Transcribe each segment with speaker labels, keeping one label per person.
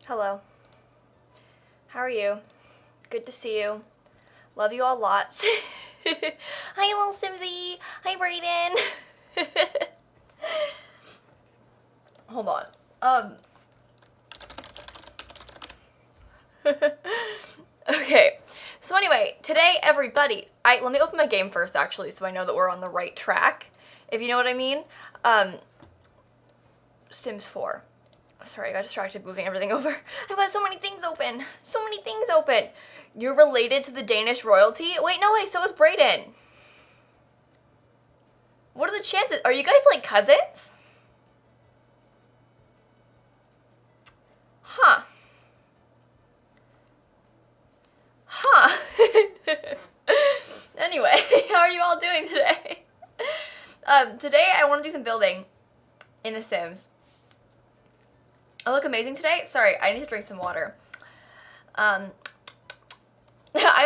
Speaker 1: Hello. How are you? Good to see you. Love you all lots. Hi, lilsimsie. Hi, Brayden. Hold on. Okay. So anyway, today, everybody, let me open my game first, actually, so I know that we're on the right track, if you know what I mean. Sims 4. Sorry, I got distracted moving everything over. I've got so many things open. So many things open. You're related to the Danish royalty? Wait, no way, so is Brayden. What are the chances? Are you guys like cousins? Huh. Anyway, how are you all doing today? Today I want to do some building in The Sims. I look amazing today? Sorry, I need to drink some water. I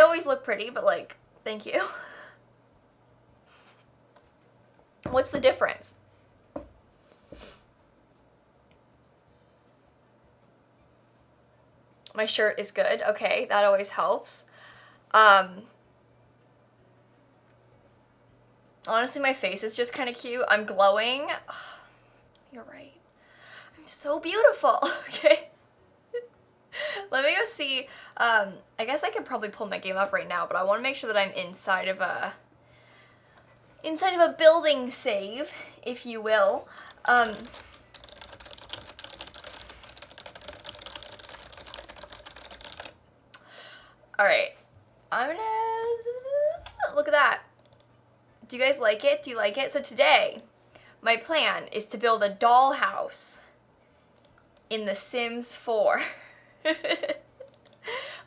Speaker 1: always look pretty, but like, thank you. What's the difference? My shirt is good. Okay, that always helps. Honestly, my face is just kind of cute. I'm glowing. Oh, you're right. I'm so beautiful. Okay. Let me go see. I guess I could probably pull my game up right now, but I want to make sure that I'm inside of a building save, if you will. All right. I'm gonna look at that. Do you guys like it? Do you like it? So today, my plan is to build a dollhouse in The Sims 4.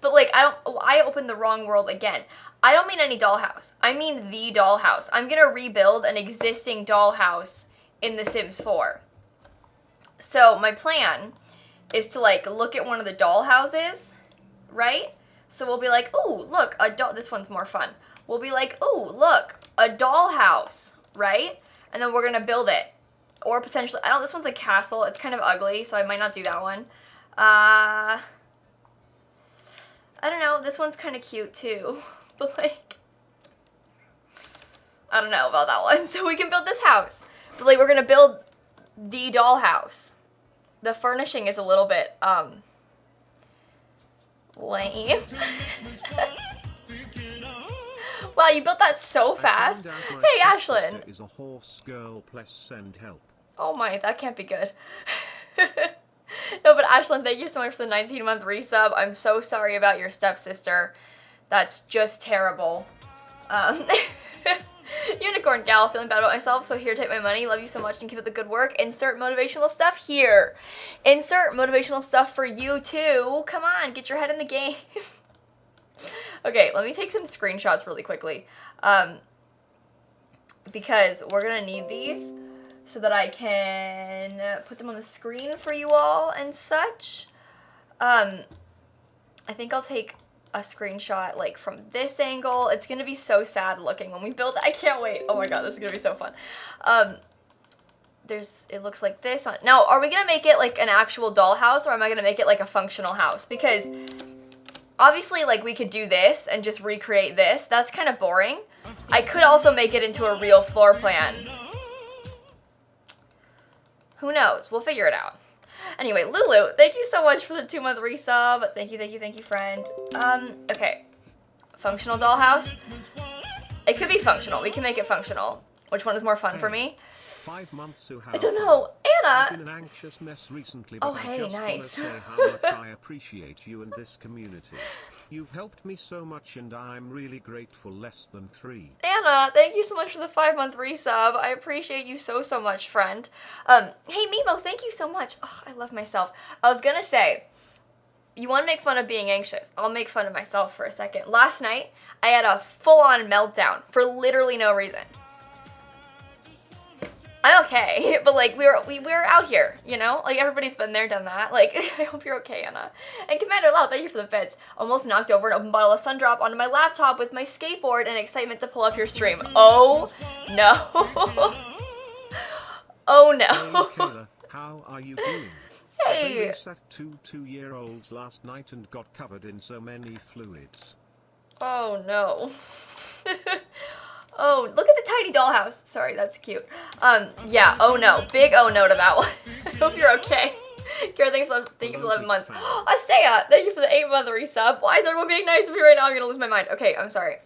Speaker 1: But like, I opened the wrong world again. I don't mean any dollhouse. I mean the dollhouse. I'm gonna rebuild an existing dollhouse in The Sims 4. So my plan is to like look at one of the dollhouses, right? So we'll be like, ooh, look, this one's more fun. We'll be like, ooh, look, a dollhouse, right? And then we're gonna build it. Or potentially, this one's a castle. It's kind of ugly, so I might not do that one. I don't know, this one's kind of cute too. But like, I don't know about that one. So we can build this house. But like, we're gonna build the dollhouse. The furnishing is a little bit, lame. Wow, you built that so fast. Hey, Ashlyn.
Speaker 2: Is a horse girl, plus send help.
Speaker 1: Oh my, that can't be good. No, but Ashlyn, thank you so much for the 19-month resub. I'm so sorry about your stepsister. That's just terrible. Unicorn gal, feeling bad about myself, so here, take my money. Love you so much and keep up the good work. Insert motivational stuff here. Insert motivational stuff for you too. Come on, get your head in the game. Okay, let me take some screenshots really quickly. Because we're gonna need these so that I can put them on the screen for you all and such. I think I'll take a screenshot like from this angle. It's gonna be so sad looking when we build it. I can't wait. Oh my god, this is gonna be so fun. It looks like this. Now, are we gonna make it like an actual dollhouse, or am I gonna make it like a functional house? Because obviously, like, we could do this and just recreate this. That's kind of boring. I could also make it into a real floor plan. Who knows? We'll figure it out. Anyway, Lulu, thank you so much for the 2-month resub. Thank you, friend. Okay. Functional dollhouse. It could be functional. We can make it functional. Which one is more fun for me?
Speaker 2: 5 months to have
Speaker 1: I don't know. Anna!
Speaker 2: I've been an anxious mess recently, but I just want to say how much I appreciate you and this community. You've helped me so much and I'm really grateful. Less than 3.
Speaker 1: Anna, thank you so much for the 5-month resub. I appreciate you so much, friend. Hey, Mimo, thank you so much. Oh, I love myself. I was gonna say, you want to make fun of being anxious. I'll make fun of myself for a second. Last night, I had a full-on meltdown for literally no reason. I'm okay, but like we were out here, you know? Like everybody's been there, done that. Like I hope you're okay, Anna. And Commander Lau, thank you for the bits. Almost knocked over an open bottle of Sundrop onto my laptop with my skateboard and excitement to pull up your stream. Oh no. Oh no.
Speaker 2: Hey, Kayla, how are you doing?
Speaker 1: Hey!
Speaker 2: I sat 2 2-year-olds last night and got covered in so many fluids.
Speaker 1: Oh no. Oh, look at the tiny dollhouse. Sorry, that's cute. Yeah, oh no. Big oh no to that one. I hope you're okay. Kara, thank you for 11 months. Astea, thank you for the 8-month resub. Why is everyone being nice to me right now? I'm gonna lose my mind. Okay, I'm sorry.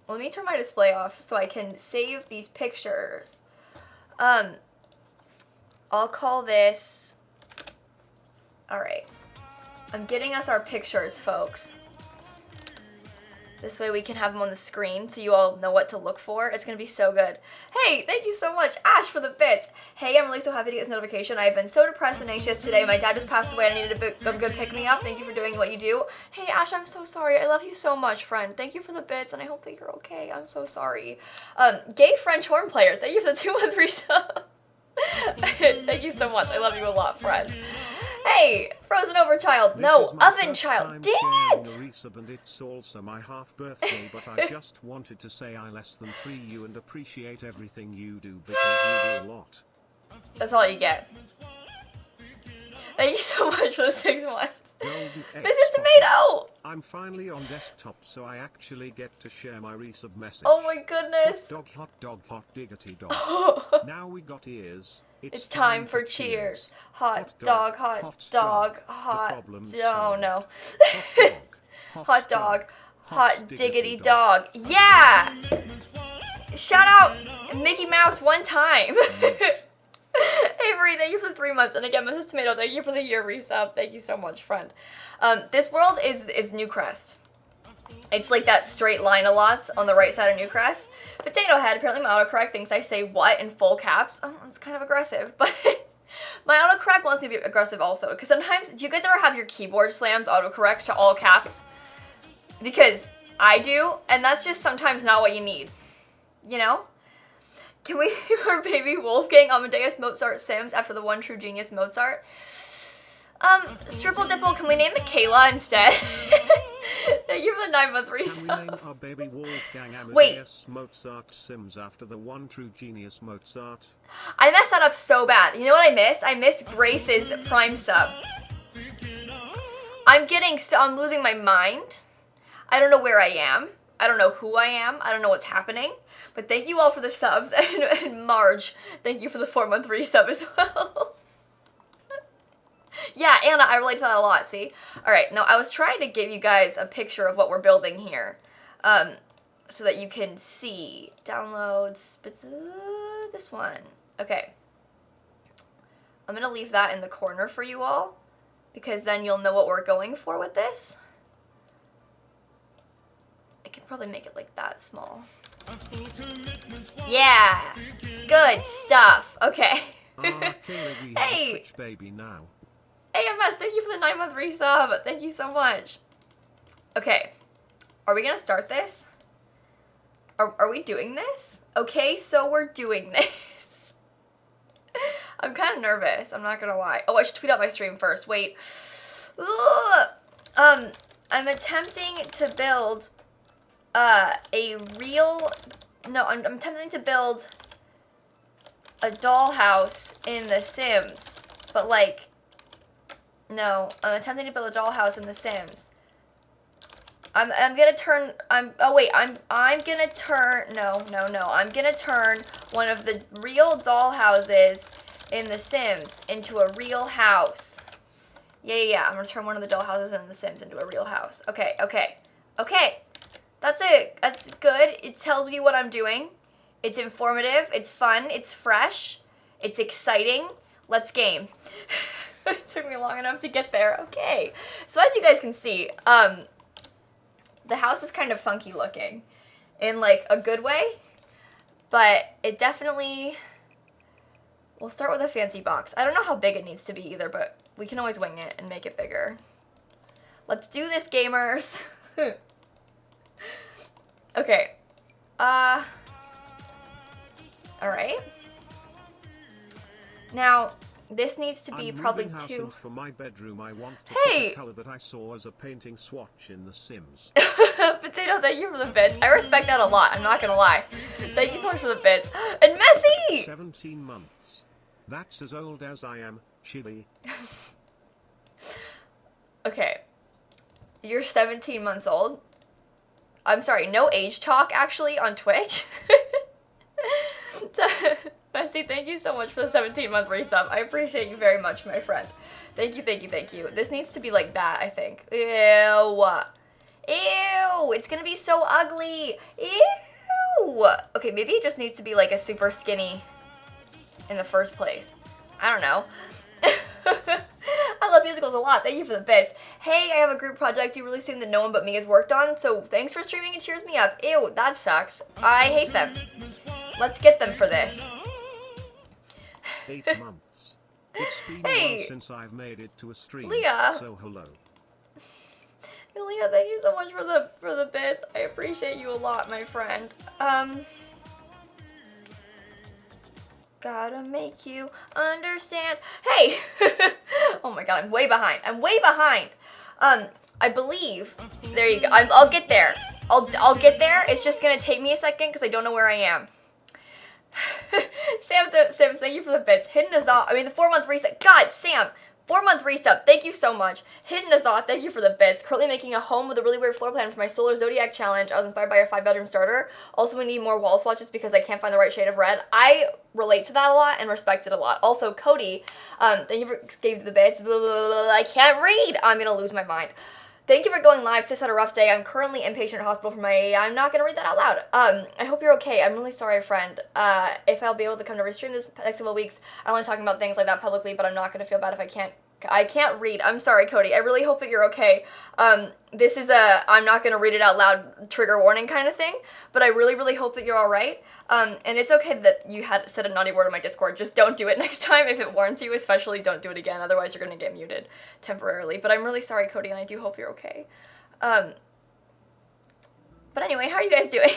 Speaker 1: Let me turn my display off so I can save these pictures. I'll call this... Alright. I'm getting us our pictures, folks. This way we can have them on the screen so you all know what to look for. It's going to be so good. Hey, thank you so much, Ash, for the bits. Hey, I'm really so happy to get this notification. I've been so depressed and anxious today. My dad just passed away. I needed a good pick-me-up. Thank you for doing what you do. Hey, Ash, I'm so sorry. I love you so much, friend. Thank you for the bits, and I hope that you're okay. I'm so sorry. Gay French horn player, thank you for the 2-month resub. Thank you so much. I love you a lot, friend. Hey, Frozen Over Child. No, Oven Child. Dang it!
Speaker 2: And it's also my half birthday, but I just wanted to say I less than 3 you and appreciate everything you do because you do a lot.
Speaker 1: That's all you get. Thank you so much for the 6 months. Mrs. Tomato!
Speaker 2: I'm finally on desktop, so I actually get to share my resub message.
Speaker 1: Oh my goodness.
Speaker 2: Hot dog, diggity dog. Now we got ears.
Speaker 1: It's time for cheers. Hot dog, hot. Oh no. Hot dog, hot diggity dog. Yeah! Shout out Mickey Mouse one time. Avery, thank you for the 3 months. And again, Mrs. Tomato, thank you for the year resub. Thank you so much, friend. This world is Newcrest. It's like that straight line a lot on the right side of Newcrest. Potato Head, apparently my autocorrect thinks I say what in full caps. Oh, it's kind of aggressive, but my autocorrect wants me to be aggressive also. Because sometimes, do you guys ever have your keyboard slams autocorrect to all caps? Because I do, and that's just sometimes not what you need. You know? Can we name our baby Wolfgang Amadeus Mozart Sims after the one true genius Mozart? Stripple Dipple, can we name it Kayla instead? Thank you for the 9-month resub.
Speaker 2: Can we name our baby Wolfgang Amadeus Mozart Sims after the one true genius Mozart?
Speaker 1: I messed that up so bad. You know what I missed? I missed Grace's Prime sub. I'm losing my mind. I don't know where I am. I don't know who I am. I don't know what's happening. But thank you all for the subs. And Marge, thank you for the 4-month resub as well. Yeah, Anna, I relate to that a lot, see? Alright, now I was trying to give you guys a picture of what we're building here. So that you can see. Downloads, but this one. Okay. I'm going to leave that in the corner for you all. Because then you'll know what we're going for with this. I can probably make it like that small. Yeah! Good stuff. Okay. Hey!
Speaker 2: Baby now.
Speaker 1: AMS, thank you for the 9-month resub. Thank you so much. Okay. Are we going to start this? Are we doing this? Okay, so we're doing this. I'm kind of nervous. I'm not going to lie. Oh, I should tweet out my stream first. Wait. Ugh. I'm attempting to build I'm attempting to build a dollhouse in The Sims. But like, no, I'm attempting to build a dollhouse in The Sims. I'm gonna turn one of the real dollhouses in The Sims into a real house. Yeah. I'm gonna turn one of the dollhouses in The Sims into a real house. Okay. That's it. That's good. It tells you what I'm doing. It's informative. It's fun. It's fresh. It's exciting. Let's game. It took me long enough to get there. Okay. So as you guys can see, the house is kind of funky looking in like a good way, but it definitely, we'll start with a fancy box. I don't know how big it needs to be either, but we can always wing it and make it bigger. Let's do this, gamers. Okay. All right. Now, this needs to be probably two.
Speaker 2: For my bedroom, I want to
Speaker 1: hey!
Speaker 2: put the color that I saw as a painting swatch in The Sims.
Speaker 1: Potato, thank you for the bits. I respect that a lot. I'm not gonna lie. Thank you so much for the bits. And Messy!
Speaker 2: 17 months. That's as old as I am, Chili.
Speaker 1: Okay. You're 17 months old. I'm sorry, no age talk actually on Twitch. Bessie, thank you so much for the 17-month resub. I appreciate you very much, my friend. Thank you, thank you, thank you. This needs to be like that, I think. Ew. Ew, it's gonna be so ugly. Ew. Okay, maybe it just needs to be like a super skinny in the first place. I don't know. I love musicals a lot. Thank you for the bits. Hey, I have a group project due really soon that no one but me has worked on, so thanks for streaming and cheers me up. Ew, that sucks. I hate them. Let's get them for this.
Speaker 2: 8 months. It's been a while since I've made it to a stream.
Speaker 1: Leah.
Speaker 2: So hello.
Speaker 1: Leah, thank you so much for the bits. I appreciate you a lot, my friend. Gotta make you understand. Hey! Oh my god, I'm way behind. I'm way behind. I believe. There you go. I'll get there. I'll get there. It's just gonna take me a second because I don't know where I am. Sam, thank you for the bits. Hidden Azat, I mean the 4-month reset. God, Sam, 4-month resub. Thank you so much. Hidden Azat, thank you for the bits. Currently making a home with a really weird floor plan for my Solar Zodiac challenge. I was inspired by your 5-bedroom starter. Also, we need more wall swatches because I can't find the right shade of red. I relate to that a lot and respect it a lot. Also, Cody, thank you for gave the bits. Blah, blah, blah, blah. I can't read. I'm gonna lose my mind. Thank you for going live. Sis had a rough day. I'm currently inpatient at hospital for my I'm not going to read that out loud. I hope you're okay. I'm really sorry, friend. If I'll be able to come to restream this next couple of weeks, I'm only talking about things like that publicly, but I'm not going to feel bad if I can't read. I'm sorry, Cody. I really hope that you're okay. This is a I'm not going to read it out loud trigger warning kind of thing, but I really, really hope that you're all right. And it's okay that you had said a naughty word on my Discord. Just don't do it next time if it warrants you, especially don't do it again. Otherwise, you're going to get muted temporarily. But I'm really sorry, Cody, and I do hope you're okay. But anyway, how are you guys doing?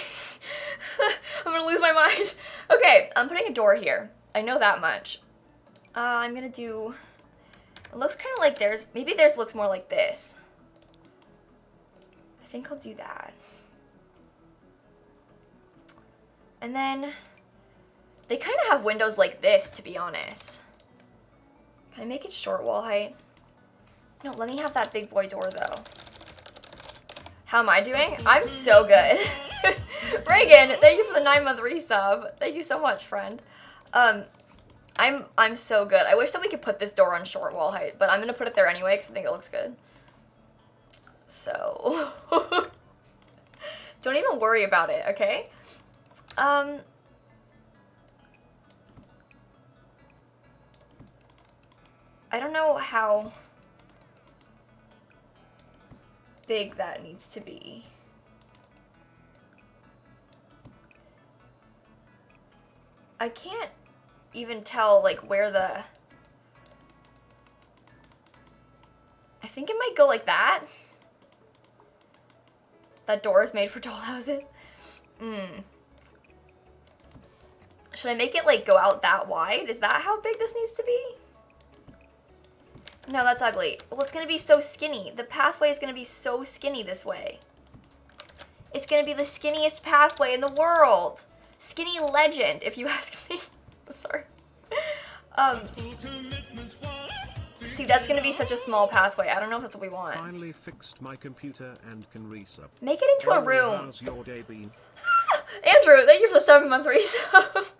Speaker 1: I'm going to lose my mind. Okay, I'm putting a door here. I know that much. I'm going to do... It looks kind of like theirs. Maybe theirs looks more like this. I think I'll do that. And then they kind of have windows like this, to be honest. Can I make it short wall height? No, let me have that big boy door, though. How am I doing? I'm so good. Reagan, thank you for the 9-month resub. Thank you so much, friend. I'm so good. I wish that we could put this door on short wall height, but I'm going to put it there anyway because I think it looks good. So, don't even worry about it, okay? I don't know how big that needs to be. I can't even tell like where the... I think it might go like that. That door is made for dollhouses. Should I make it like go out that wide? Is that how big this needs to be? No, that's ugly. Well, it's gonna be so skinny. The pathway is gonna be so skinny this way. It's gonna be the skinniest pathway in the world. Skinny legend, if you ask me. I'm sorry. See, that's gonna be such a small pathway. I don't know if that's what we want.
Speaker 2: Finally fixed my computer and can resub.
Speaker 1: Make it into a room.
Speaker 2: How's your day been?
Speaker 1: Andrew, thank you for the 7-month resub.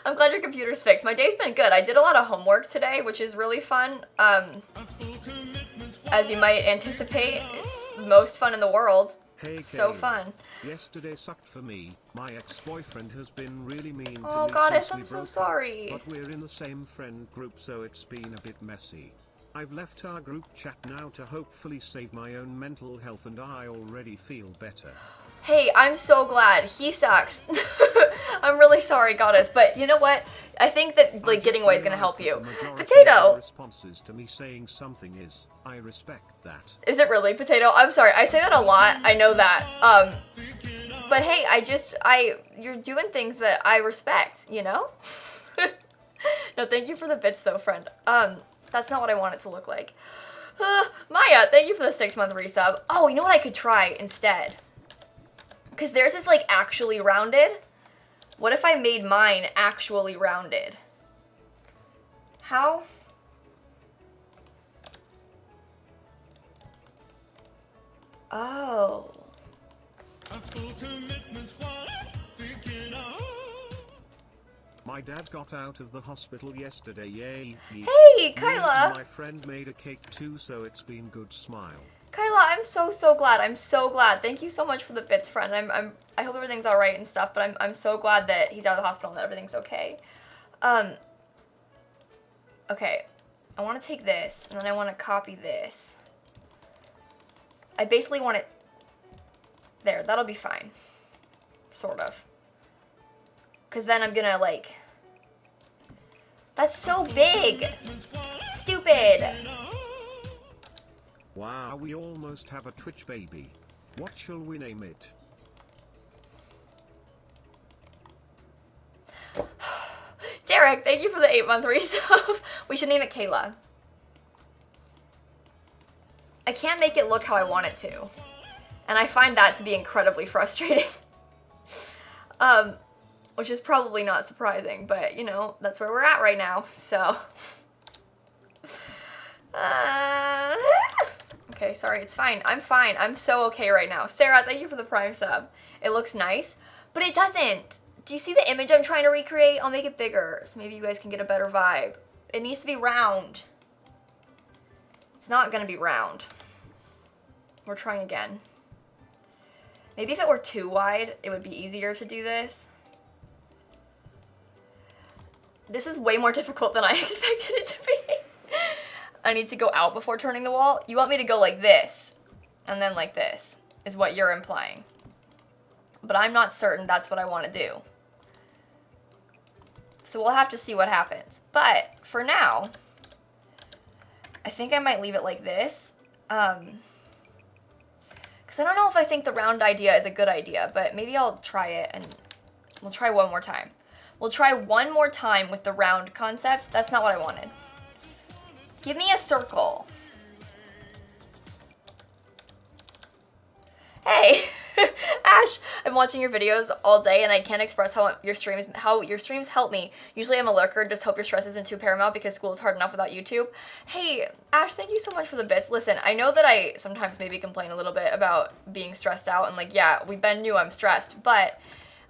Speaker 1: I'm glad your computer's fixed. My day's been good. I did a lot of homework today, which is really fun. As you might anticipate, it's the most fun in the world.
Speaker 2: Hey,
Speaker 1: so fun.
Speaker 2: Yesterday sucked for me. My ex-boyfriend has been really mean to me.
Speaker 1: Oh, Goddess, I'm so sorry.
Speaker 2: But we're in the same friend group, so it's been a bit messy. I've left our group chat now to hopefully save my own mental health, and I already feel better.
Speaker 1: Hey, I'm so glad. He sucks. I'm really sorry, Goddess, but you know what? I think that like getting away is gonna help you. Potato.
Speaker 2: Responses to me saying something is, I respect that.
Speaker 1: Is it really, Potato? I'm sorry. I say that a lot. I know that. But hey, you're doing things that I respect, you know? No, thank you for the bits though, friend. That's not what I want it to look like. Maya, thank you for the 6-month resub. Oh, you know what I could try instead? Because theirs is like actually rounded. What if I made mine actually rounded? How? Oh.
Speaker 2: My dad got out of the hospital yesterday, yay.
Speaker 1: Hey, Kyla!
Speaker 2: My friend made a cake too, so it's been good smile.
Speaker 1: Kyla, I'm so glad. I'm so glad. Thank you so much for the bits, friend. I hope everything's all right and stuff, but I'm so glad that he's out of the hospital and that everything's okay. Okay. I want to take this, and then I want to copy this. I basically want it there. That'll be fine. Sort of. Because then I'm gonna, like... That's so big! Stupid!
Speaker 2: Wow, we almost have a Twitch baby. What shall we name it?
Speaker 1: Derek, thank you for the 8-month resub. We should name it Kayla. I can't make it look how I want it to. And I find that to be incredibly frustrating. Which is probably not surprising, but, you know, that's where we're at right now, so. Okay, sorry, it's fine. I'm fine. I'm so okay right now. Sarah, thank you for the Prime sub. It looks nice, but it doesn't. Do you see the image I'm trying to recreate? I'll make it bigger, so maybe you guys can get a better vibe. It needs to be round. It's not gonna be round. We're trying again. Maybe if it were too wide, it would be easier to do this. This is way more difficult than I expected it to be. I need to go out before turning the wall. You want me to go like this, and then like this, is what you're implying. But I'm not certain that's what I want to do. So we'll have to see what happens. But for now, I think I might leave it like this. Because I don't know if I think the round idea is a good idea, but maybe I'll try it and we'll try one more time. We'll try one more time with the round concept. That's not what I wanted. Give me a circle. Hey, Ash, I'm watching your videos all day and I can't express how your streams help me. Usually I'm a lurker, just hope your stress isn't too paramount because school is hard enough without YouTube. Hey, Ash, thank you so much for the bits. Listen, I know that I sometimes maybe complain a little bit about being stressed out and like, yeah, Ben knew I'm stressed, but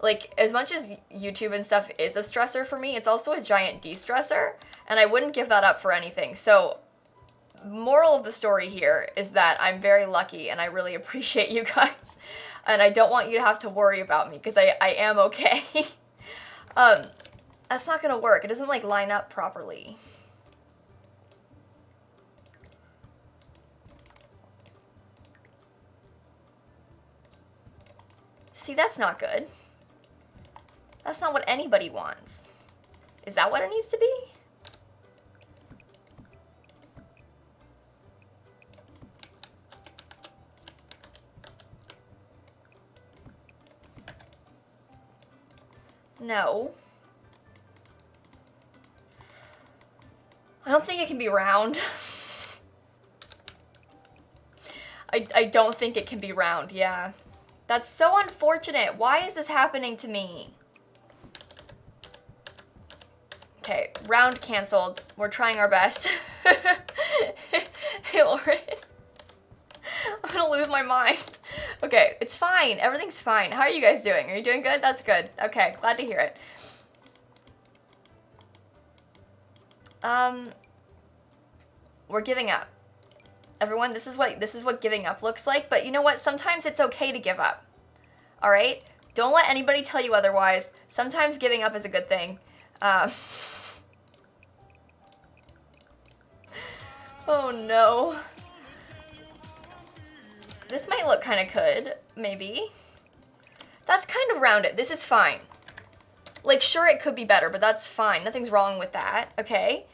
Speaker 1: like as much as YouTube and stuff is a stressor for me, it's also a giant de-stressor and I wouldn't give that up for anything. So moral of the story here is that I'm very lucky and I really appreciate you guys. And I don't want you to have to worry about me because I am okay. That's not gonna work. It doesn't like line up properly. See, that's not good. That's not what anybody wants. Is that what it needs to be? No. I don't think it can be round. I don't think it can be round, yeah. That's so unfortunate. Why is this happening to me? Okay, round canceled. We're trying our best. Hey, Lauren. I'm gonna lose my mind. Okay, it's fine. Everything's fine. How are you guys doing? Are you doing good? That's good. Okay, glad to hear it. We're giving up. Everyone, this is what giving up looks like, but you know what? Sometimes it's okay to give up. All right? Don't let anybody tell you otherwise. Sometimes giving up is a good thing. Oh no. This might look kind of good, maybe. That's kind of rounded. This is fine. Like, sure, it could be better, but that's fine. Nothing's wrong with that, okay?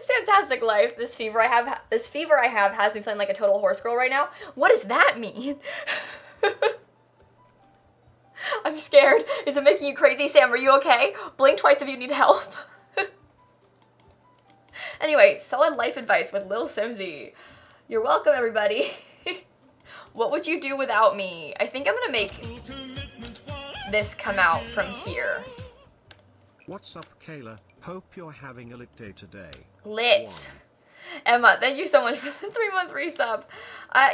Speaker 1: Fantastic life. This fever I have has me feeling like a total horse girl right now. What does that mean? I'm scared. Is it making you crazy? Sam, are you okay? Blink twice if you need help. Anyway, solid life advice with lilsimsie. You're welcome, everybody. What would you do without me? I think I'm gonna make this come out from here.
Speaker 2: What's up, Kayla? Hope you're having a lit day today.
Speaker 1: Lit. Emma, thank you so much for the 3-month resub.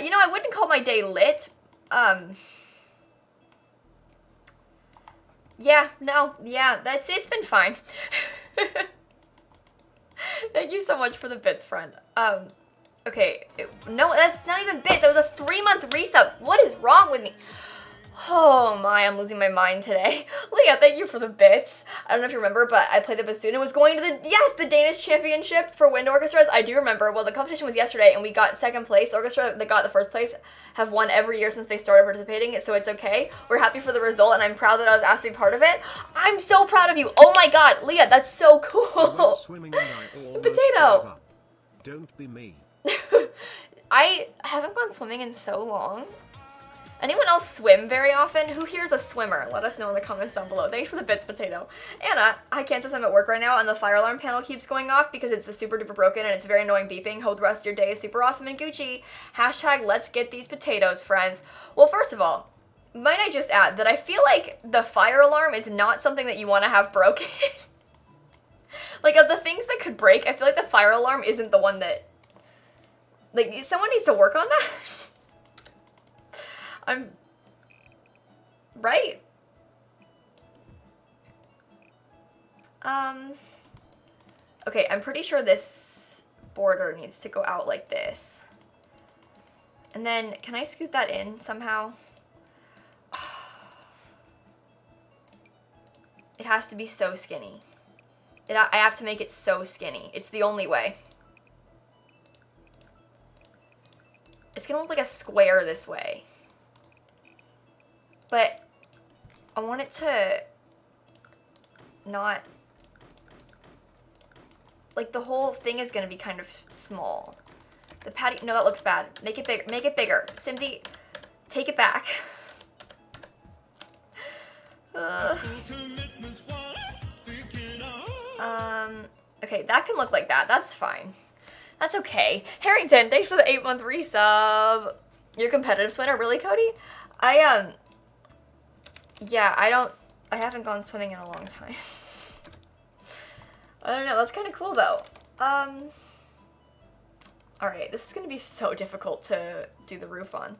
Speaker 1: You know, I wouldn't call my day lit. Yeah, no, yeah, it's been fine. Thank you so much for the bits, friend. Okay, no, that's not even bits. That was a 3-month resub. What is wrong with me? Oh my, I'm losing my mind today. Leah, thank you for the bits. I don't know if you remember, but I played the bassoon. It was going to the Danish championship for wind orchestras. I do remember. Well, the competition was yesterday, and we got 2nd place. The orchestra that got the 1st place have won every year since they started participating, so it's okay. We're happy for the result, and I'm proud that I was asked to be part of it. I'm so proud of you. Oh my god, Leah, that's so cool.
Speaker 2: Swimming and I almost
Speaker 1: Potato.
Speaker 2: gave up. Don't be me.
Speaker 1: I haven't gone swimming in so long. Anyone else swim very often? Who here is a swimmer? Let us know in the comments down below. Thanks for the bits, Potato. Anna, hi Kansas, I'm at work right now and the fire alarm panel keeps going off because it's super duper broken and it's very annoying beeping. Hope the rest of your day is super awesome and Gucci. Hashtag let's get these potatoes, friends. Well, first of all, might I just add that I feel like the fire alarm is not something that you want to have broken. Like, of the things that could break, I feel like the fire alarm isn't the one that... Like, someone needs to work on that. I'm... Right? Okay, I'm pretty sure this border needs to go out like this. And then, can I scoot that in somehow? It has to be so skinny. I have to make it so skinny. It's the only way. It's gonna look like a square this way. But I want it to not... Like, the whole thing is gonna be kind of small. The patty... No, that looks bad. Make it bigger. Make it bigger. Simsie, take it back. Okay, that can look like that. That's fine. That's okay. Harrington, thanks for the 8-month resub. You're a competitive swimmer, really, Cody? Yeah, I haven't gone swimming in a long time. I don't know, that's kind of cool, though. Alright, this is gonna be so difficult to do the roof on.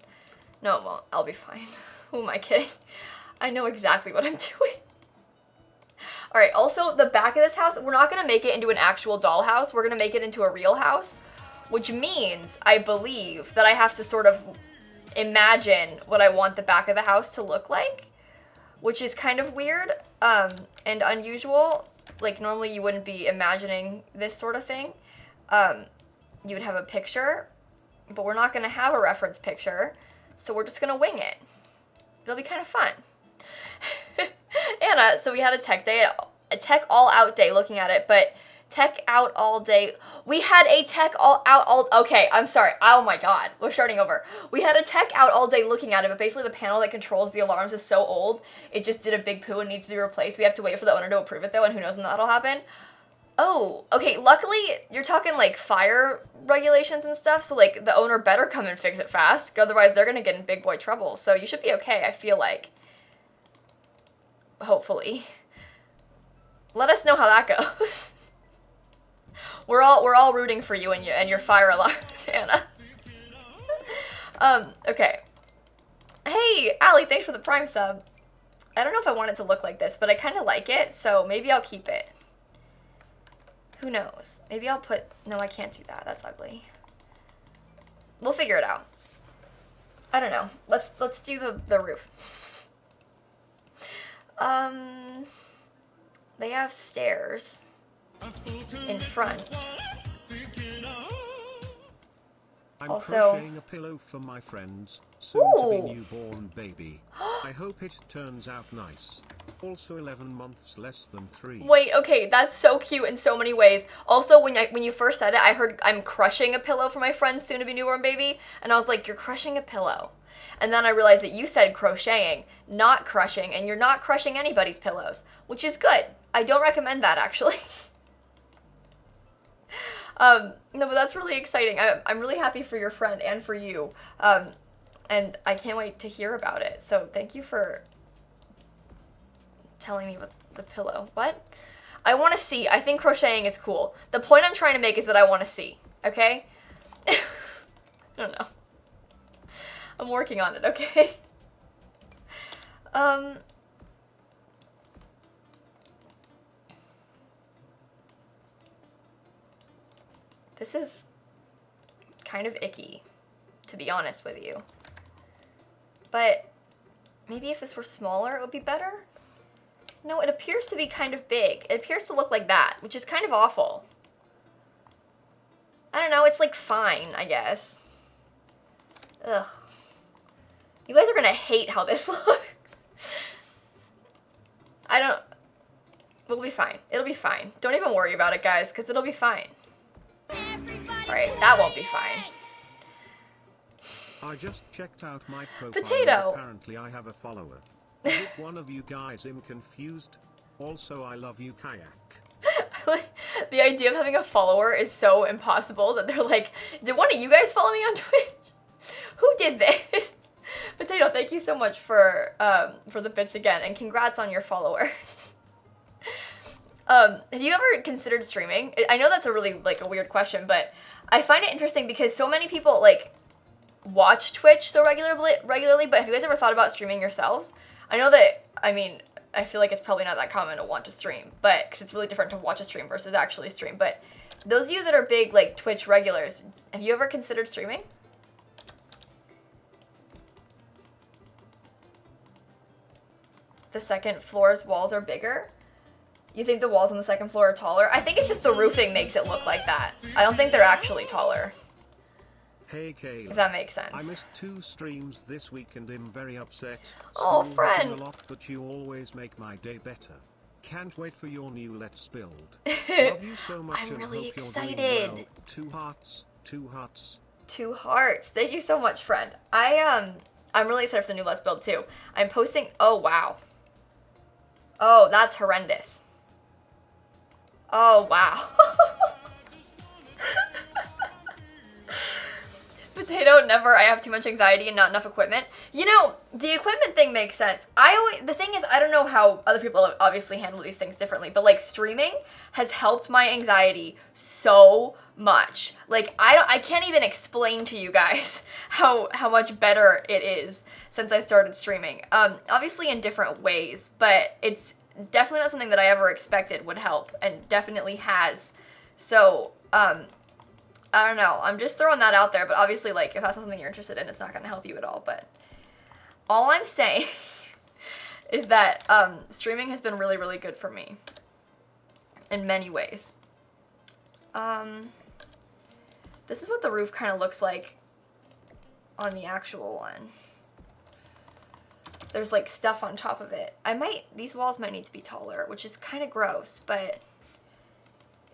Speaker 1: No, it won't. I'll be fine. Who am I kidding? I know exactly what I'm doing. Alright, also, the back of this house, we're not going to make it into an actual dollhouse. We're going to make it into a real house, which means, I believe, that I have to sort of imagine what I want the back of the house to look like, which is kind of weird and unusual. Like, normally you wouldn't be imagining this sort of thing. You would have a picture, but we're not going to have a reference picture, so we're just going to wing it. It'll be kind of fun. Anna, so we had a tech day, a tech all out day looking at it, but tech out all day. We had a tech okay, I'm sorry. Oh my god, we're starting over. We had a tech out all day looking at it, but basically the panel that controls the alarms is so old, it just did a big poo and needs to be replaced. We have to wait for the owner to approve it though, and who knows when that'll happen. Oh, okay, luckily you're talking like fire regulations and stuff, so like the owner better come and fix it fast, otherwise they're gonna get in big boy trouble, so you should be okay, I feel like. Hopefully. Let us know how that goes. We're all rooting for you and your fire alarm, Anna. Okay. Hey, Allie, thanks for the Prime sub. I don't know if I want it to look like this, but I kind of like it, so maybe I'll keep it. Who knows? Maybe I'll put... No, I can't do that. That's ugly. We'll figure it out. I don't know. Let's do the roof. They have stairs in front.
Speaker 2: I'm
Speaker 1: also
Speaker 2: crocheting a pillow for my friend's soon-to-be newborn baby. I hope it turns out nice. Also 11 months less than 3.
Speaker 1: Wait, okay, that's so cute in so many ways. Also, when you first said it, I heard I'm crushing a pillow for my friend's soon-to-be newborn baby, and I was like, you're crushing a pillow. And then I realized that you said crocheting, not crushing, and you're not crushing anybody's pillows, which is good. I don't recommend that, actually. No, but that's really exciting. I'm really happy for your friend and for you. And I can't wait to hear about it. So thank you for telling me about the pillow. What? I want to see. I think crocheting is cool. The point I'm trying to make is that I want to see. okay? I don't know. I'm working on it, okay? This is kind of icky, to be honest with you. But maybe if this were smaller, it would be better? No, it appears to be kind of big. It appears to look like that, which is kind of awful. I don't know, it's like fine, I guess. Ugh. You guys are gonna hate how this looks. We'll be fine. It'll be fine. Don't even worry about it, guys, because it'll be fine. Alright, that won't be fine.
Speaker 2: I just checked out my profile.
Speaker 1: Potato.
Speaker 2: Apparently I have a follower. Is it one of you guys? I'm confused. Also, I love you, Kayak.
Speaker 1: The idea of having a follower is so impossible that they're like, did one of you guys follow me on Twitch? Who did this? Potato, thank you so much for the bits again, and congrats on your follower. Have you ever considered streaming? I know that's a really, like, a weird question, but I find it interesting because so many people, like, watch Twitch so regularly, but have you guys ever thought about streaming yourselves? I know that, I mean, I feel like it's probably not that common to want to stream, but, because it's really different to watch a stream versus actually stream, but those of you that are big, like, Twitch regulars, have you ever considered streaming? The second floor's walls are bigger? You think the walls on the second floor are taller? I think it's just the roofing makes it look like that. I don't think they're actually taller.
Speaker 2: Hey Kayla.
Speaker 1: If that makes sense.
Speaker 2: I missed 2 streams this week and I'm very upset.
Speaker 1: Oh,
Speaker 2: School
Speaker 1: friend.
Speaker 2: a lot, but you always make my day better. Can't wait for your new Let's Build. Love you so much.
Speaker 1: I'm
Speaker 2: and
Speaker 1: really
Speaker 2: hope
Speaker 1: excited.
Speaker 2: You're doing well. 2 hearts. 2 hearts.
Speaker 1: 2 hearts. Thank you so much, friend. I'm really excited for the new Let's Build too. I'm posting. Oh wow. Oh, that's horrendous. Oh wow. Potato, never. I have too much anxiety and not enough equipment. You know, the equipment thing makes sense. The thing is, I don't know how other people obviously handle these things differently, but like streaming has helped my anxiety so much. Like I can't even explain to you guys how much better it is since I started streaming. Obviously in different ways, but it's definitely not something that I ever expected would help, and definitely has. So, I don't know. I'm just throwing that out there, but obviously, like, if that's not something you're interested in, it's not going to help you at all. But all I'm saying is that streaming has been really, really good for me in many ways. This is what the roof kind of looks like on the actual one. There's, like, stuff on top of it. These walls might need to be taller, which is kind of gross, but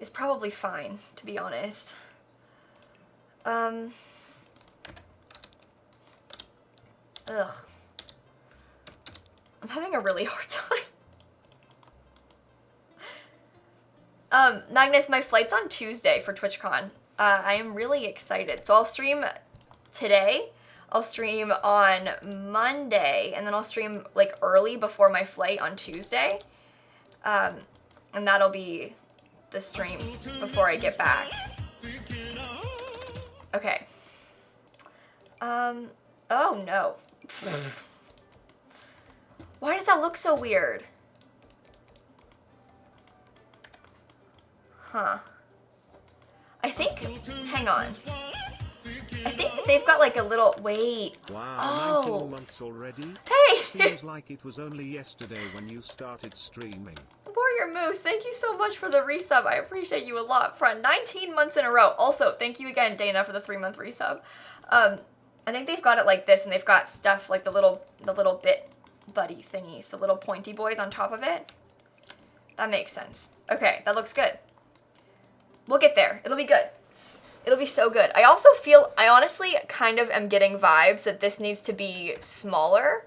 Speaker 1: it's probably fine, to be honest. Ugh. I'm having a really hard time. Magnus, my flight's on Tuesday for TwitchCon. I am really excited. So I'll stream today. I'll stream on Monday, and then I'll stream, like, early before my flight on Tuesday. And that'll be the streams before I get back. Okay. Oh no. Why does that look so weird? Huh. I think, hang on. I think that they've got like a little, wait.
Speaker 2: Wow, 19 months already?
Speaker 1: Hey!
Speaker 2: Seems like it was only yesterday when you started streaming.
Speaker 1: Warrior Moose, thank you so much for the resub. I appreciate you a lot, friend. 19 months in a row. Also, thank you again, Dana, for the 3-month resub. I think they've got it like this, and they've got stuff like the little bit buddy thingies, the little pointy boys on top of it. That makes sense. Okay, that looks good. We'll get there. It'll be good. It'll be so good. I also feel, I honestly kind of am getting vibes that this needs to be smaller.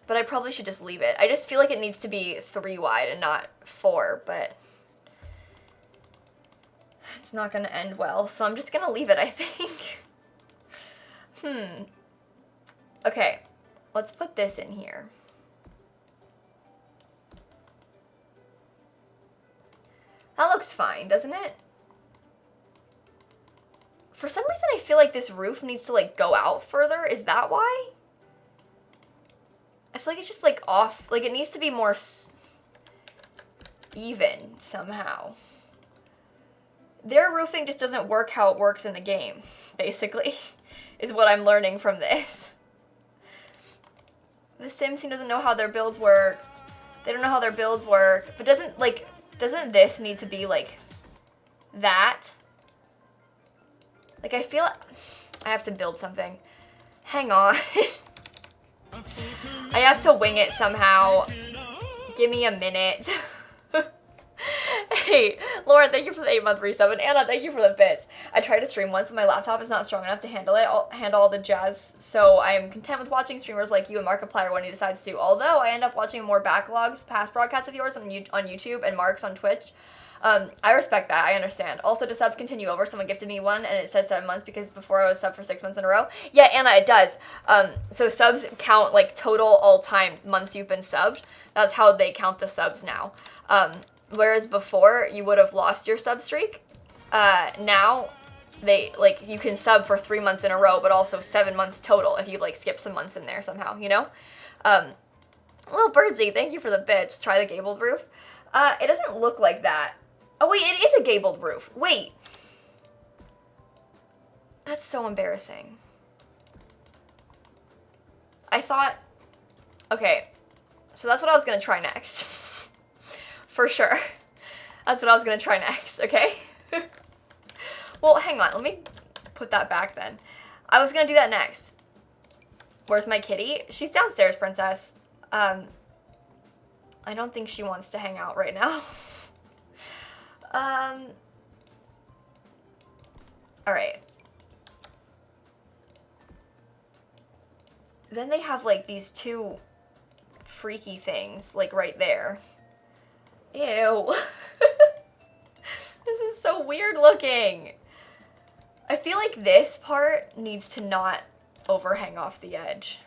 Speaker 1: But I probably should just leave it. I just feel like it needs to be 3 wide and not 4, but it's not gonna end well, so I'm just gonna leave it, I think. Okay, let's put this in here. looks fine, doesn't it? For some reason, I feel like this roof needs to, like, go out further. Is that why? I feel like it's just, like, off. Like, it needs to be more even somehow. Their roofing just doesn't work how it works in the game, basically, is what I'm learning from this. The Sims team doesn't know how their builds work. They don't know how their builds work. But doesn't this need to be, like, that? Like, I feel I have to build something. Hang on. I have to wing it somehow. Give me a minute. Hey, Lauren, thank you for the 8-month resub, and Anna, thank you for the bits. I tried to stream once, but my laptop is not strong enough to handle all the jazz, so I'm content with watching streamers like you and Markiplier when he decides to, although I end up watching more backlogs, past broadcasts of yours on YouTube and Mark's on Twitch. I respect that, I understand. Also, do subs continue over? Someone gifted me one, and it says 7 months because before I was subbed for 6 months in a row. Yeah, Anna, it does. So subs count, like, total all-time months you've been subbed. That's how they count the subs now. Whereas before, you would have lost your sub streak. Now, you can sub for 3 months in a row, but also 7 months total if you, like, skip some months in there somehow, you know? Little Birdsy, thank you for the bits. Try the Gabled Roof. It doesn't look like that. Oh, wait, it is a Gabled Roof. Wait. That's so embarrassing. I thought... Okay, so that's what I was going to try next. For sure. That's what I was going to try next, okay? Well, hang on. Let me put that back then. I was going to do that next. Where's my kitty? She's downstairs, princess. I don't think she wants to hang out right now. Alright. Then they have, like, these two freaky things, like, right there. Ew. This is so weird looking. I feel like this part needs to not overhang off the edge.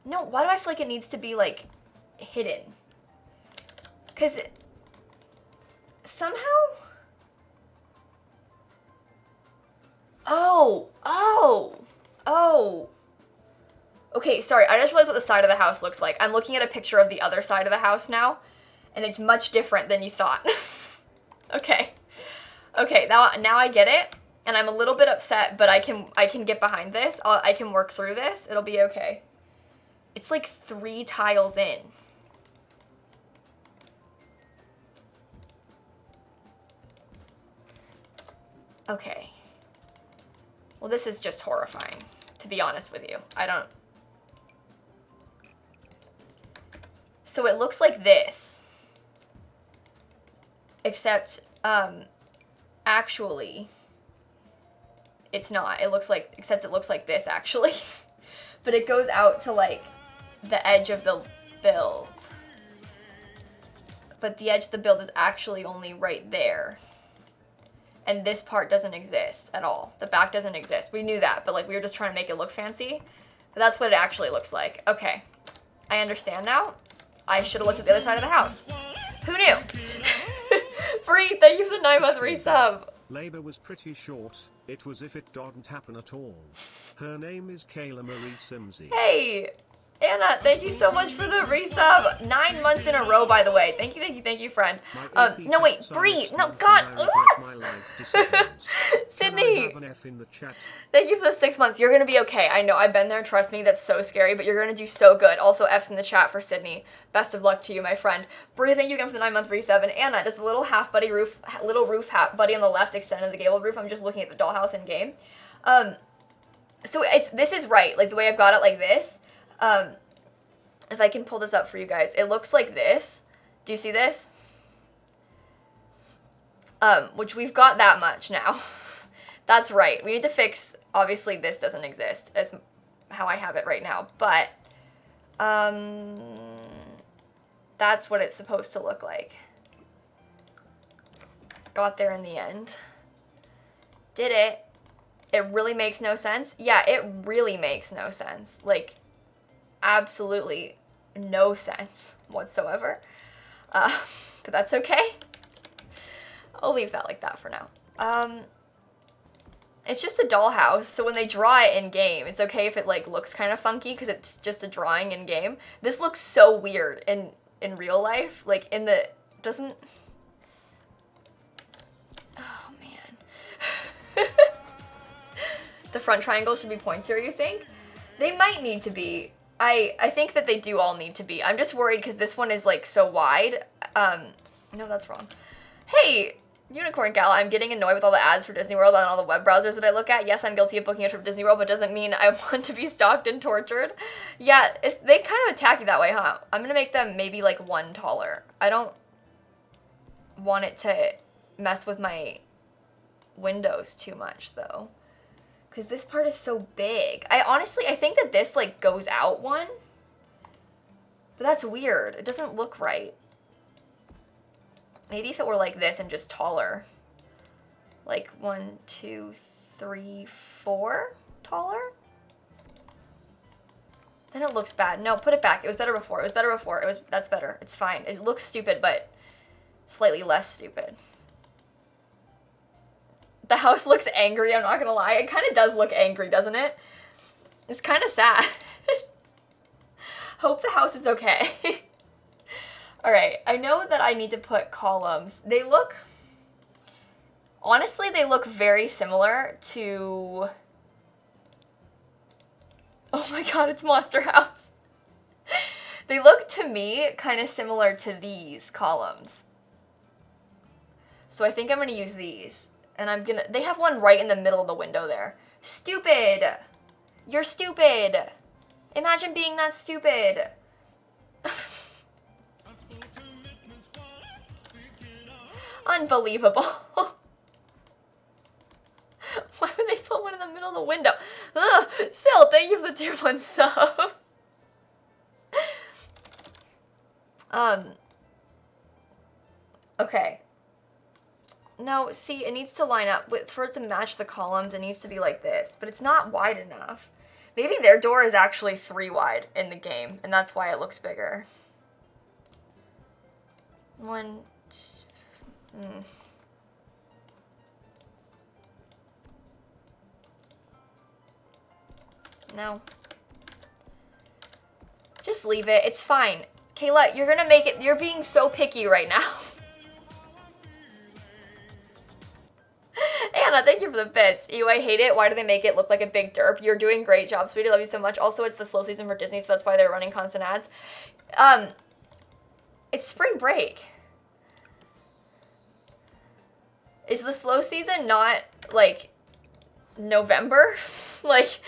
Speaker 1: No, why do I feel like it needs to be, like, hidden? Because somehow... Oh. Okay, sorry, I just realized what the side of the house looks like. I'm looking at a picture of the other side of the house now, and it's much different than you thought. Okay, now I get it, and I'm a little bit upset, but I can get behind this. I can work through this. It'll be okay. It's like 3 tiles in. Okay. Well, this is just horrifying, to be honest with you. So it looks like this. Except, actually, it's not. Except it looks like this, actually. But it goes out to, like, the edge of the build. But the edge of the build is actually only right there. And this part doesn't exist at all. The back doesn't exist. We knew that, but, like, we were just trying to make it look fancy. But that's what it actually looks like. Okay. I understand now. I should have looked at the other side of the house. Who knew? Free, thank you for the 9-month resub.
Speaker 2: Labor was pretty short. It was if it didn't happen at all. Her name is Kayla Marie Simsie.
Speaker 1: Hey, Anna, thank you so much for the resub. 9 months in a row, by the way. Thank you, friend. No, wait, Bree. No, God. Sydney. Thank you for the 6 months. You're going to be okay. I know, I've been there. Trust me, that's so scary, but you're going to do so good. Also, F's in the chat for Sydney. Best of luck to you, my friend. Bree, thank you again for the 9-month resub. And Anna, does the little little roof buddy on the left extend to the gabled roof? I'm just looking at the dollhouse in game. So this is right. Like, the way I've got it like this. If I can pull this up for you guys, it looks like this. Do you see this? Which we've got that much now. That's right. We need to fix, obviously this doesn't exist as how I have it right now, but, that's what it's supposed to look like. Got there in the end. Did it. It really makes no sense. Yeah, it really makes no sense. Like, absolutely no sense whatsoever. But that's okay. I'll leave that like that for now. It's just a dollhouse, so when they draw it in game, it's okay if it like looks kind of funky because it's just a drawing in game. This looks so weird in real life, like in the doesn't. Oh man, the front triangle should be pointier. You think? They might need to be. I think that they do all need to be. I'm just worried because this one is like so wide. No, that's wrong. Hey. Unicorn Gal, I'm getting annoyed with all the ads for Disney World on all the web browsers that I look at. Yes, I'm guilty of booking a trip to Disney World, but doesn't mean I want to be stalked and tortured. Yeah, they kind of attack you that way, huh? I'm gonna make them maybe like 1 taller. I don't want it to mess with my windows too much though, because this part is so big. I think that this like goes out 1, but that's weird. It doesn't look right. Maybe if it were like this and just taller. Like 1, 2, 3, 4 taller? Then it looks bad. No, put it back. It was better before. It was better before. That's better. It's fine. It looks stupid, but slightly less stupid. The house looks angry, I'm not gonna lie. It kind of does look angry, doesn't it? It's kind of sad. Hope the house is okay. Alright, I know that I need to put columns. They look, honestly, they look very similar to, oh my god, it's Monster House. They look, to me, kind of similar to these columns. So I think I'm going to use these. And they have one right in the middle of the window there. Stupid! You're stupid! Imagine being that stupid. Unbelievable. Why would they put one in the middle of the window? Ugh. Sil, thank you for the tier 1 sub. Okay. No, see, it needs to line up. For it to match the columns, it needs to be like this. But it's not wide enough. Maybe their door is actually 3 wide in the game, and that's why it looks bigger. 1, 2... No. Just leave it. It's fine. Kayla, you're gonna make it. You're being so picky right now. Anna, thank you for the bits. Ew, I hate it. Why do they make it look like a big derp? You're doing great job, sweetie. Love you so much. Also, it's the slow season for Disney, so that's why they're running constant ads. It's spring break. Is the slow season not, like, November? Like,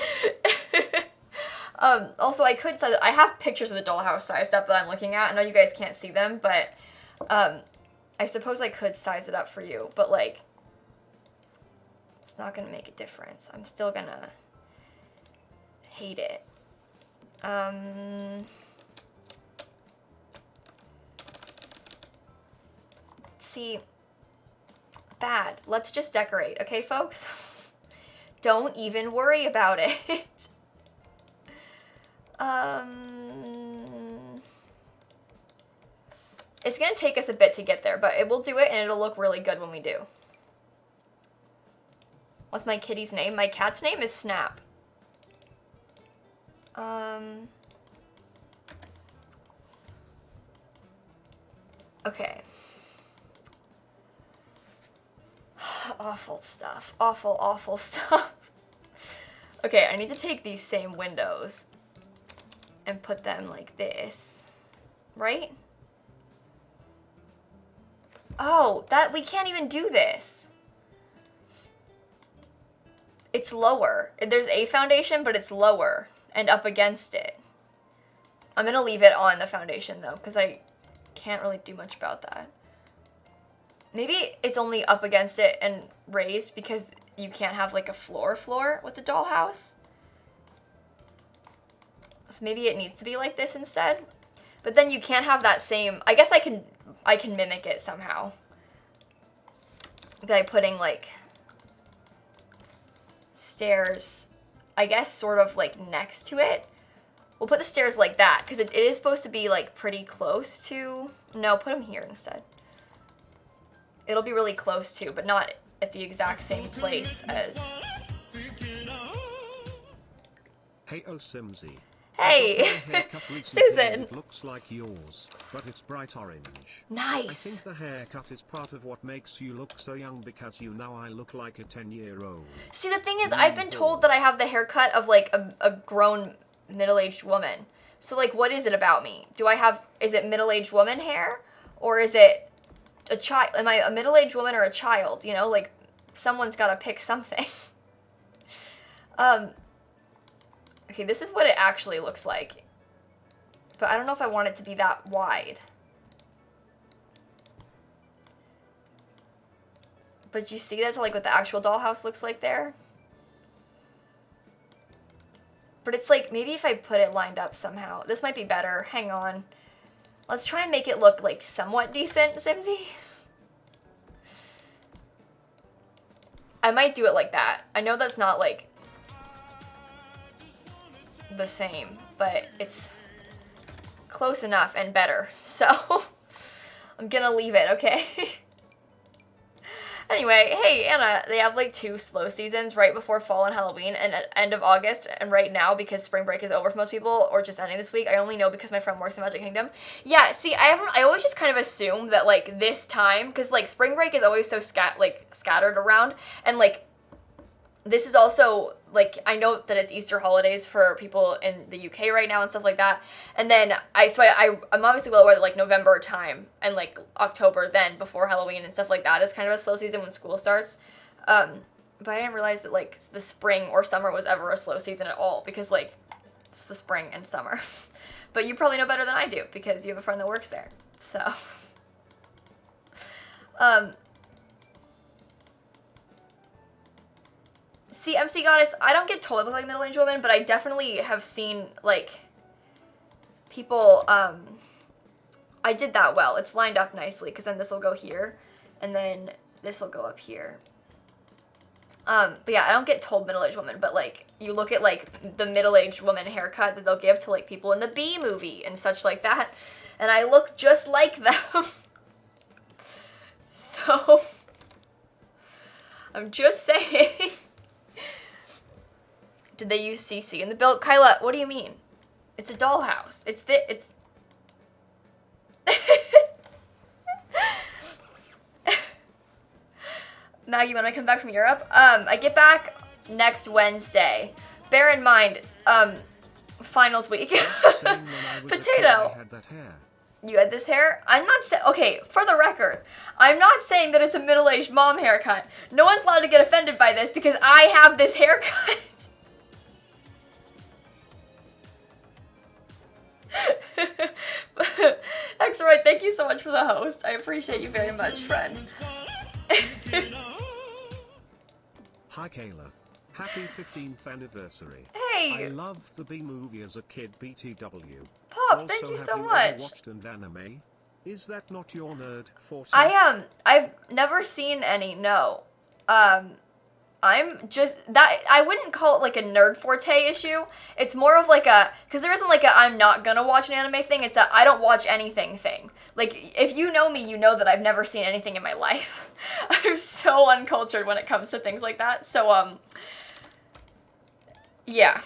Speaker 1: also, I could size, I have pictures of the dollhouse sized up that I'm looking at. I know you guys can't see them, but, I suppose I could size it up for you, but, like, it's not gonna make a difference. I'm still gonna hate it. See, bad. Let's just decorate, okay, folks? Don't even worry about it. It's gonna take us a bit to get there, but we'll do it and it'll look really good when we do. What's my kitty's name? My cat's name is Snap. Okay. Awful stuff. Awful, awful stuff. Okay, I need to take these same windows and put them like this. Right? Oh, we can't even do this. It's lower. There's a foundation, but it's lower and up against it. I'm gonna leave it on the foundation though, because I can't really do much about that. Maybe it's only up against it and raised because you can't have like a floor with the dollhouse. So maybe it needs to be like this instead. But then you can't have that same, I guess I can mimic it somehow. By putting like stairs, I guess sort of like next to it. We'll put the stairs like that because it is supposed to be like pretty close to, no, put them here instead. It'll be really close to, but not at the exact same place as...
Speaker 2: Hey, oh, Simsie.
Speaker 1: Hey, Susan.
Speaker 2: It looks like yours, but it's bright orange.
Speaker 1: Nice.
Speaker 2: I think the haircut is part of what makes you look so young, because you know I look like a 10-year-old.
Speaker 1: See, the thing is, I've been told that I have the haircut of, like, a grown middle-aged woman. So, like, what is it about me? Is it middle-aged woman hair? Or is it a child? Am I a middle-aged woman or a child? You know, like, someone's got to pick something. Okay, this is what it actually looks like. But I don't know if I want it to be that wide. But you see that's like what the actual dollhouse looks like there? But it's like, maybe if I put it lined up somehow. This might be better. Hang on. Let's try and make it look like somewhat decent, Simsie. I might do it like that. I know that's not like the same, but it's close enough and better. So I'm gonna leave it, okay? Anyway, hey, Anna, they have like 2 slow seasons right before fall and Halloween and at end of August, and right now, because spring break is over for most people, or just ending this week, I only know because my friend works in Magic Kingdom. Yeah, see, I always just kind of assume that, like, this time, because, like, spring break is always so scattered around, and, like, this is also, like, I know that it's Easter holidays for people in the UK right now and stuff like that. And then, I'm obviously well aware that, like, November time and, like, October then, before Halloween and stuff like that is kind of a slow season when school starts. But I didn't realize that, like, the spring or summer was ever a slow season at all because, like, it's the spring and summer. But you probably know better than I do because you have a friend that works there. So, see, MC Goddess, I don't get told I look like a middle-aged woman, but I definitely have seen, like, people, I did that well. It's lined up nicely, because then this will go here, and then this will go up here. But yeah, I don't get told middle-aged woman, but, like, you look at, like, the middle-aged woman haircut that they'll give to, like, people in the Bee movie and such like that, and I look just like them. So, I'm just saying. Did they use CC in the build? Kyla, what do you mean? It's a dollhouse. It's Maggie, when I come back from Europe, I get back next Wednesday. Bear in mind, finals week. Potato. You had this hair? I'm not saying, okay, for the record, I'm not saying that it's a middle-aged mom haircut. No one's allowed to get offended by this because I have this haircut. Xroy, thank you so much for the host. I appreciate you very much, friend.
Speaker 2: Hi Kayla. Happy 15th anniversary.
Speaker 1: Hey!
Speaker 2: I loved the Bee movie as a kid, BTW.
Speaker 1: Pop,
Speaker 2: also,
Speaker 1: thank you so
Speaker 2: have you
Speaker 1: much.
Speaker 2: Ever watched an anime? Is that not your nerd forte?
Speaker 1: I've never seen any, no. I'm just, I wouldn't call it like a nerd forte issue. It's more of like a, because there isn't like a I'm not gonna watch an anime thing, it's a I don't watch anything thing. Like, if you know me, you know that I've never seen anything in my life. I'm so uncultured when it comes to things like that, so, yeah.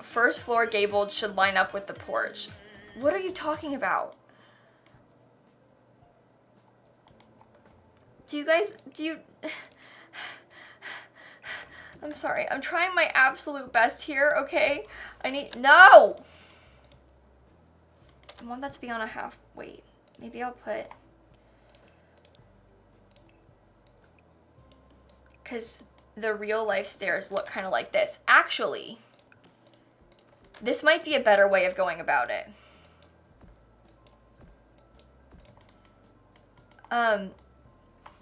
Speaker 1: First floor gabled should line up with the porch. What are you talking about? I'm sorry, I'm trying my absolute best here, okay? No! I want that to be on a half, wait, maybe I'll put, because the real life stairs look kind of like this. Actually, this might be a better way of going about it.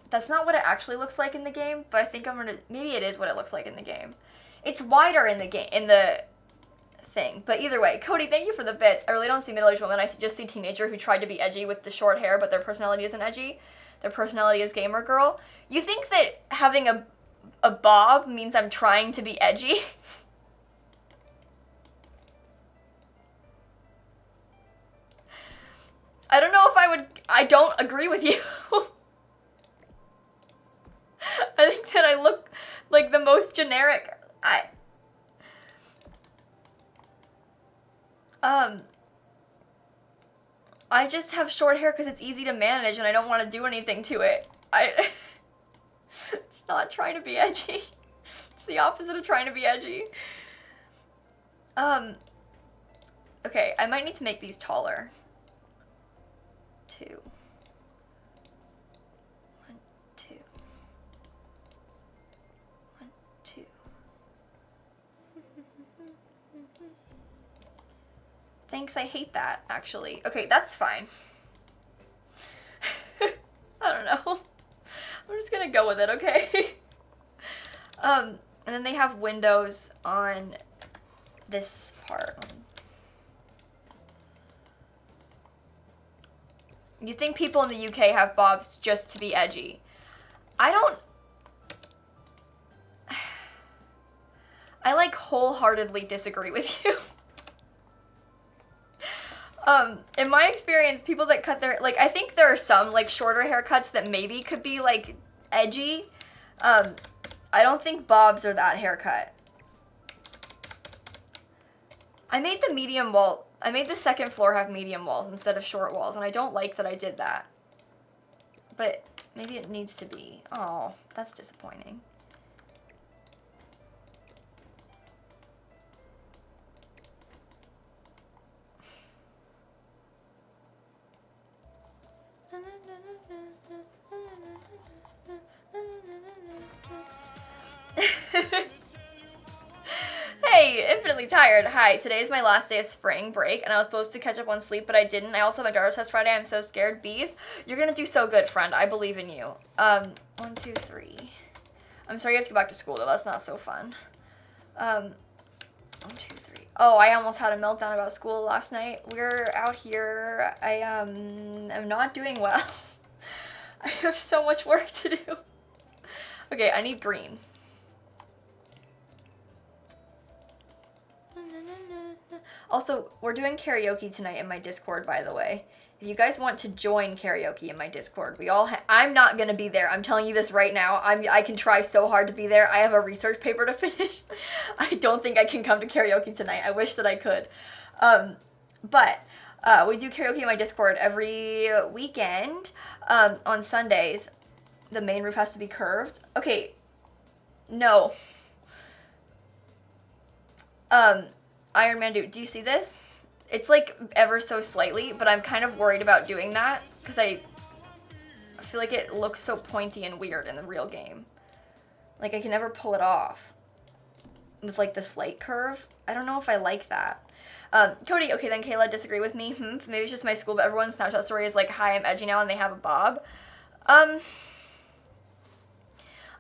Speaker 1: That's not what it actually looks like in the game, but I think maybe it is what it looks like in the game. It's wider in the thing, but either way. Cody, thank you for the bits. I really don't see middle-aged women, I just see teenager who tried to be edgy with the short hair, but their personality isn't edgy. Their personality is gamer girl. You think that having a bob means I'm trying to be edgy? I don't know if I don't agree with you. I think that I look like the most generic. I just have short hair because it's easy to manage and I don't want to do anything to it. It's not trying to be edgy. It's the opposite of trying to be edgy. Okay, I might need to make these taller. 2. 1, 2. 1, 2. Thanks, I hate that, actually. Okay, that's fine. I don't know. I'm just gonna go with it, okay? And then they have windows on this part. You think people in the UK have bobs just to be edgy? I don't... I like wholeheartedly disagree with you. In my experience, people that cut their, like, I think there are some, like, shorter haircuts that maybe could be, like, edgy. I don't think bobs are that haircut. I made the second floor have medium walls instead of short walls, and I don't like that I did that. But maybe it needs to be. Oh, that's disappointing. Hey, infinitely tired. Hi, today is my last day of spring break, and I was supposed to catch up on sleep, but I didn't. I also have my driver's test Friday. I'm so scared. Bees, you're gonna do so good, friend. I believe in you. 1, 2, 3. I'm sorry you have to go back to school, though. That's not so fun. 1, 2, 3. Oh, I almost had a meltdown about school last night. We're out here. I am not doing well. I have so much work to do. Okay, I need green. Also, we're doing karaoke tonight in my Discord, by the way. If you guys want to join karaoke in my Discord, I'm not gonna be there. I'm telling you this right now. I can try so hard to be there. I have a research paper to finish. I don't think I can come to karaoke tonight. I wish that I could. But we do karaoke in my Discord every weekend. On Sundays. The main roof has to be curved. Okay. No. Iron Man dude, do you see this? It's like ever so slightly, but I'm kind of worried about doing that because I feel like it looks so pointy and weird in the real game. Like I can never pull it off with like the slight curve. I don't know if I like that. Cody, okay then Kayla, disagree with me. Maybe it's just my school, but everyone's Snapchat story is like, hi, I'm edgy now, and they have a bob.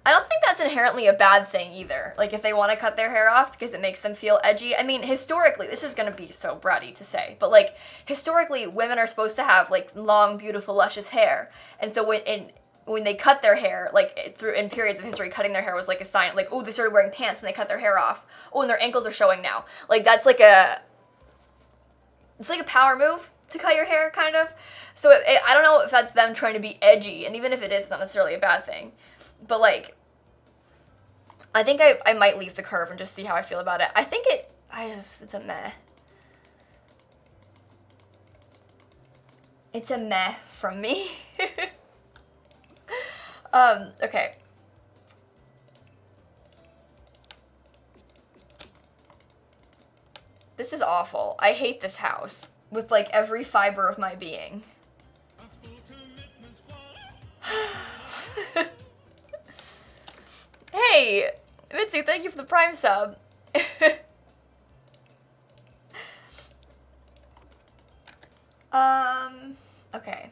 Speaker 1: I don't think that's inherently a bad thing either. Like, if they want to cut their hair off because it makes them feel edgy. I mean, historically, this is going to be so bratty to say, but, like, historically, women are supposed to have, like, long, beautiful, luscious hair. And so when they cut their hair, like, in periods of history, cutting their hair was, like, a sign, like, oh, they started wearing pants and they cut their hair off. Oh, and their ankles are showing now. Like, that's, like, it's like a power move to cut your hair, kind of. So, I don't know if that's them trying to be edgy, and even if it is, it's not necessarily a bad thing. But, like, I think I might leave the curve and just see how I feel about it. I think it's a meh. It's a meh from me. Okay. This is awful. I hate this house with, like, every fiber of my being. Hey, Mitsu, thank you for the Prime sub. Okay.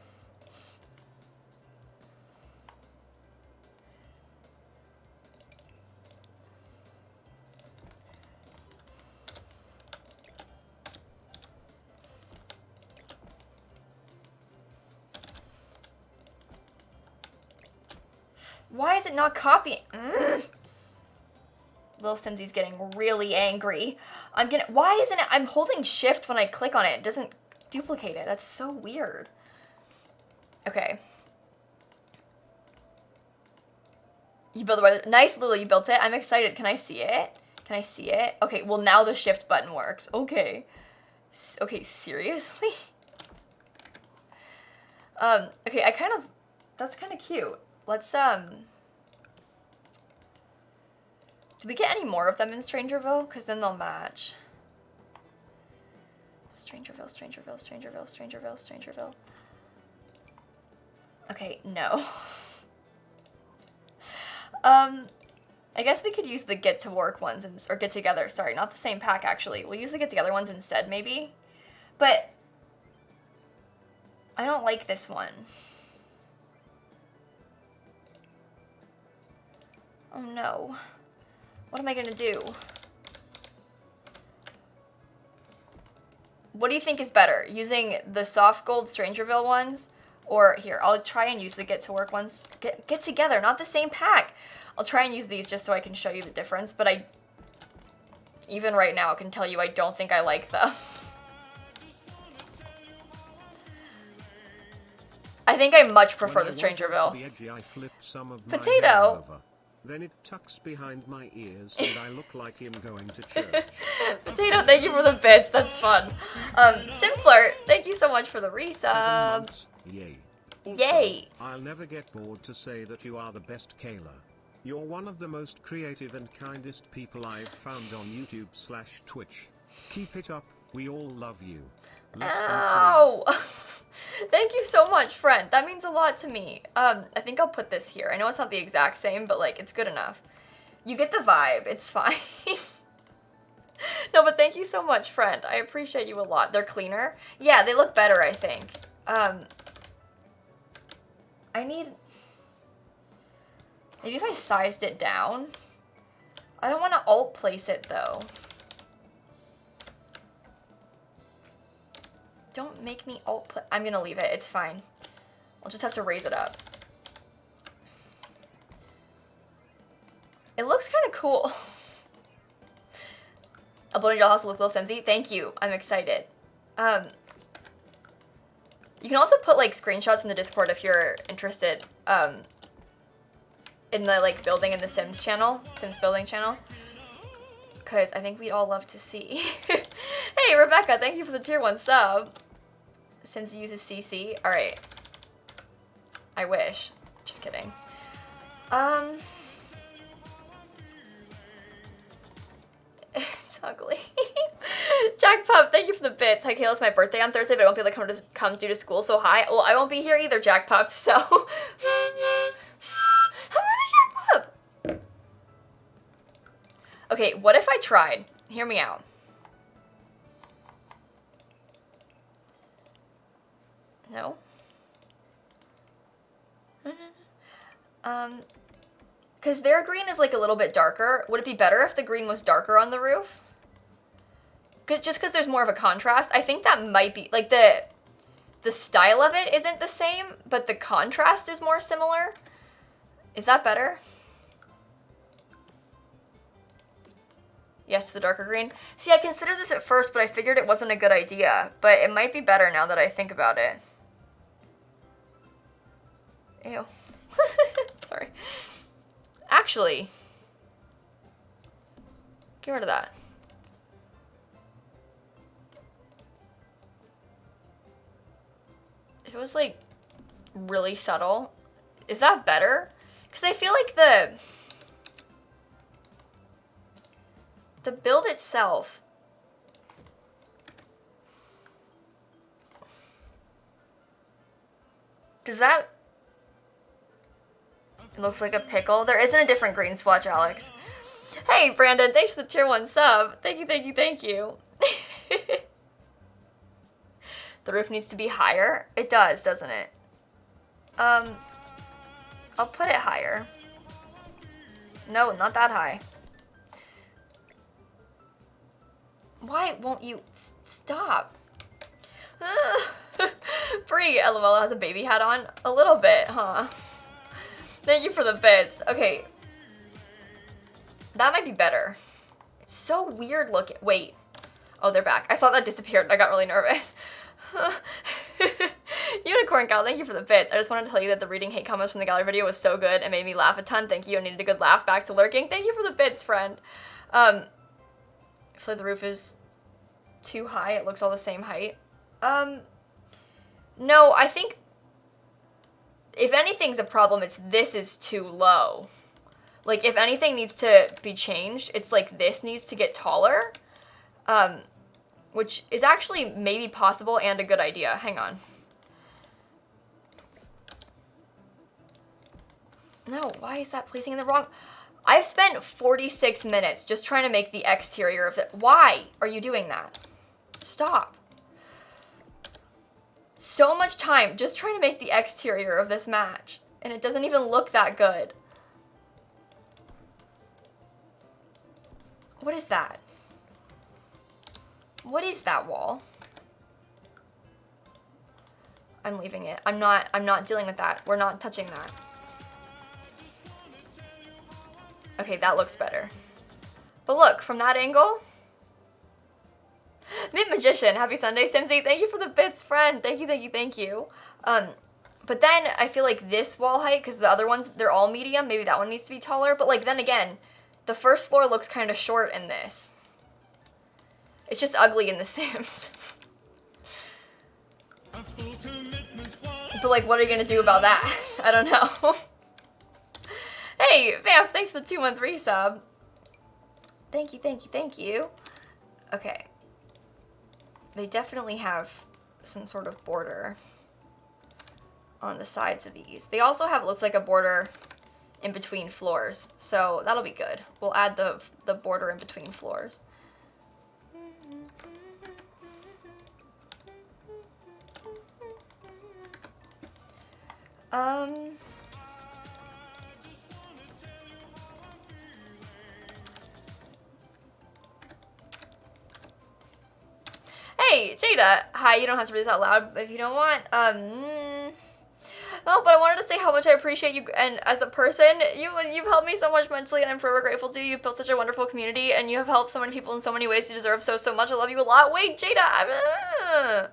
Speaker 1: Why is it not copying? Lilsimsie's getting really angry. Why isn't it? I'm holding shift when I click on it. It doesn't duplicate it. That's so weird. Okay. You built it. Nice, Lily, you built it. I'm excited. Can I see it? Can I see it? Okay, well, now the shift button works. Okay. Okay, seriously? Okay, that's kind of cute. Let's, do we get any more of them in Strangerville? Because then they'll match. Strangerville, Strangerville, Strangerville, Strangerville, Strangerville. Okay, no. I guess we could use the get to work ones, or get together, sorry, not the same pack actually. We'll use the get together ones instead maybe. But I don't like this one. Oh no. What am I gonna do? What do you think is better? Using the soft gold Strangerville ones? Or here, I'll try and use the get to work ones. Get together, not the same pack. I'll try and use these just so I can show you the difference, but even right now I can tell you I don't think I like them. I think I much prefer the Strangerville. Potato!
Speaker 2: Then it tucks behind my ears and I look like him going to church.
Speaker 1: Potato, thank you for the bits. That's fun. Simflirt, thank you so much for the resub.
Speaker 2: Yay.
Speaker 1: Yay.
Speaker 2: So, I'll never get bored to say that you are the best Kayla. You're one of the most creative and kindest people I've found on YouTube/Twitch. Keep it up. We all love you.
Speaker 1: Ow! Thank you so much, friend. That means a lot to me. I think I'll put this here. I know it's not the exact same, but like it's good enough. You get the vibe. It's fine. No, but thank you so much, friend. I appreciate you a lot. They're cleaner. Yeah, they look better, I think. Maybe if I sized it down. I don't want to alt place it though. Don't make me I'm gonna leave it, it's fine. I'll just have to raise it up. It looks kind of cool. Uploading Dollhouse look lilsimsie. Thank you, I'm excited. You can also put like screenshots in the Discord if you're interested in the like building in the Sims channel, Sims building channel. Because I think we'd all love to see. Hey, Rebecca, thank you for the tier 1 sub. Simsie uses CC. Alright. I wish. Just kidding. It's ugly. Jack Pup, thank you for the bits. Hi, Kayla, it's my birthday on Thursday, but I won't be able to come due to school, so hi. Well, I won't be here either, Jack Pup, so... Happy birthday, Jack Pup! Okay, what if I tried? Hear me out. No? Because their green is like a little bit darker. Would it be better if the green was darker on the roof? Just because there's more of a contrast. I think that might be, like the style of it isn't the same, but the contrast is more similar. Is that better? Yes, to the darker green. See, I considered this at first, but I figured it wasn't a good idea. But it might be better now that I think about it. Ew. Sorry. Actually, get rid of that. If it was like really subtle, is that better? Because I feel like the build itself, does that, it looks like a pickle. There isn't a different green swatch, Alex. Hey, Brandon, thanks for the tier 1 sub. Thank you, thank you, thank you. The roof needs to be higher. It does, doesn't it? I'll put it higher. No, not that high. Why won't you stop? Bree, LOL, has a baby hat on. A little bit, huh? Thank you for the bits. Okay. That might be better. It's so weird looking. Wait. Oh, they're back. I thought that disappeared. I got really nervous. Unicorn Cow, thank you for the bits. I just wanted to tell you that the reading hate comments from the gallery video was so good and made me laugh a ton. Thank you. I needed a good laugh back to lurking. Thank you for the bits, friend. I feel like the roof is too high. It looks all the same height. No, I think if anything's a problem, it's this is too low. Like, if anything needs to be changed, it's like this needs to get taller. Which is actually maybe possible and a good idea. Hang on. No, why is that placing in the wrong... I've spent 46 minutes just trying to make the exterior of it. Why are you doing that? Stop. So much time just trying to make the exterior of this match. And it doesn't even look that good. What is that? What is that wall? I'm leaving it. I'm not dealing with that. We're not touching that. Okay, that looks better. But look, from that angle. Mint Magician, happy Sunday, Simsie. Thank you for the bits, friend. Thank you, thank you, thank you. But then I feel like this wall height, because the other ones, they're all medium. Maybe that one needs to be taller. But like, then again, the first floor looks kind of short in this. It's just ugly in The Sims. But like, what are you gonna do about that? I don't know. Hey, Vamp, thanks for the 213 sub. Thank you, thank you, thank you. Okay. They definitely have some sort of border on the sides of these. They also have, looks like a border in between floors, so that'll be good. We'll add the border in between floors. Hey, Jada. Hi, you don't have to read this out loud if you don't want. Oh, but I wanted to say how much I appreciate you, and as a person, you've helped me so much mentally, and I'm forever grateful to you. You've built such a wonderful community, and you have helped so many people in so many ways. You deserve so much. I love you a lot. Wait, Jada.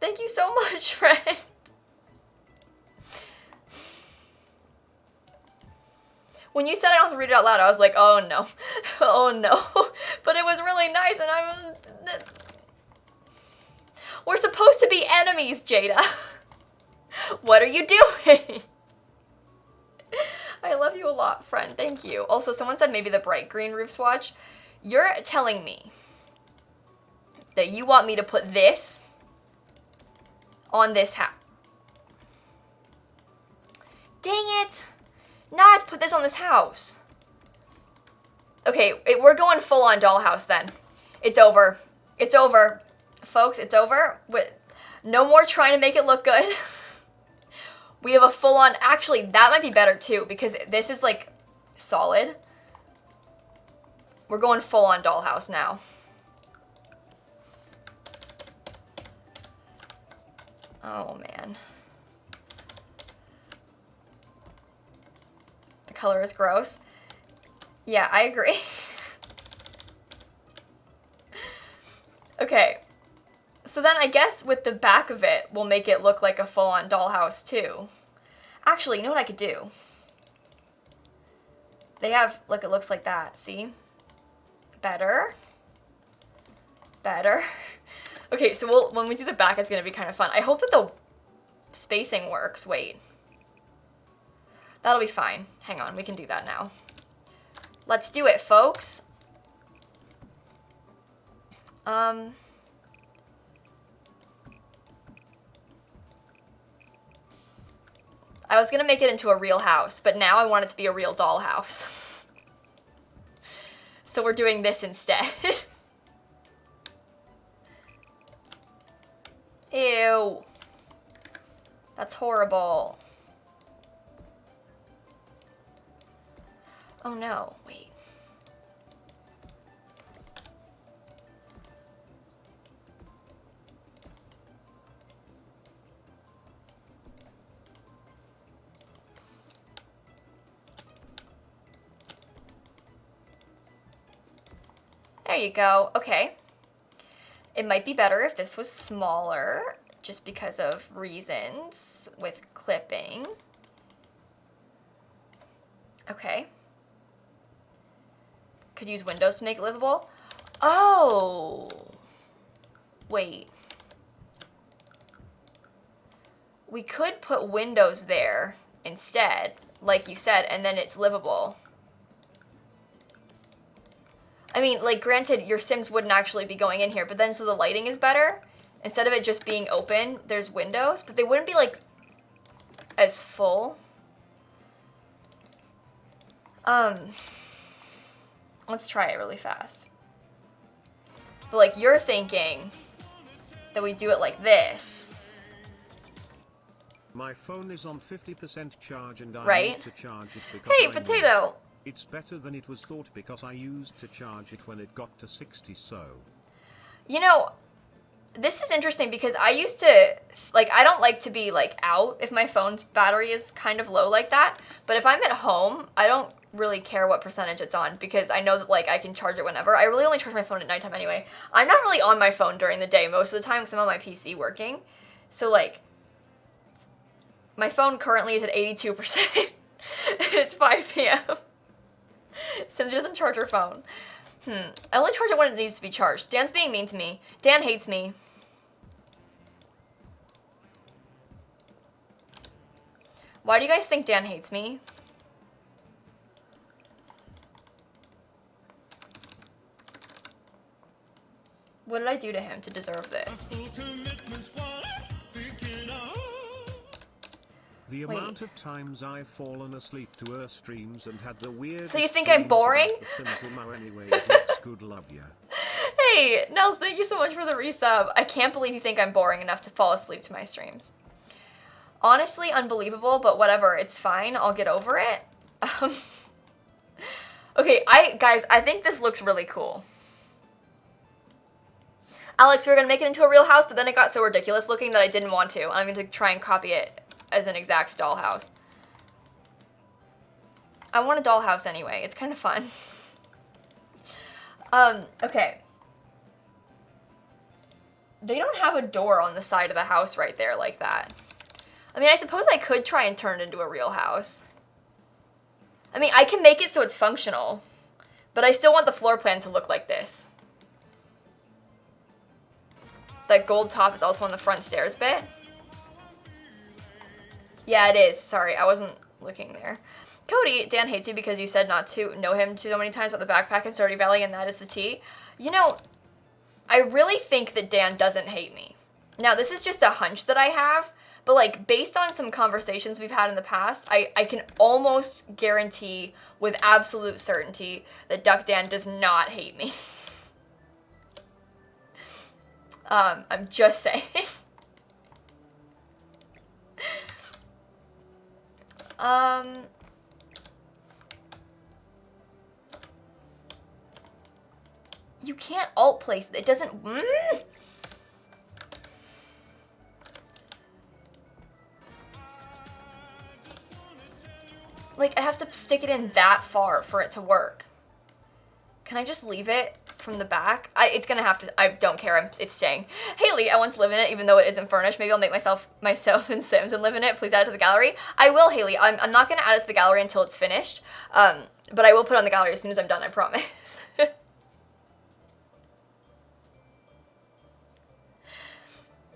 Speaker 1: Thank you so much, friend. When you said I don't have to read it out loud, I was like, oh no. Oh no. But it was really nice, and I was... We're supposed to be enemies, Jada. What are you doing? I love you a lot, friend. Thank you. Also, someone said maybe the bright green roof swatch. You're telling me that you want me to put this on this house. Dang it. Now I have to put this on this house. Okay, we're going full on dollhouse then. It's over. It's over. Folks, it's over. No more trying to make it look good. We have a full on, actually that might be better too because this is like solid. We're going full on dollhouse now. Oh man. The color is gross. Yeah, I agree. Okay. So then I guess with the back of it, we'll make it look like a full-on dollhouse too. Actually, you know what I could do? They have, look, it looks like that, see? Better. Better. Okay, so when we do the back, it's gonna be kind of fun. I hope that the spacing works. Wait. That'll be fine. Hang on, we can do that now. Let's do it, folks. I was gonna make it into a real house, but now I want it to be a real dollhouse. So we're doing this instead. Ew. That's horrible. Oh no, wait. There you go. Okay. It might be better if this was smaller. just because of reasons with clipping. Okay. Could use windows to make it livable. Oh. Wait. We could put windows there instead, like you said, and then it's livable. I mean, like, granted, your Sims wouldn't actually be going in here, but then so the lighting is better. Instead of it just being open, there's windows, but they wouldn't be, like, as full. Let's try it really fast. But, like, you're thinking that we do it like this.
Speaker 2: My phone is on 50% charge and I
Speaker 1: Right?
Speaker 2: need to charge it because
Speaker 1: Hey,
Speaker 2: I
Speaker 1: Potato!
Speaker 2: know it's better than it was thought because I used to charge it when it got to 60, so...
Speaker 1: You know, this is interesting because I used to, like, I don't like to be, like, out if my phone's battery is kind of low like that. But if I'm at home, I don't really care what percentage it's on because I know that, like, I can charge it whenever. I really only charge my phone at nighttime anyway. I'm not really on my phone during the day most of the time because I'm on my PC working. So, like, my phone currently is at 82%. And it's 5 p.m. Simsie doesn't charge her phone. I only charge it when it needs to be charged. Dan's being mean to me. Dan hates me. Why do you guys think Dan hates me? What did I do to him to deserve this?
Speaker 2: The amount of times I've fallen asleep to her streams and had the weird.
Speaker 1: So you think I'm boring?
Speaker 2: Anyway, looks good, love ya.
Speaker 1: Hey, Nels, thank you so much for the resub. I can't believe you think I'm boring enough to fall asleep to my streams. Honestly, unbelievable, but whatever, it's fine. I'll get over it. Okay, guys, I think this looks really cool. Alex, we were gonna make it into a real house, but then it got so ridiculous looking that I didn't want to. I'm going to try and copy it as an exact dollhouse. I want a dollhouse anyway. It's kind of fun. Okay. They don't have a door on the side of the house right there like that. I mean, I suppose I could try and turn it into a real house. I mean, I can make it so it's functional, but I still want the floor plan to look like this. That gold top is also on the front stairs bit. Yeah, it is. Sorry, I wasn't looking there. Cody, Dan hates you because you said not to know him so many times about the backpack in Stardew Valley, and that is the tea. You know, I really think that Dan doesn't hate me. Now, this is just a hunch that I have, but, like, based on some conversations we've had in the past, I can almost guarantee with absolute certainty that Duck Dan does not hate me. I'm just saying. You can't alt place it. It doesn't. Like, I have to stick it in that far for it to work. Can I just leave it from the back? It's gonna have to. I don't care. It's staying. Haley, I want to live in it, even though it isn't furnished. Maybe I'll make myself in Sims and live in it. Please add it to the gallery. I will, Haley. I'm not gonna add it to the gallery until it's finished. But I will put it on the gallery as soon as I'm done. I promise.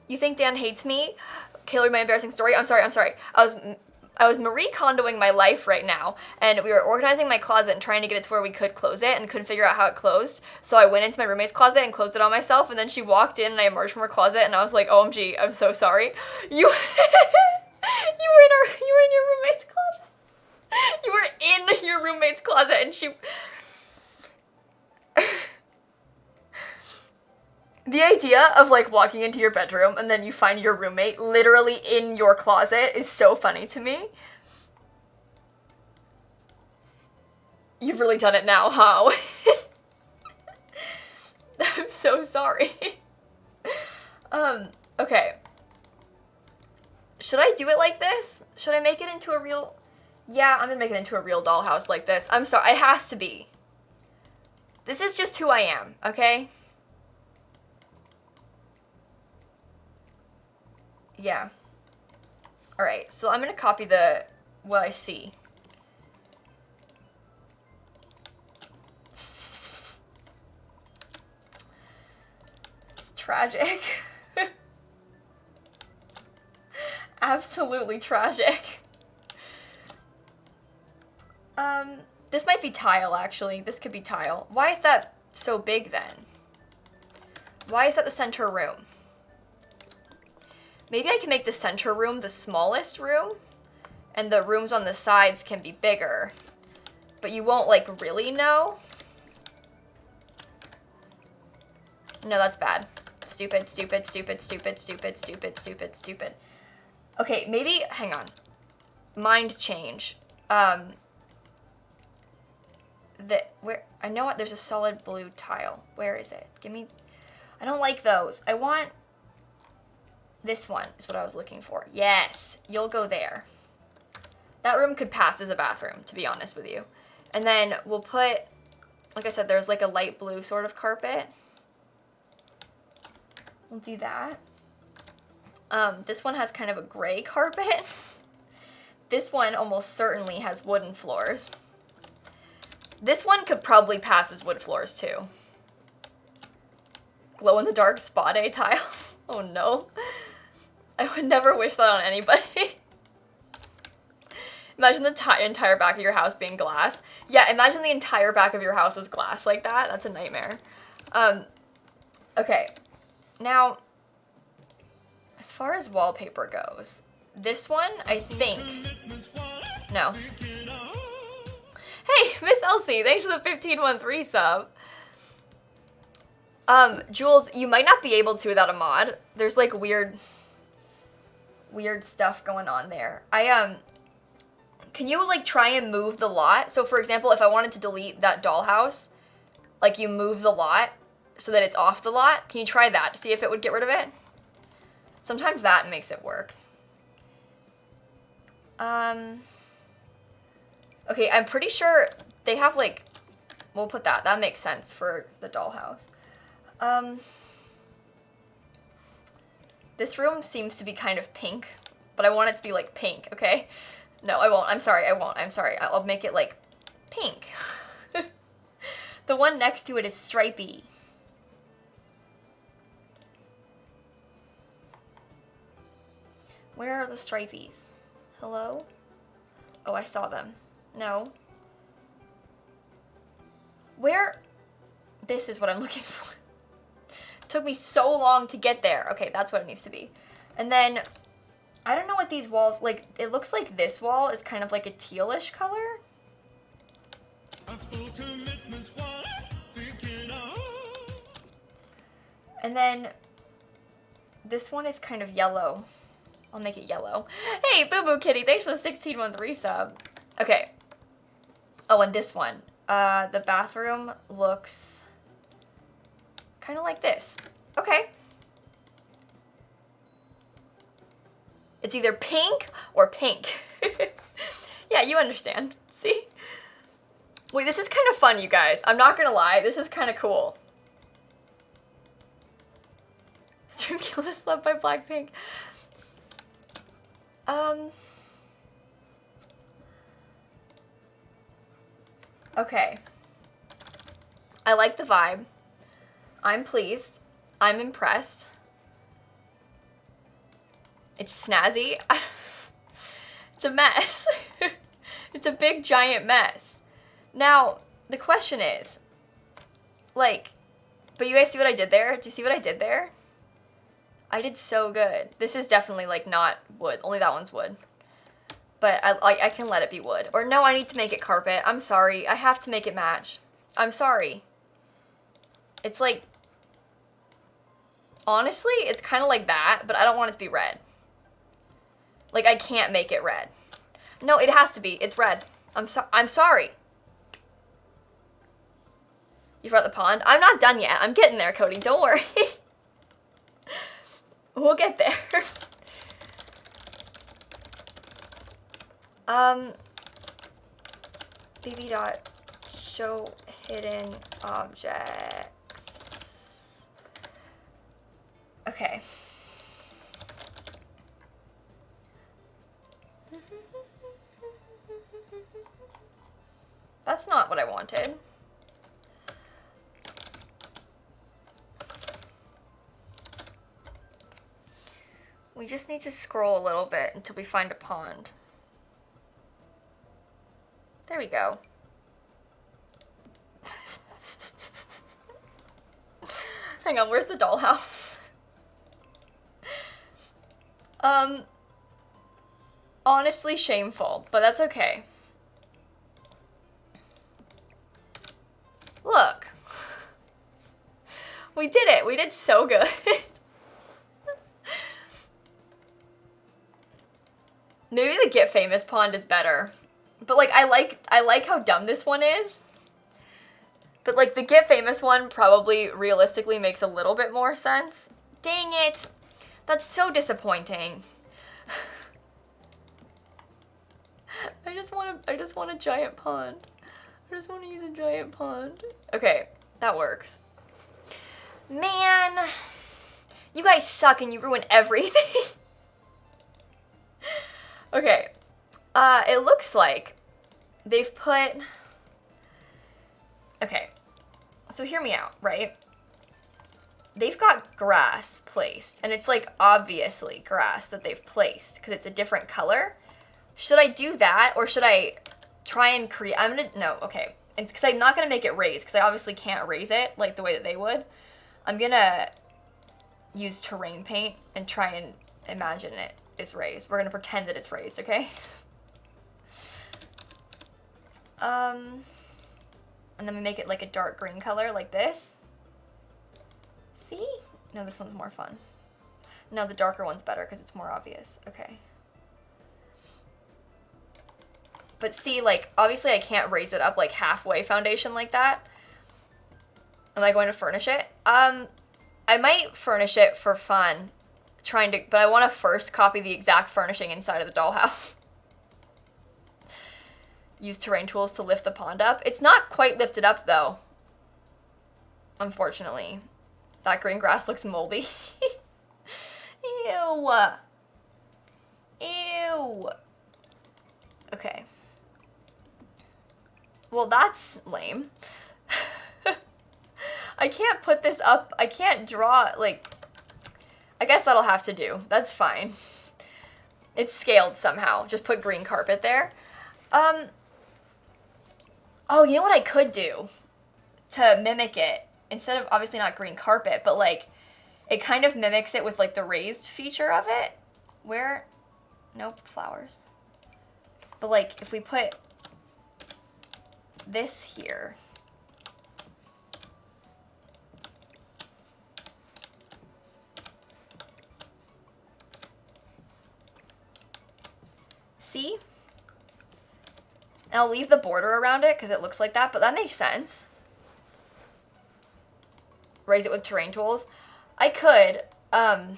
Speaker 1: You think Dan hates me? Haley, my embarrassing story. I'm sorry. I was Marie Kondoing my life right now, and we were organizing my closet and trying to get it to where we could close it and couldn't figure out how it closed. So I went into my roommate's closet and closed it on myself, and then she walked in and I emerged from her closet and I was like, OMG, I'm so sorry. You were in your roommate's closet. You were in your roommate's closet and she... The idea of, like, walking into your bedroom and then you find your roommate literally in your closet is so funny to me. You've really done it now, huh? I'm so sorry. Okay. Should I do it like this? Should I make it into a real... Yeah, I'm gonna make it into a real dollhouse like this. I'm sorry, it has to be. This is just who I am, okay? Yeah. Alright, so I'm gonna copy what I see. It's tragic. Absolutely tragic. This might be tile, actually. This could be tile. Why is that so big, then? Why is that the center room? Maybe I can make the center room the smallest room, and the rooms on the sides can be bigger. But you won't, like, really know. No, that's bad. Stupid, stupid, stupid, stupid, stupid, stupid, stupid, stupid. Okay, maybe, hang on. Mind change. I know what, there's a solid blue tile. Where is it? Give me, I don't like those. I want, this one is what I was looking for. Yes, you'll go there. That room could pass as a bathroom, to be honest with you. And then we'll put, like I said, there's like a light blue sort of carpet. We'll do that. This one has kind of a gray carpet. This one almost certainly has wooden floors. This one could probably pass as wood floors too. Glow-in-the-dark spa day tile. Oh no. I would never wish that on anybody. Imagine the entire back of your house being glass. Yeah, imagine the entire back of your house is glass like that. That's a nightmare. Okay. Now, as far as wallpaper goes, this one, I think... No. Hey, Miss Elsie, thanks for the 1513 sub. Jules, you might not be able to without a mod. There's like weird stuff going on there. Can you like try and move the lot? So for example, if I wanted to delete that dollhouse, like you move the lot so that it's off the lot, can you try that to see if it would get rid of it? Sometimes that makes it work. Okay, I'm pretty sure they have like, we'll put that. That makes sense for the dollhouse. This room seems to be kind of pink, but I want it to be like pink, okay? No, I won't. I'm sorry, I won't. I'm sorry. I'll make it like pink. The one next to it is stripy. Where are the stripies? Hello? Oh, I saw them. No. Where? This is what I'm looking for. Took me so long to get there. Okay, that's what it needs to be. And then, I don't know what these walls, like, it looks like this wall is kind of like a tealish color. And then, this one is kind of yellow. I'll make it yellow. Hey, Boo Boo Kitty, thanks for the 1613 sub. Okay. Oh, and this one. The bathroom looks kind of like this. Okay. It's either pink or pink. Yeah, you understand. See? Wait, this is kind of fun, you guys. I'm not gonna lie. This is kind of cool. Streamkillers loved by Blackpink. Okay. I like the vibe. I'm pleased. I'm impressed. It's snazzy. It's a mess. It's a big giant mess. Now, the question is, like, but you guys see what I did there? Do you see what I did there? I did so good. This is definitely, like, not wood. Only that one's wood. But I can let it be wood. Or no, I need to make it carpet. I'm sorry. I have to make it match. I'm sorry. It's like, honestly, it's kind of like that, but I don't want it to be red. Like, I can't make it red. No, it has to be. It's red. I'm sorry. You've got the pond? I'm not done yet. I'm getting there, Cody. Don't worry. We'll get there. BB dot show hidden objects. Okay. not what I wanted. We just need to scroll a little bit until we find a pond. There we go. Hang on, where's the dollhouse? Honestly shameful, but that's okay. Look. We did it. We did so good. Maybe the Get Famous pond is better. But like I like how dumb this one is. But like the Get Famous one probably realistically makes a little bit more sense. Dang it. That's so disappointing. I just want a giant pond. I just want to use a giant pond. Okay, that works. Man, you guys suck and you ruin everything. Okay, it looks like they've put, okay, so hear me out, right? They've got grass placed, and it's like obviously grass that they've placed because it's a different color. Should I do that, or should I try and create, no, okay. It's because I'm not going to make it raised, because I obviously can't raise it like the way that they would. I'm going to use terrain paint and try and imagine it is raised. We're going to pretend that it's raised, okay? And then we make it like a dark green color, like this. See? No, this one's more fun. No, the darker one's better because it's more obvious. Okay. But see, like, obviously I can't raise it up like halfway foundation like that. Am I going to furnish it? I might furnish it for fun, but I want to first copy the exact furnishing inside of the dollhouse. Use terrain tools to lift the pond up. It's not quite lifted up though, unfortunately. That green grass looks moldy. Ew. Ew. Okay. Well, that's lame. I can't put this up. I can't draw, like, I guess that'll have to do. That's fine. It's scaled somehow. Just put green carpet there. Oh, you know what I could do to mimic it? Instead of, obviously not green carpet, but, like, it kind of mimics it with, like, the raised feature of it. Where? Nope, flowers. But, like, if we put this here. See? And I'll leave the border around it because it looks like that, but that makes sense. Raise it with terrain tools. I could, I'm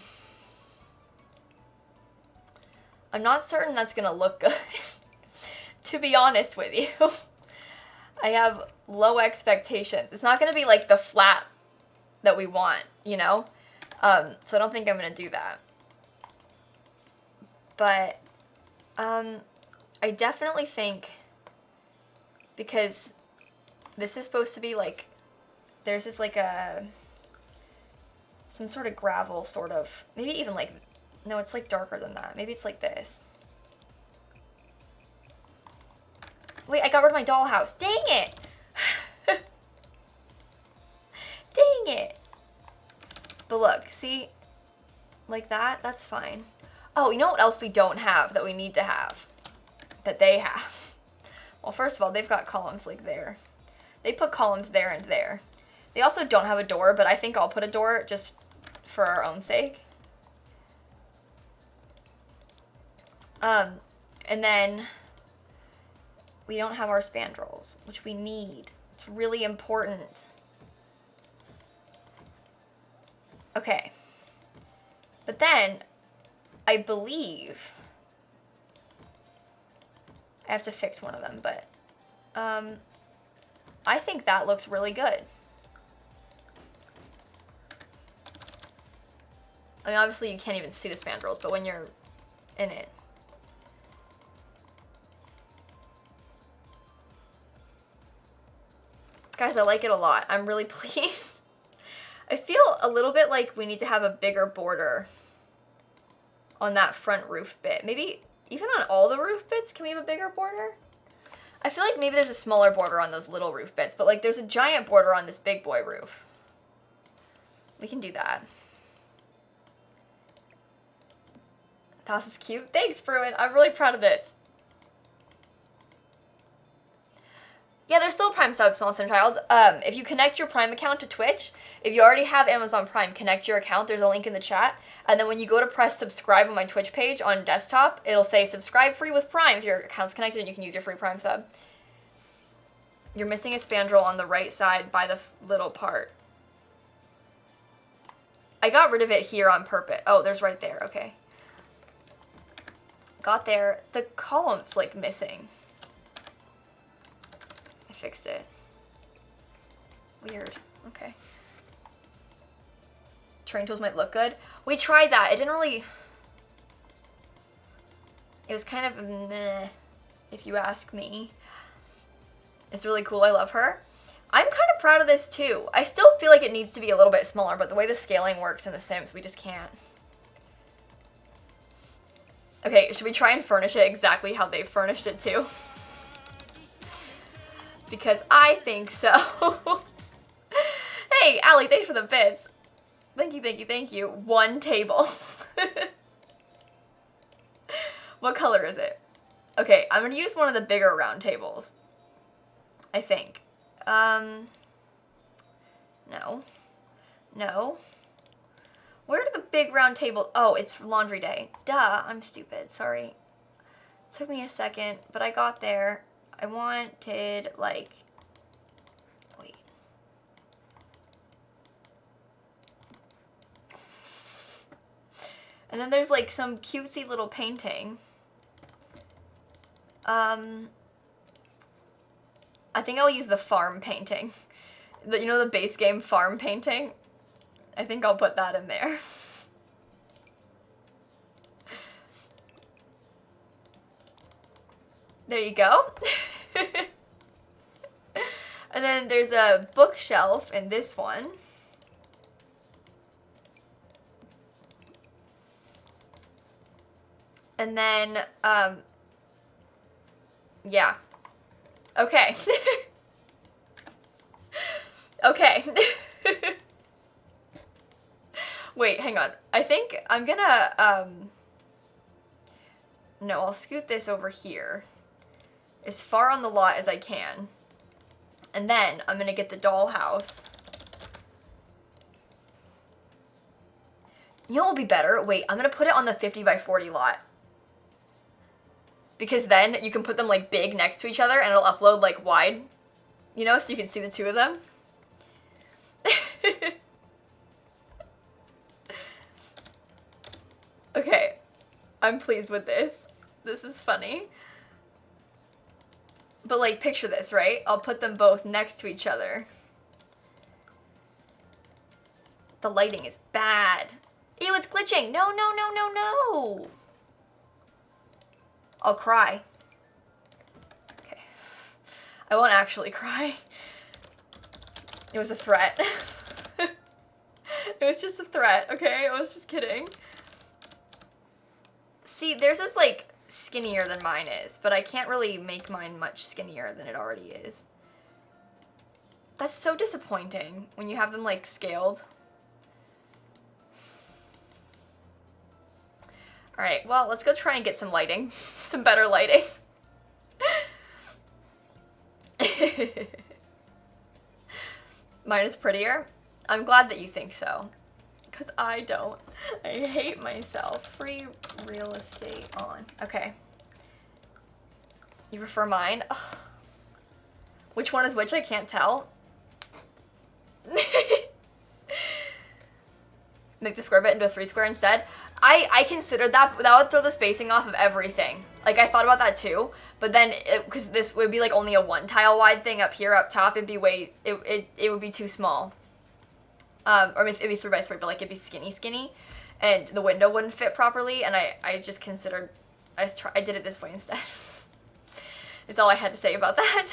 Speaker 1: not certain that's gonna look good, to be honest with you. I have low expectations. It's not gonna be like the flat that we want, you know? So I don't think I'm gonna do that. But, I definitely think, because this is supposed to be like, there's this like some sort of gravel sort of, maybe even like, no, it's like darker than that. Maybe it's like this. Wait, I got rid of my dollhouse. Dang it! Dang it! But look, see? Like that? That's fine. Oh, you know what else we don't have that we need to have? That they have. Well, first of all, they've got columns like there. They put columns there and there. They also don't have a door, but I think I'll put a door just for our own sake. And then we don't have our spandrels, which we need. It's really important. Okay. But then, I believe, I have to fix one of them, but I think that looks really good. I mean, obviously you can't even see the spandrels, but when you're in it. Guys, I like it a lot. I'm really pleased. I feel a little bit like we need to have a bigger border on that front roof bit. Maybe even on all the roof bits, can we have a bigger border? I feel like maybe there's a smaller border on those little roof bits, but like there's a giant border on this big boy roof. We can do that. That is cute. Thanks, Bruin. I'm really proud of this. Yeah, there's still Prime subs, Small Sim Child. If you connect your Prime account to Twitch, if you already have Amazon Prime, connect your account. There's a link in the chat. And then when you go to press subscribe on my Twitch page on desktop, it'll say subscribe free with Prime. If your account's connected, and you can use your free Prime sub. You're missing a spandrel on the right side by the little part. I got rid of it here on purpose. Oh, there's right there. Okay. Got there. The column's like missing. I fixed it. Weird. Okay. Turning tools might look good. We tried that. It didn't really... It was kind of meh, if you ask me. It's really cool. I love her. I'm kind of proud of this too. I still feel like it needs to be a little bit smaller, but the way the scaling works in The Sims, we just can't. Okay, should we try and furnish it exactly how they furnished it too? Because I think so. Hey, Allie, thanks for the bits. Thank you, thank you, thank you. One table. What color is it? Okay, I'm gonna use one of the bigger round tables. I think. No. No. Where did the big round table... Oh, it's laundry day. Duh, I'm stupid. Sorry. Took me a second, but I got there. I wanted, like... Wait. And then there's, like, some cutesy little painting. I think I'll use the farm painting. You know the base game farm painting? I think I'll put that in there. There you go. And then there's a bookshelf in this one. And then, yeah. Okay. Okay. Wait, hang on. I think I'm gonna, no, I'll scoot this over here as far on the lot as I can. And then I'm gonna get the dollhouse. You know what will be better? Wait, I'm gonna put it on the 50 by 40 lot. Because then you can put them like big next to each other and it'll upload like wide. You know, so you can see the two of them. Okay, I'm pleased with this. This is funny. But like, picture this, right? I'll put them both next to each other. The lighting is bad. Ew, it's glitching. No, no, no, no, no. I'll cry. Okay. I won't actually cry. It was a threat. It was just a threat, okay? I was just kidding. See, theirs is like skinnier than mine is, but I can't really make mine much skinnier than it already is. That's so disappointing when you have them like scaled. Alright, well, let's go try and get some lighting. Some better lighting. Mine is prettier. I'm glad that you think so. Because I don't. I hate myself. Free real estate on. Okay. You prefer mine? Ugh. Which one is which? I can't tell. Make the square bit into a 3 square instead. I considered that, but that would throw the spacing off of everything. Like, I thought about that too, but then, because this would be like only a 1 tile wide thing up here, up top, it'd be way, it would be too small. Or it'd be 3 by 3, but like it'd be skinny, and the window wouldn't fit properly, and I just considered, I did it this way instead. Is all I had to say about that.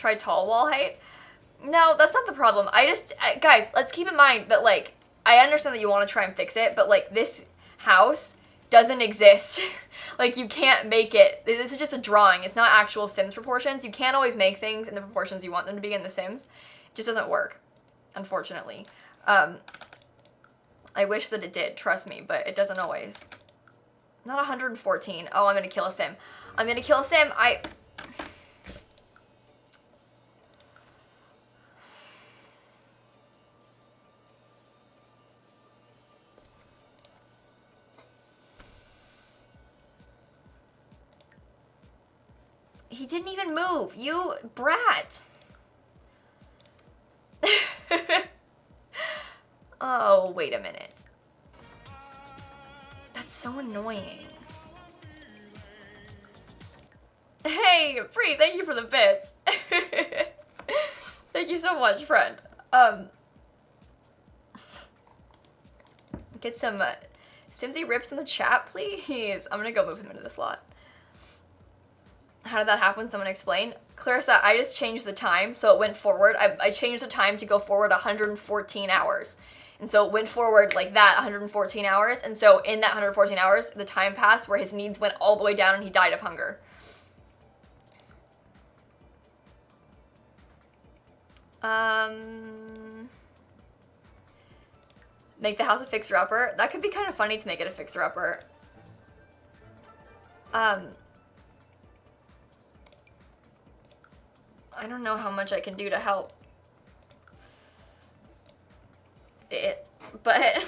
Speaker 1: Try tall wall height. No, that's not the problem. Guys, let's keep in mind that, like, I understand that you want to try and fix it, but, like, this house doesn't exist. Like, you can't make it. This is just a drawing. It's not actual Sims proportions. You can't always make things in the proportions you want them to be in The Sims. It just doesn't work, unfortunately. I wish that it did, trust me, but it doesn't always. Not 114. Oh, I'm gonna kill a Sim. I'm gonna kill a Sim. He didn't even move. You brat. Oh, wait a minute. That's so annoying. Hey, Free, thank you for the bits. Thank you so much, friend. Get some Simsie rips in the chat, please. I'm gonna go move him into the slot. How did that happen? Someone explain. Clarissa, I just changed the time, so it went forward. I changed the time to go forward 114 hours. And so it went forward like that, 114 hours. And so in that 114 hours, the time passed where his needs went all the way down and he died of hunger. Make the house a fixer-upper. That could be kind of funny to make it a fixer-upper. I don't know how much I can do to help it, but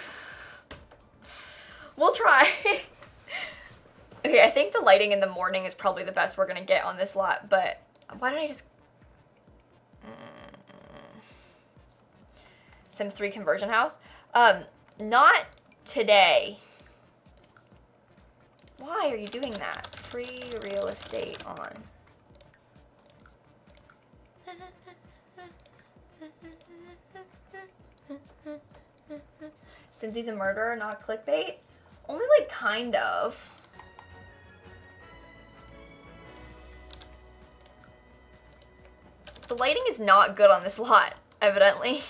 Speaker 1: we'll try. Okay, I think the lighting in the morning is probably the best we're gonna get on this lot, but why don't I just... Sims 3 conversion house? Not today. Why are you doing that? Free real estate on. Simsie's a murderer, not clickbait? Only like kind of. The lighting is not good on this lot, evidently.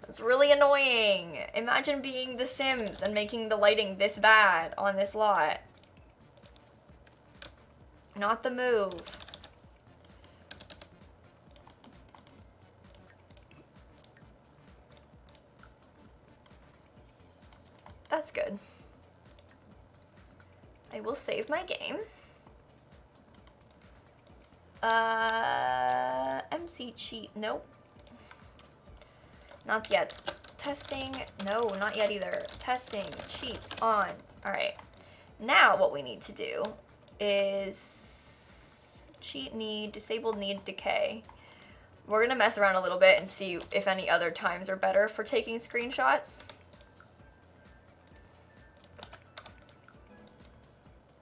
Speaker 1: That's really annoying. Imagine being The Sims and making the lighting this bad on this lot. Not the move. That's good. I will save my game. MC cheat. Nope. Not yet. Testing. No, not yet either. Testing. Cheats on. Alright. Now what we need to do is cheat need, disabled need, decay. We're gonna mess around a little bit and see if any other times are better for taking screenshots.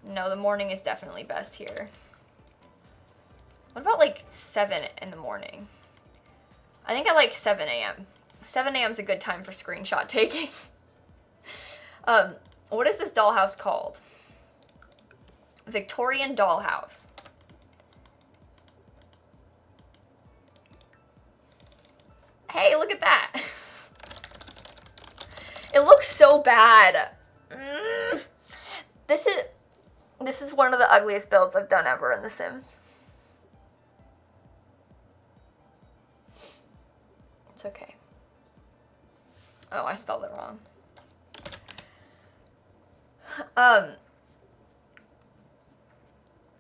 Speaker 1: No, the morning is definitely best here. What about like 7 in the morning? I think I like 7 a.m. 7 a.m. is a good time for screenshot taking. What is this dollhouse called? Victorian dollhouse. Hey, look at that. It looks so bad. This is one of the ugliest builds I've done ever in The Sims. It's okay. Oh, I spelled it wrong.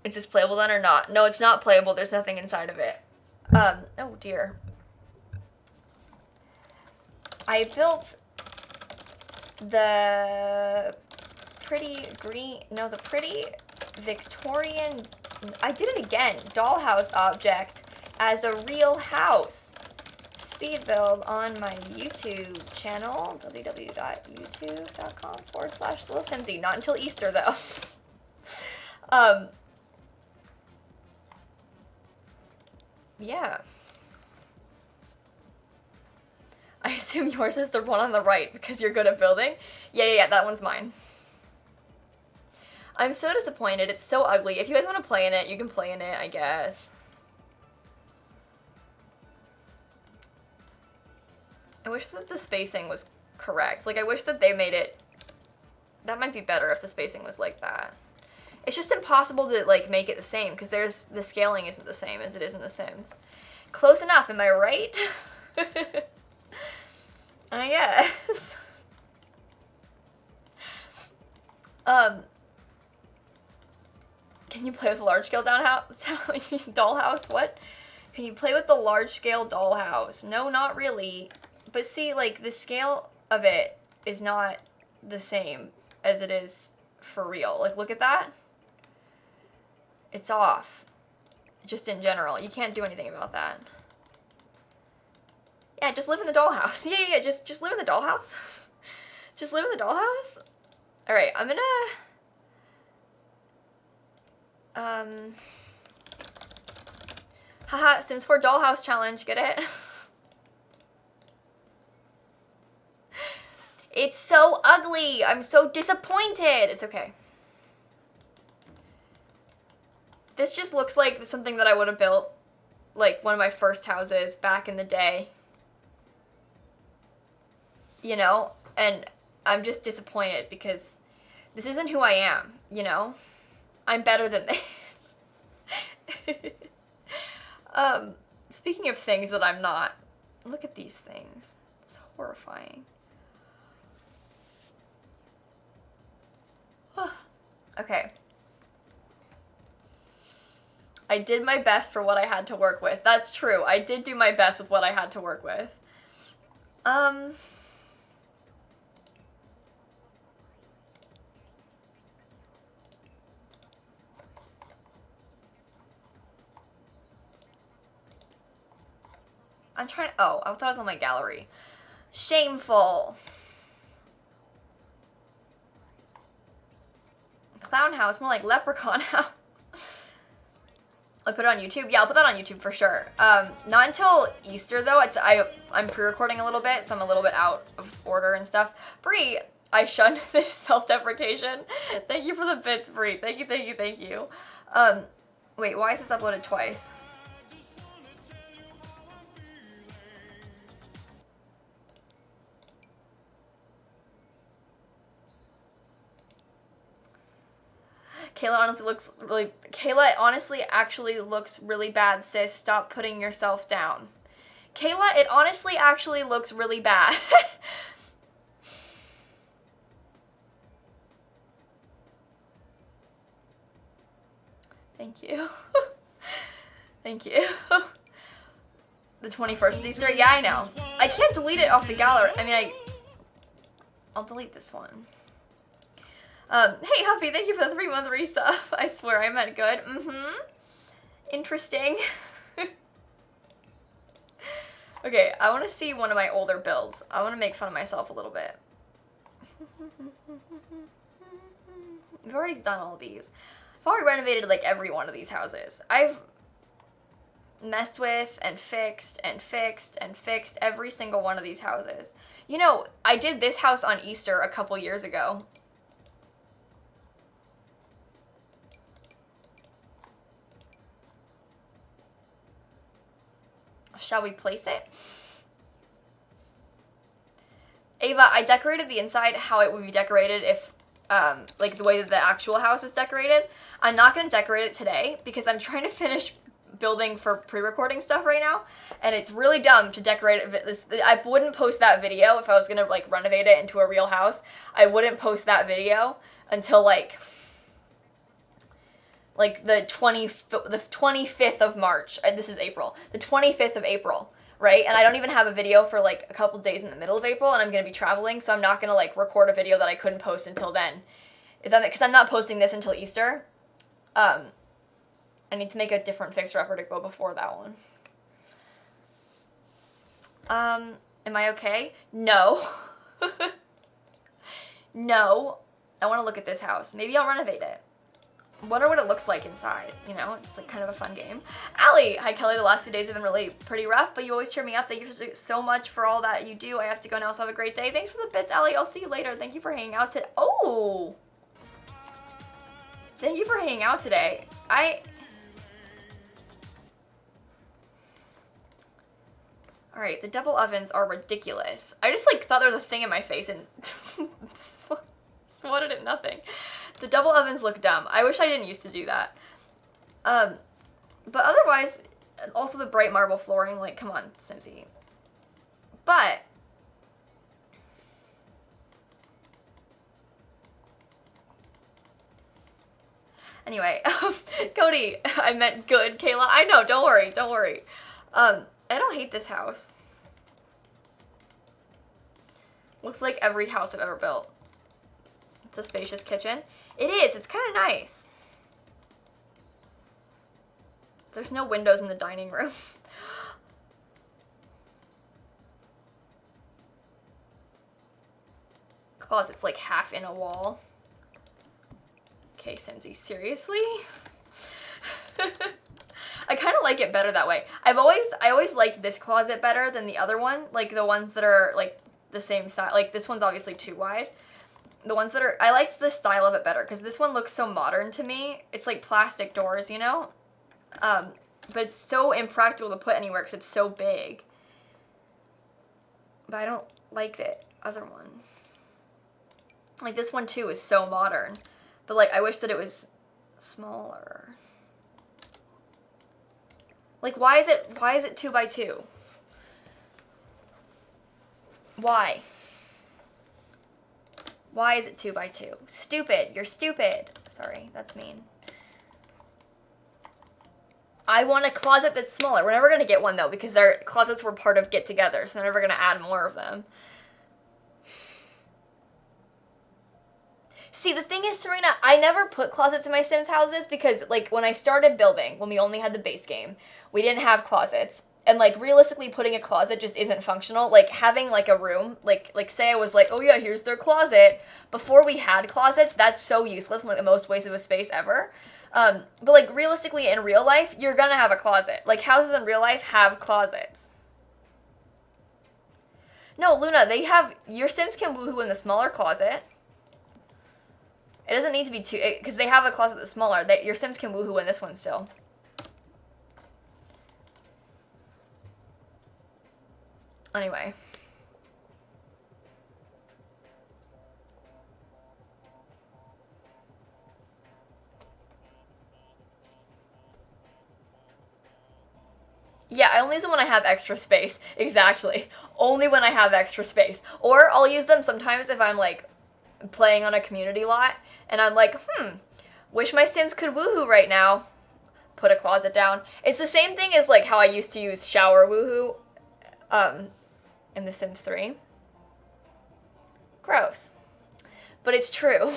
Speaker 1: Is this playable then or not? No, it's not playable. There's nothing inside of it. Oh dear. I built the pretty Victorian, I did it again, dollhouse object as a real house. Speed build on my YouTube channel, www.youtube.com/lilsimsie. Not until Easter though. Yeah. I assume yours is the one on the right because you're good at building. Yeah, that one's mine. I'm so disappointed. It's so ugly. If you guys want to play in it, you can play in it, I guess. I wish that the spacing was correct. Like, I wish that they made it... That might be better if the spacing was like that. It's just impossible to, like, make it the same, because the scaling isn't the same as it is in The Sims. Close enough, am I right? I guess. Can you play with a large-scale dollhouse? What? Can you play with the large-scale dollhouse? No, not really. But see, like, the scale of it is not the same as it is for real. Like, look at that. It's off. Just in general. You can't do anything about that. Yeah, just live in the dollhouse. Yeah, just live in the dollhouse. Just live in the dollhouse. Alright, I'm gonna... Haha, Sims 4 Dollhouse Challenge, get it? It's so ugly! I'm so disappointed! It's okay. This just looks like something that I would have built, like, one of my first houses back in the day. You know? And I'm just disappointed because this isn't who I am, you know? I'm better than this. Speaking of things that I'm not, look at these things. It's horrifying. Okay. I did my best for what I had to work with. That's true. I did do my best with what I had to work with. I'm trying. Oh, I thought it was on my gallery. Shameful. Clown house, more like leprechaun house. I put it on YouTube. Yeah, I'll put that on YouTube for sure. Not until Easter though. I'm pre-recording a little bit, so I'm a little bit out of order and stuff. Bree, I shunned this self-deprecation. Thank you for the bits, Bree. Thank you, thank you, thank you. Wait, why is this uploaded twice? Kayla honestly actually looks really bad, sis. Stop putting yourself down. Kayla, it honestly actually looks really bad. Thank you. Thank you. The 21st is Easter? Yeah, I know. I can't delete it off the gallery. I mean, I'll delete this one. Hey Huffy, thank you for the 3-month resub. I swear I meant good. Interesting. Okay, I want to see one of my older builds. I want to make fun of myself a little bit. We've already done all of these. I've already renovated like every one of these houses. I've messed with and fixed and fixed and fixed every single one of these houses. You know, I did this house on Easter a couple years ago. Shall we place it? Ava, I decorated the inside how it would be decorated if, like the way that the actual house is decorated. I'm not going to decorate it today because I'm trying to finish building for pre-recording stuff right now. And it's really dumb to decorate it. I wouldn't post that video if I was going to like renovate it into a real house. I wouldn't post that video until like the 25th of March. This is April. The 25th of April, right? And I don't even have a video for like a couple days in the middle of April, and I'm going to be traveling, so I'm not going to like record a video that I couldn't post until then. Because I'm not posting this until Easter. I need to make a different fixer-upper to go before that one. Am I okay? No. No. I want to look at this house. Maybe I'll renovate it. Wonder what it looks like inside, you know? It's like kind of a fun game. Allie! Hi, Kelly. The last few days have been really pretty rough, but you always cheer me up. Thank you so much for all that you do. I have to go now, so have a great day. Thanks for the bits, Allie. I'll see you later. Thank you for hanging out today. Oh! Thank you for hanging out today. Alright, the double ovens are ridiculous. I just, like, thought there was a thing in my face and swatted at nothing. The double ovens look dumb. I wish I didn't used to do that. But otherwise, also the bright marble flooring, like, come on, Simsie. But anyway, Cody, I meant good, Kayla. I know, don't worry, don't worry. I don't hate this house. Looks like every house I've ever built. It's a spacious kitchen. It is, it's kind of nice. There's no windows in the dining room. Closet's like half in a wall. Okay, Simsie, seriously? I kind of like it better that way. I always liked this closet better than the other one, like the ones that are like the same size. Like this one's obviously too wide. The ones that are, I liked the style of it better because this one looks so modern to me. It's like plastic doors, you know? But it's so impractical to put anywhere because it's so big. But I don't like the other one. Like this one too is so modern. But like I wish that it was smaller. Like why is it 2x2? Why? Why is it 2x2? Stupid. You're stupid. Sorry, that's mean. I want a closet that's smaller. We're never going to get one, though, because their closets were part of Get Together, so they're never going to add more of them. See, the thing is, Serena, I never put closets in my Sims houses because, like, when I started building, when we only had the base game, we didn't have closets. And, like, realistically, putting a closet just isn't functional. Like, having, like, a room, like say I was like, oh, yeah, here's their closet. Before we had closets, that's so useless and, like, the most waste of space ever. But, like, realistically, in real life, you're gonna have a closet. Like, houses in real life have closets. No, Luna, they have, your Sims can woohoo in the smaller closet. It doesn't need to be because they have a closet that's smaller. Your Sims can woohoo in this one still. Anyway. Yeah, I only use them when I have extra space. Exactly. Only when I have extra space. Or I'll use them sometimes if I'm, like, playing on a community lot, and I'm like, wish my Sims could woohoo right now. Put a closet down. It's the same thing as, like, how I used to use shower woohoo, in The Sims 3. Gross. But it's true.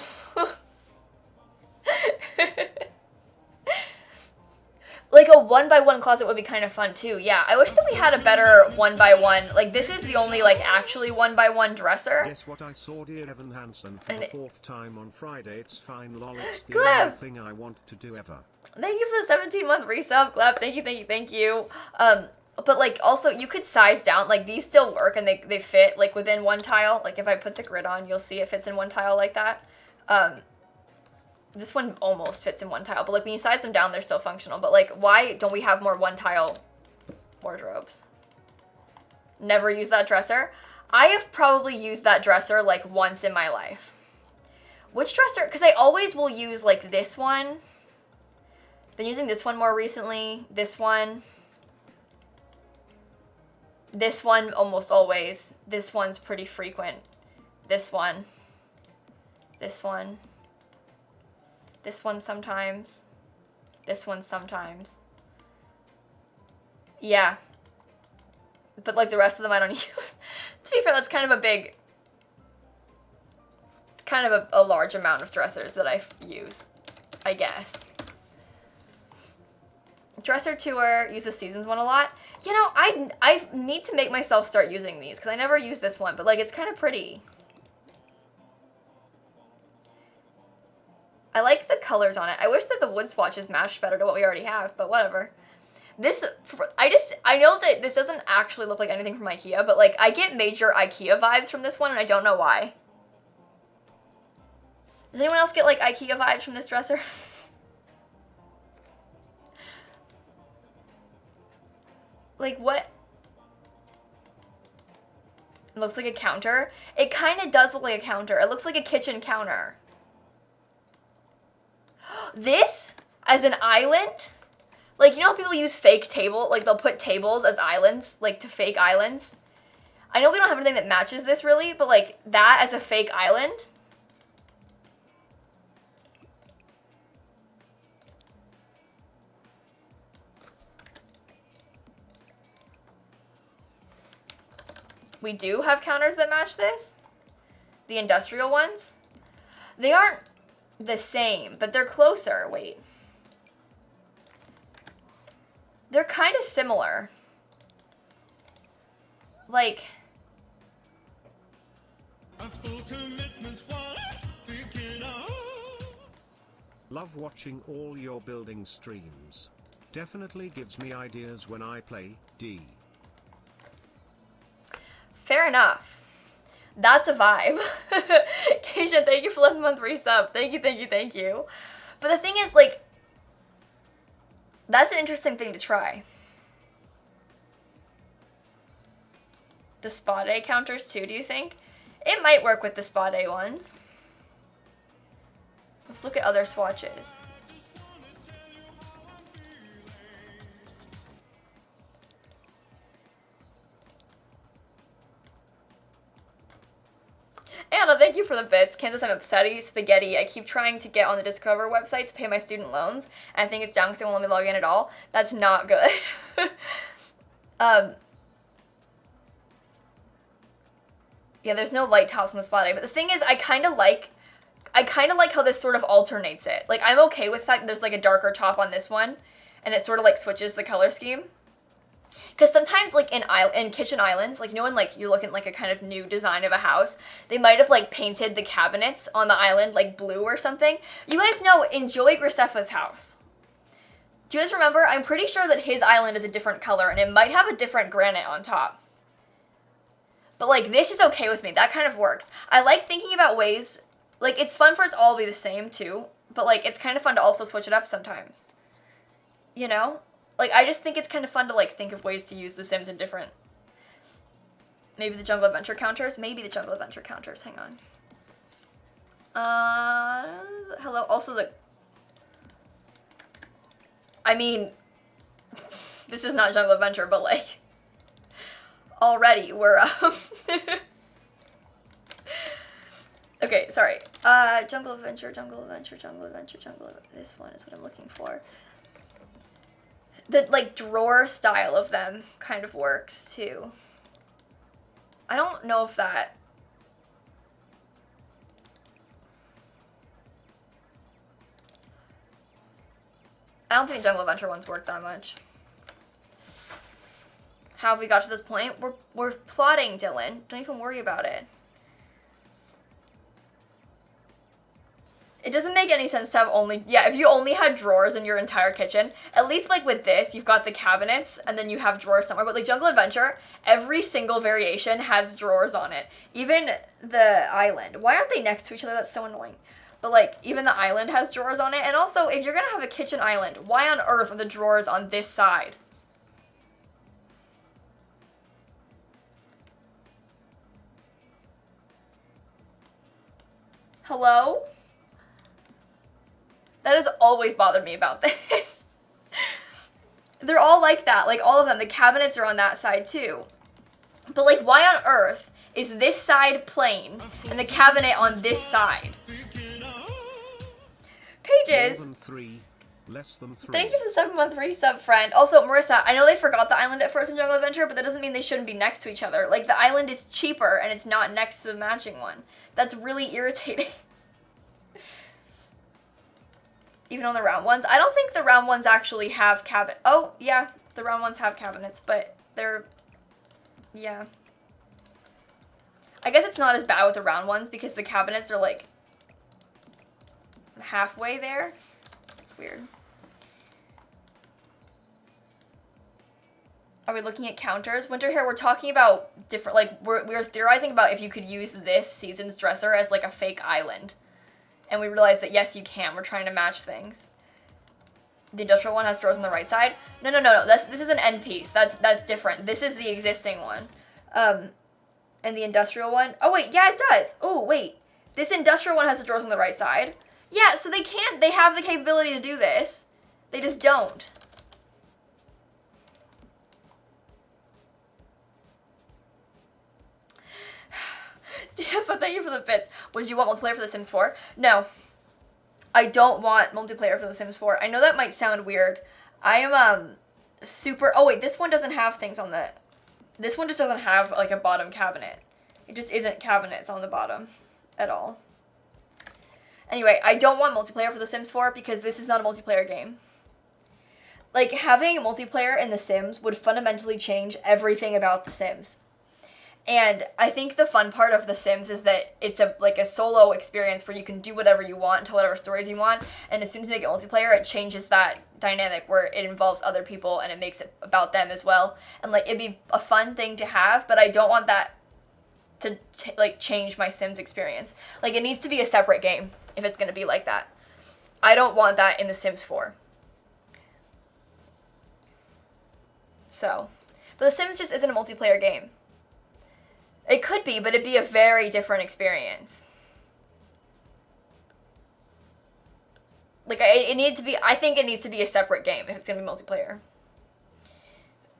Speaker 1: Like, a 1x1 closet would be kind of fun, too. Yeah, I wish that we had a better 1x1. Like, this is the only, like, actually 1x1 dresser.
Speaker 2: Guess what I saw, dear Evan Hansen, for the 4th time on Friday. It's fine, lol. It's the
Speaker 1: Gleb,
Speaker 2: only thing I want to do ever.
Speaker 1: Thank you for the 17-month resub, Gleb. Thank you, thank you, thank you. But, like, also, you could size down. Like, these still work, and they fit, like, within one tile. Like, if I put the grid on, you'll see it fits in one tile like that. This one almost fits in one tile, but, like, when you size them down, they're still functional. But, like, why don't we have more one-tile wardrobes? Never use that dresser. I have probably used that dresser, like, once in my life. Which dresser? Because I always will use, like, this one. Been using this one more recently. This one. This one almost always. This one's pretty frequent. This one. This one. This one sometimes. This one sometimes. Yeah. But, like, the rest of them I don't use. To be fair, that's kind of a big... kind of a large amount of dressers that I use, I guess. Dresser tour, use the seasons one a lot. You know, I need to make myself start using these, because I never use this one, but, like, it's kind of pretty. I like the colors on it. I wish that the wood swatches matched better to what we already have, but whatever. This, I know that this doesn't actually look like anything from IKEA, but, like, I get major IKEA vibes from this one, and I don't know why. Does anyone else get, like, IKEA vibes from this dresser? Like, what? It looks like a counter. It kind of does look like a counter. It looks like a kitchen counter. This as an island? Like, you know how people use fake table? Like, they'll put tables as islands, like, to fake islands? I know we don't have anything that matches this, really, but, like, that as a fake island? We do have counters that match this? The industrial ones? They aren't the same, but they're closer. Wait. They're kind of similar. Like...
Speaker 2: Love watching all your building streams. Definitely gives me ideas when I play D.
Speaker 1: Fair enough. That's a vibe. Keisha, thank you for 11-month resub. Thank you, thank you, thank you. But the thing is, like, that's an interesting thing to try. The spa day counters too, do you think? It might work with the spa day ones. Let's look at other swatches. Anna, thank you for the bits. Kansas, I'm upsetty. Spaghetti. I keep trying to get on the Discover website to pay my student loans, and I think it's down because they won't let me log in at all. That's not good. Yeah, there's no light tops on the spot, but the thing is, I kind of like how this sort of alternates it. Like, I'm okay with the fact that there's like a darker top on this one, and it sort of like switches the color scheme. Because sometimes, like, in kitchen islands, like, you know when, like, you look at, like, a kind of new design of a house, they might have, like, painted the cabinets on the island, like, blue or something. You guys know, in Joey Graceffa's house. Do you guys remember? I'm pretty sure that his island is a different color, and it might have a different granite on top. But, like, this is okay with me. That kind of works. I like thinking about ways, like, it's fun for it to all be the same, too. But, like, it's kind of fun to also switch it up sometimes. You know? Like, I just think it's kind of fun to, like, think of ways to use The Sims in different... Maybe the Jungle Adventure counters? Maybe the Jungle Adventure counters. Hang on. Hello. Also the... I mean... This is not Jungle Adventure, but, like... Already, we're, Okay, sorry. Jungle Adventure, Jungle Adventure, Jungle Adventure, Jungle Adventure. This one is what I'm looking for. The, like, drawer style of them kind of works, too. I don't know if that... I don't think Jungle Adventure ones work that much. How have we got to this point? We're plotting, Dylan. Don't even worry about it. It doesn't make any sense to have only... Yeah, if you only had drawers in your entire kitchen, at least, like, with this, you've got the cabinets, and then you have drawers somewhere. But, like, Jungle Adventure, every single variation has drawers on it. Even the island. Why aren't they next to each other? That's so annoying. But, like, even the island has drawers on it. And also, if you're gonna have a kitchen island, why on earth are the drawers on this side? Hello? That has always bothered me about this. They're all like that. Like, all of them. The cabinets are on that side, too. But, like, why on earth is this side plain and the cabinet on this side? Pages.
Speaker 2: More than three, less than three.
Speaker 1: Thank you for the 7-month resub, friend. Also, Marissa, I know they forgot the island at first in Jungle Adventure, but that doesn't mean they shouldn't be next to each other. Like, the island is cheaper and it's not next to the matching one. That's really irritating. Even on the round ones. I don't think the round ones actually have cabinet. Oh, yeah, the round ones have cabinets, but they're, yeah. I guess it's not as bad with the round ones because the cabinets are like halfway there. It's weird. Are we looking at counters? Winter Hair, we're talking about different, like, we're theorizing about if you could use this season's dresser as like a fake island. And we realized that, yes, you can. We're trying to match things. The industrial one has drawers on the right side. No. This is an end piece. That's different. This is the existing one. And And the industrial one, oh wait, yeah, it does. Oh wait, this industrial one has the drawers on the right side. Yeah, so they have the capability to do this. They just don't. But thank you for the bits. Would you want multiplayer for The Sims 4? No. I don't want multiplayer for The Sims 4. I know that might sound weird. I am, super... Oh, wait, this one doesn't have things on the... This one just doesn't have, like, a bottom cabinet. It just isn't cabinets on the bottom at all. Anyway, I don't want multiplayer for The Sims 4 because this is not a multiplayer game. Like, having multiplayer in The Sims would fundamentally change everything about The Sims. And I think the fun part of The Sims is that it's a solo experience where you can do whatever you want, tell whatever stories you want, and as soon as you make it multiplayer, it changes that dynamic where it involves other people and it makes it about them as well. And, like, it'd be a fun thing to have, but I don't want that to, change my Sims experience. Like, it needs to be a separate game if it's going to be like that. I don't want that in The Sims 4. So, but The Sims just isn't a multiplayer game. It could be, but it'd be a very different experience. Like, it needs to be, I think it needs to be a separate game if it's going to be multiplayer.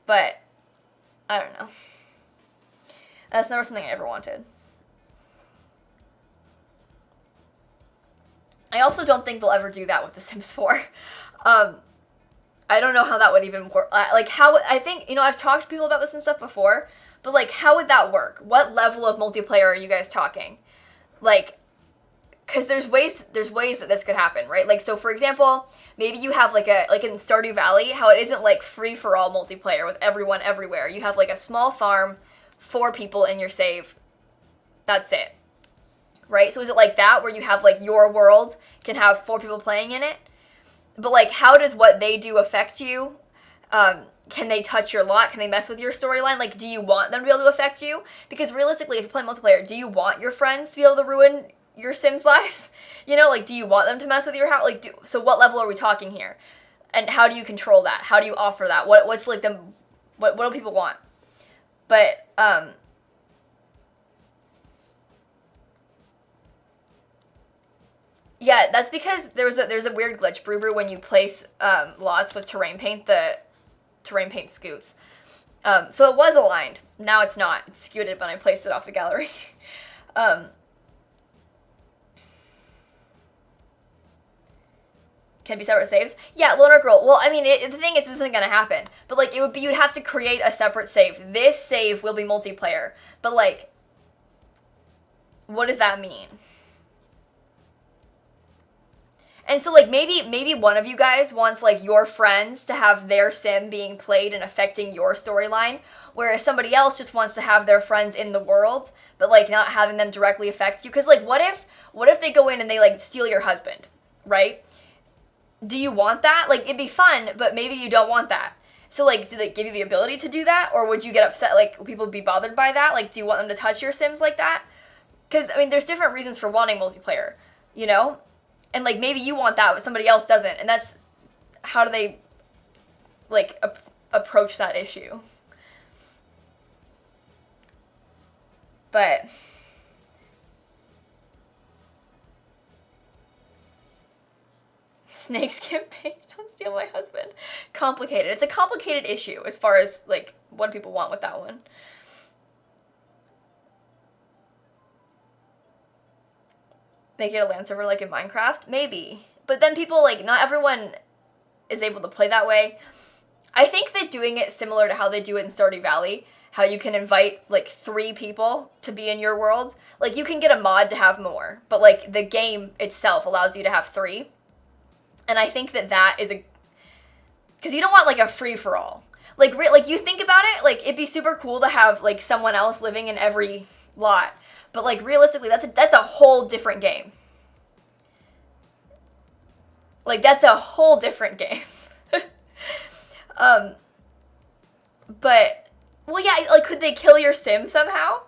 Speaker 1: But, I don't know. That's never something I ever wanted. I also don't think they'll ever do that with The Sims 4. I don't know how that would even work. I think, I've talked to people about this and stuff before, but, like, how would that work? What level of multiplayer are you guys talking? Like, because there's ways that this could happen, right? Like, so, for example, maybe you have, like in Stardew Valley, how it isn't, like, free-for-all multiplayer with everyone everywhere. You have, like, a small farm, 4 people in your save. That's it. Right? So is it like that, where you have, like, your world can have 4 people playing in it? But, like, how does what they do affect you? Can they touch your lot? Can they mess with your storyline? Like, do you want them to be able to affect you? Because realistically, if you play multiplayer, do you want your friends to be able to ruin your Sims' lives? Like, do you want them to mess with your house? Like, so what level are we talking here? And how do you control that? How do you offer that? What's like what do people want? But, yeah, that's because there's a weird glitch, Brew, when you place lots with terrain paint, the terrain paint scoots. So it was aligned. Now it's not. It's skewed when I placed it off the gallery. Can be separate saves? Yeah, Loner Girl. Well, I mean, the thing is, this isn't gonna happen. But, like, you'd have to create a separate save. This save will be multiplayer. But, like, what does that mean? And so, like, maybe one of you guys wants, like, your friends to have their sim being played and affecting your storyline, whereas somebody else just wants to have their friends in the world, but, like, not having them directly affect you. Because, like, what if they go in and they, like, steal your husband, right? Do you want that? Like, it'd be fun, but maybe you don't want that. So, like, do they give you the ability to do that? Or would you get upset, like, would people be bothered by that? Like, do you want them to touch your sims like that? Because, I mean, there's different reasons for wanting multiplayer, And, like, maybe you want that, but somebody else doesn't. And that's, how do they, like, approach that issue? But, snakes get paid, don't steal my husband. Complicated. It's a complicated issue as far as, like, what people want with that one. Make it a LAN server like in Minecraft? Maybe. But then people, like, not everyone is able to play that way. I think that doing it similar to how they do it in Stardew Valley, how you can invite, like, 3 people to be in your world. Like, you can get a mod to have more, but, like, the game itself allows you to have 3. And I think that is because you don't want, like, a free-for-all. Like, you think about it, like, it'd be super cool to have, like, someone else living in every lot. But, like, realistically, that's a whole different game. Like, that's a whole different game. But, well, yeah, like, could they kill your sim somehow?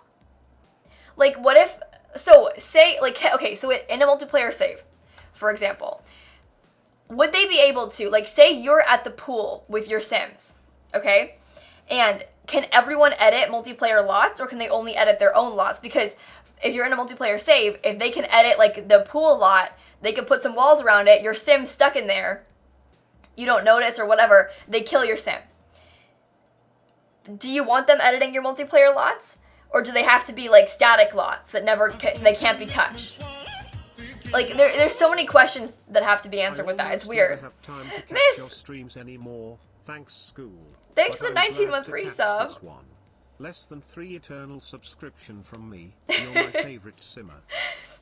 Speaker 1: Like, what if, so, say, like, okay, so in a multiplayer save, for example, would they be able to, like, say you're at the pool with your sims, okay? And can everyone edit multiplayer lots, or can they only edit their own lots? Because if you're in a multiplayer save, if they can edit like the pool lot, they can put some walls around it, your sim's stuck in there, you don't notice or whatever, they kill your sim. Do you want them editing your multiplayer lots? Or do they have to be like static lots that they can't be touched? Like, there's so many questions that have to be answered with that. It's weird.
Speaker 2: Have time to catch
Speaker 1: Miss!
Speaker 2: your streams anymore. Thanks, school.
Speaker 1: Thanks for
Speaker 2: But
Speaker 1: the
Speaker 2: I'm
Speaker 1: 19-month
Speaker 2: glad to catch
Speaker 1: resub.
Speaker 2: this one. Less than 3 eternal subscription from me. You're my favorite simmer.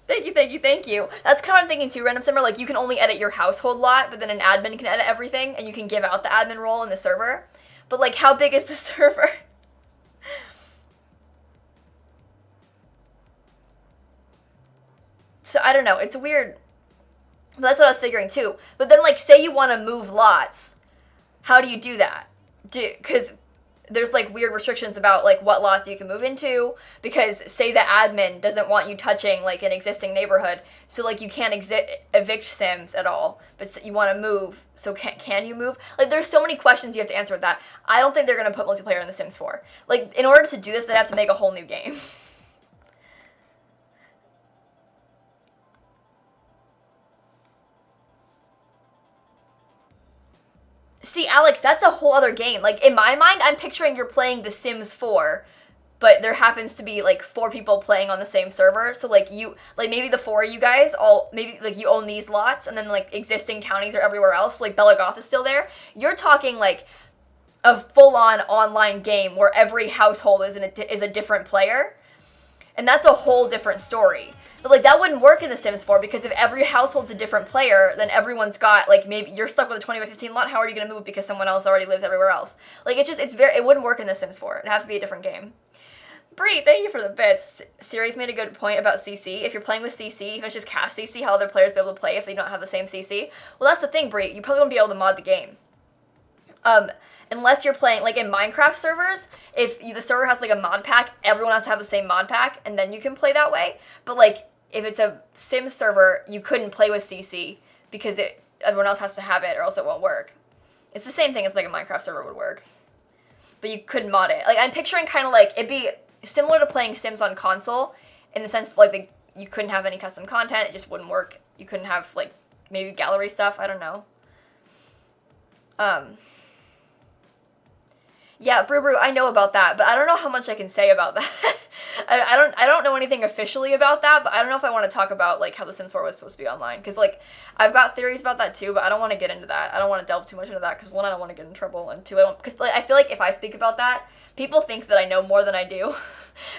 Speaker 1: Thank you, thank you, thank you. That's kind of what I'm thinking too, Random Simmer. Like, you can only edit your household lot, but then an admin can edit everything, and you can give out the admin role in the server. But, like, how big is the server? So, I don't know. It's weird. But that's what I was figuring, too. But then, like, say you want to move lots. How do you do that? Because there's, like, weird restrictions about, like, what lots you can move into. Because, say the admin doesn't want you touching, like, an existing neighborhood. So, like, you can't evict sims at all. But you want to move. So, can you move? Like, there's so many questions you have to answer with that. I don't think they're going to put multiplayer in The Sims 4. Like, in order to do this, they'd have to make a whole new game. See, Alex, that's a whole other game. Like, in my mind, I'm picturing you're playing The Sims 4, but there happens to be, like, 4 people playing on the same server. So, like, maybe the 4 of you guys maybe, like, you own these lots, and then, like, existing townies are everywhere else. Like, Bella Goth is still there. You're talking, like, a full-on online game where every household is a different player. And that's a whole different story. But, like, that wouldn't work in The Sims 4, because if every household's a different player, then everyone's got, like, maybe you're stuck with a 20 by 15 lot, how are you going to move because someone else already lives everywhere else? Like, it wouldn't work in The Sims 4. It'd have to be a different game. Bree, thank you for the bits. Siri's made a good point about CC. If you're playing with CC, even if it's just cast CC, how other players be able to play if they don't have the same CC? Well, that's the thing, Bree. You probably won't be able to mod the game. Unless you're playing, like, in Minecraft servers, if the server has, like, a mod pack, everyone has to have the same mod pack, and then you can play that way. But, like, if it's a Sims server, you couldn't play with CC, because everyone else has to have it, or else it won't work. It's the same thing as, like, a Minecraft server would work. But you couldn't mod it. Like, I'm picturing kind of, like, it'd be similar to playing Sims on console, in the sense that, like, you couldn't have any custom content, it just wouldn't work. You couldn't have, like, maybe gallery stuff, I don't know. Yeah, Brew, I know about that, but I don't know how much I can say about that. I don't know anything officially about that, but I don't know if I want to talk about, like, how The Sims 4 was supposed to be online. Because, like, I've got theories about that, too, but I don't want to get into that. I don't want to delve too much into that, because, one, I don't want to get in trouble, and 2, because, like, I feel like if I speak about that, people think that I know more than I do,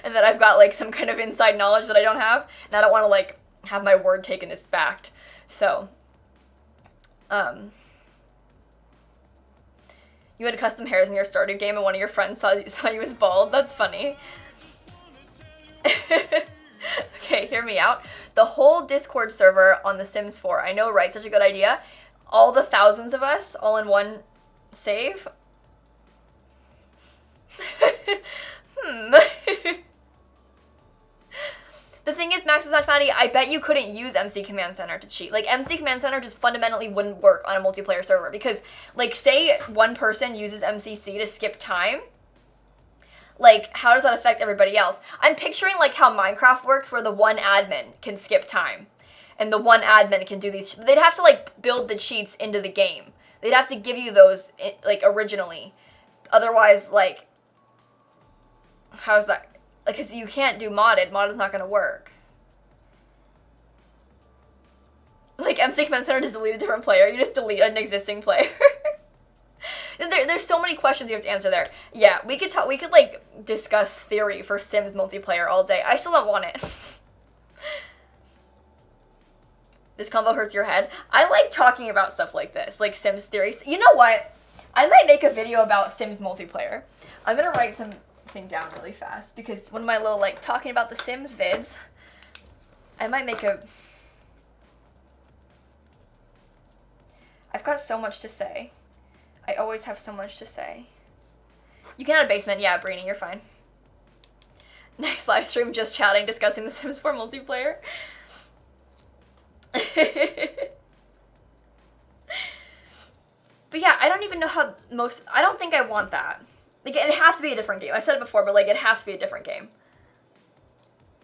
Speaker 1: and that I've got, like, some kind of inside knowledge that I don't have, and I don't want to, like, have my word taken as fact. So, you had custom hairs in your starter game and one of your friends saw you as bald. That's funny. Okay, hear me out. The whole Discord server on The Sims 4. I know, right? Such a good idea. All the thousands of us, all in one save. The thing is, Max's Matty, I bet you couldn't use MC Command Center to cheat. Like, MC Command Center just fundamentally wouldn't work on a multiplayer server because, like, say one person uses MCC to skip time. Like, how does that affect everybody else? I'm picturing, like, how Minecraft works where the one admin can skip time. And the one admin can do these. They'd have to, like, build the cheats into the game. They'd have to give you those, like, originally. Otherwise, like, how's that? Like, because you can't do modded. Modded's not going to work. Like, MC Command Center to delete a different player. You just delete an existing player. There's so many questions you have to answer there. Yeah, we could like, discuss theory for Sims multiplayer all day. I still don't want it. This combo hurts your head. I like talking about stuff like this, like Sims theories. You know what? I might make a video about Sims multiplayer. I'm going to write something down really fast because one of my little, like, talking about the Sims vids, I might make a... I've got so much to say. I always have so much to say. You can add a basement. Yeah, Brainy, you're fine. Next live stream, just chatting, discussing the Sims 4 multiplayer. But yeah, I don't even know how I don't think I want that. Like, it'd have to be a different game. I said it before, but, like, it'd have to be a different game.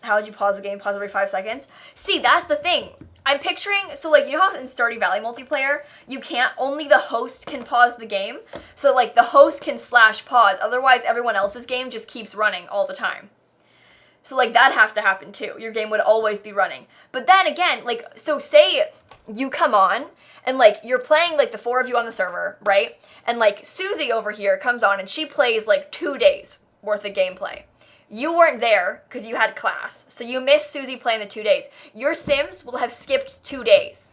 Speaker 1: How would you pause the game? Pause every 5 seconds? See, that's the thing. I'm picturing, so, like, you know how in Stardew Valley multiplayer, you can't, only the host can pause the game? So, like, the host can /pause, otherwise everyone else's game just keeps running all the time. So, like, that'd have to happen, too. Your game would always be running. But then, again, like, so say you come on, and, like, you're playing, like, the 4 of you on the server, right? And, like, Susie over here comes on, and she plays, like, 2 days worth of gameplay. You weren't there, because you had class, so you missed Susie playing the 2 days. Your Sims will have skipped 2 days.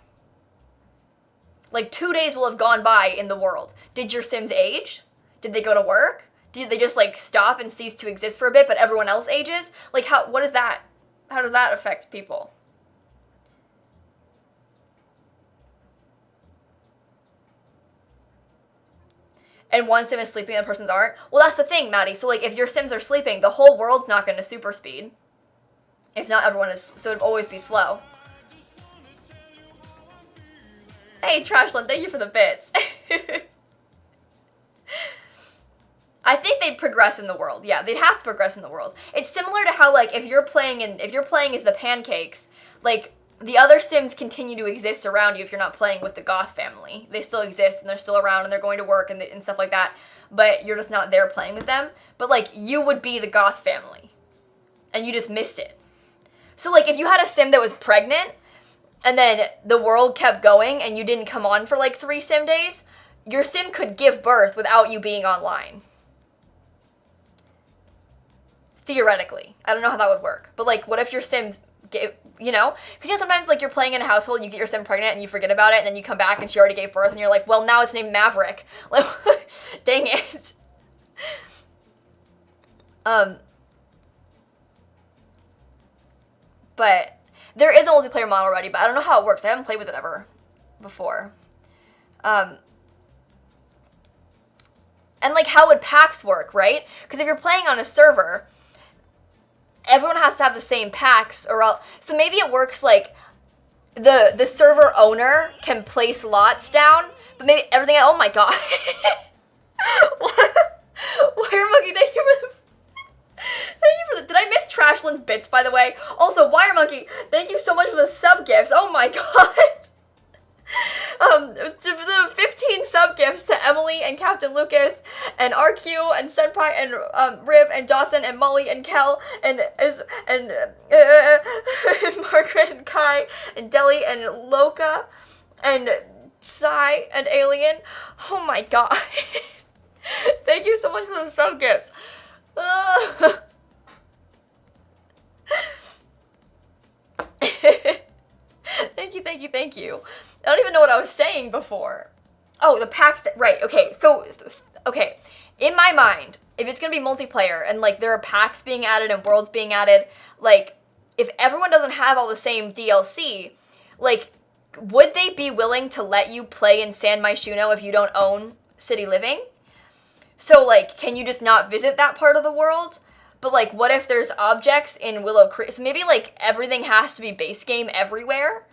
Speaker 1: Like, 2 days will have gone by in the world. Did your Sims age? Did they go to work? Did they just, like, stop and cease to exist for a bit, but everyone else ages? Like, what is that? How does that affect people? And one Sim is sleeping and the person's aren't? Well, that's the thing, Maddie. So, like, if your Sims are sleeping, the whole world's not going to super speed. If not, everyone is, so it'd always be slow. Hey, Trashland, thank you for the bits. I think they'd progress in the world. Yeah, they'd have to progress in the world. It's similar to how, like, if you're playing as the pancakes, like, the other Sims continue to exist around you if you're not playing with the Goth family. They still exist, and they're still around, and they're going to work and stuff like that, but you're just not there playing with them. But, like, you would be the Goth family, and you just missed it. So, like, if you had a Sim that was pregnant, and then the world kept going, and you didn't come on for, like, 3 Sim days, your Sim could give birth without you being online. Theoretically. I don't know how that would work. But, like, what if your Sims... you know? Because, you know, sometimes, like, you're playing in a household and you get your Sim pregnant and you forget about it, and then you come back and she already gave birth, and you're like, well, now it's named Maverick. Like, dang it. But there is a multiplayer model already, but I don't know how it works. I haven't played with it ever before. And, like, how would packs work, right? Because if you're playing on a server... everyone has to have the same packs, or else, so maybe it works like the server owner can place lots down, but maybe everything. Oh my god! Wire Monkey, thank you for the. Did I miss Trashland's bits, by the way? Also, Wire Monkey, thank you so much for the sub gifts. Oh my god! The 15 sub gifts to Emily and Captain Lucas and RQ and Senpai and Riv and Dawson and Molly and Kel and Margaret and Kai and Deli and Loka and Sai and Alien. Oh my god. Thank you so much for those sub gifts. Thank you. I don't even know what I was saying before. Oh, the pack, right, okay, so, okay, in my mind, if it's gonna be multiplayer, and, like, there are packs being added and worlds being added, like, if everyone doesn't have all the same DLC, like, would they be willing to let you play in San Myshuno if you don't own City Living? So, like, can you just not visit that part of the world? But, like, what if there's objects in Willow Creek? So maybe, like, everything has to be base game everywhere?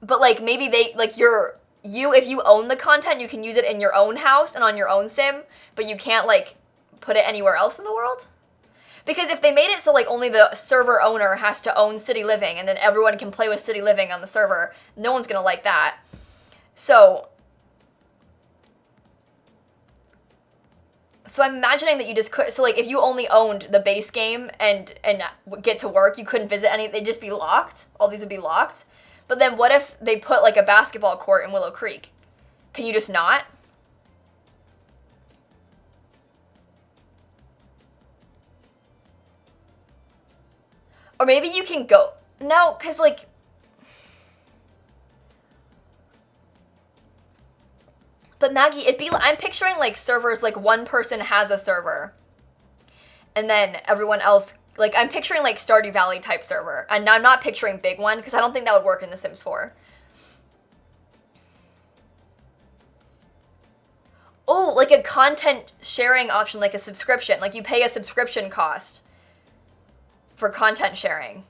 Speaker 1: But, like, maybe they, like, if you own the content, you can use it in your own house and on your own Sim, but you can't, like, put it anywhere else in the world? Because if they made it so, like, only the server owner has to own City Living, and then everyone can play with City Living on the server, no one's gonna like that. So I'm imagining that you just could, so, like, if you only owned the base game and get to work, you couldn't visit any, they'd just be locked. All these would be locked. But then what if they put, like, a basketball court in Willow Creek? Can you just not? Or maybe you can go... No, because, like... But Maggie, I'm picturing, like, servers, like, one person has a server. And then everyone else... Like, I'm picturing, like, Stardew Valley type server. And I'm not picturing big one, because I don't think that would work in The Sims 4. Oh, like a content sharing option, like a subscription. Like, you pay a subscription cost for content sharing.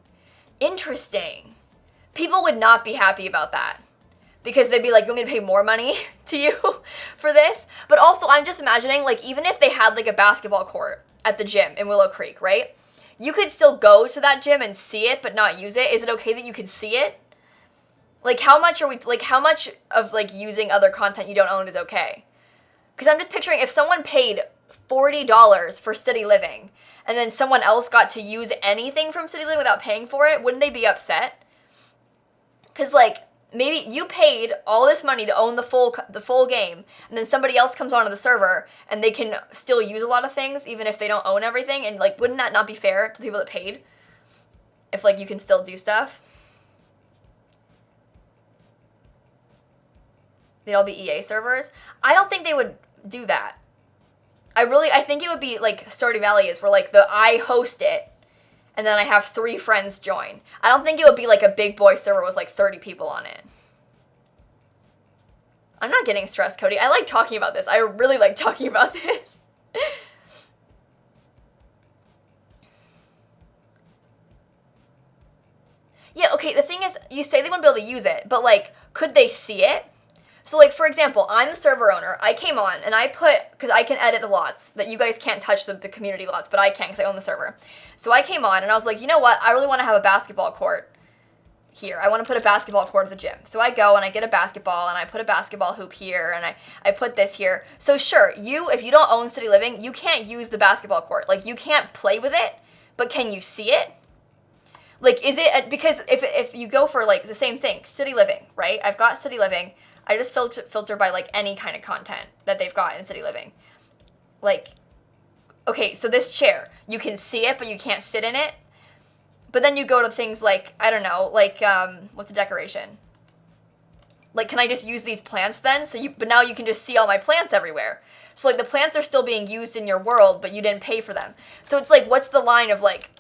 Speaker 1: Interesting. People would not be happy about that. because they'd be like, you want me to pay more money to you for this? But also, I'm just imagining, like, even if they had, like, a basketball court at the gym in Willow Creek, right? You could still go to that gym and see it, but not use it. Is it okay that you can see it? Like, how much of, like, using other content you don't own is okay? Because I'm just picturing if someone paid $40 for City Living, and then someone else got to use anything from City Living without paying for it, wouldn't they be upset? Because, like, maybe you paid all this money to own the full game, and then somebody else comes onto the server, and they can still use a lot of things, even if they don't own everything, and, like, wouldn't that not be fair to the people that paid? If, like, you can still do stuff? They'd all be EA servers? I don't think they would do that. I think it would be like Stardew Valley is, where like I host it, and then I have 3 friends join. I don't think it would be like a big boy server with like 30 people on it. I'm not getting stressed, Cody. I like talking about this. I really like talking about this. Yeah, okay, the thing is, you say they wouldn't be able to use it, but like, could they see it? So, like, for example, I'm the server owner. I came on, and I put, because I can edit the lots, that you guys can't touch the community lots, but I can, because I own the server. So I came on, and I was like, you know what? I really want to have a basketball court here. I want to put a basketball court at the gym. So I go, and I get a basketball, and I put a basketball hoop here, and I put this here. So sure, if you don't own City Living, you can't use the basketball court. Like, you can't play with it, but can you see it? Like, is it, because if you go for, like, the same thing, City Living, right? I've got City Living. I just filter by, like, any kind of content that they've got in City Living. Like, okay, so this chair, you can see it, but you can't sit in it. But then you go to things like, I don't know, like, what's a decoration? Like, can I just use these plants then? But now you can just see all my plants everywhere. So, like, the plants are still being used in your world, but you didn't pay for them. So it's like, what's the line of, like,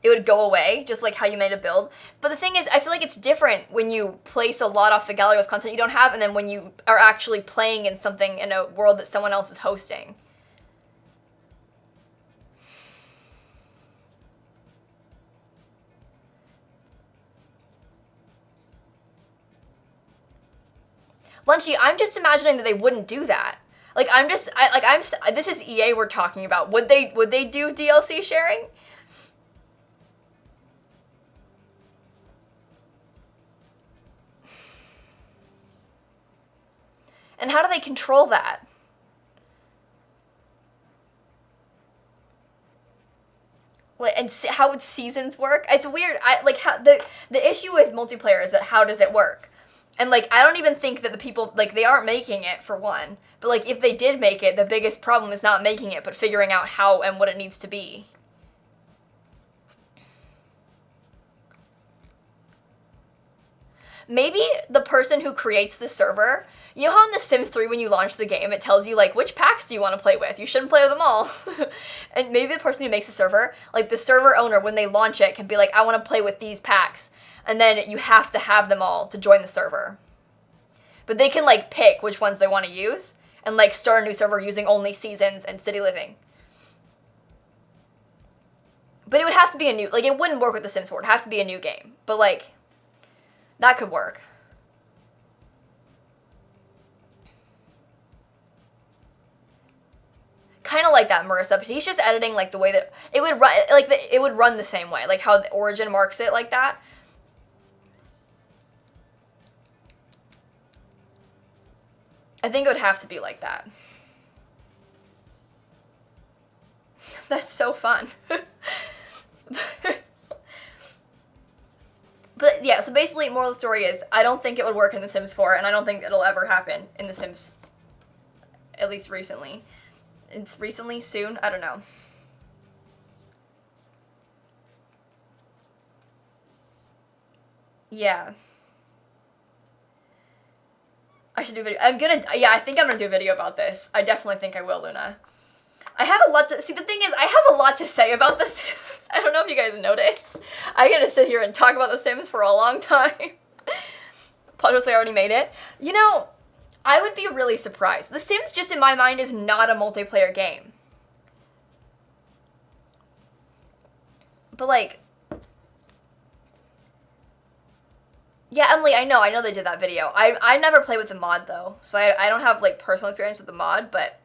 Speaker 1: it would go away, just like how you made a build. But the thing is, I feel like it's different when you place a lot off the gallery with content you don't have, and then when you are actually playing in something in a world that someone else is hosting. Lunchy, I'm just imagining that they wouldn't do that. Like, this is EA we're talking about. Would they do DLC sharing? And how do they control that? Like, and how would seasons work? It's weird. The issue with multiplayer is that how does it work? And, like, I don't even think that the people, like, they aren't making it, for one. But, like, if they did make it, the biggest problem is not making it, but figuring out how and what it needs to be. Maybe the person who creates the server, you know how in The Sims 3 when you launch the game, it tells you, like, which packs do you want to play with? You shouldn't play with them all. And maybe the person who makes the server, like, the server owner, when they launch it, can be like, I want to play with these packs. And then you have to have them all to join the server. But they can, like, pick which ones they want to use, and, like, start a new server using only Seasons and City Living. But it would have to be a new, like, it wouldn't work with The Sims 4. It would have to be a new game. But, like, that could work. Kind of like that, Marissa, but he's just editing, like, the way that it would run, like, it would run the same way, like how the Origin marks it like that. I think it would have to be like that. That's so fun. But yeah, so basically, moral of the story is, I don't think it would work in The Sims 4, and I don't think it'll ever happen in The Sims, at least recently. It's recently, soon, I don't know. Yeah. I should do a video. I think I'm gonna do a video about this. I definitely think I will, Luna. I have a lot to, see, the thing is, I have a lot to say about The Sims. I don't know if you guys noticed. I get to sit here and talk about The Sims for a long time. Plus, I already made it. You know, I would be really surprised. The Sims, just in my mind, is not a multiplayer game. But, like, Yeah, Emily, I know they did that video. I never played with the mod though, so I don't have like personal experience with the mod, but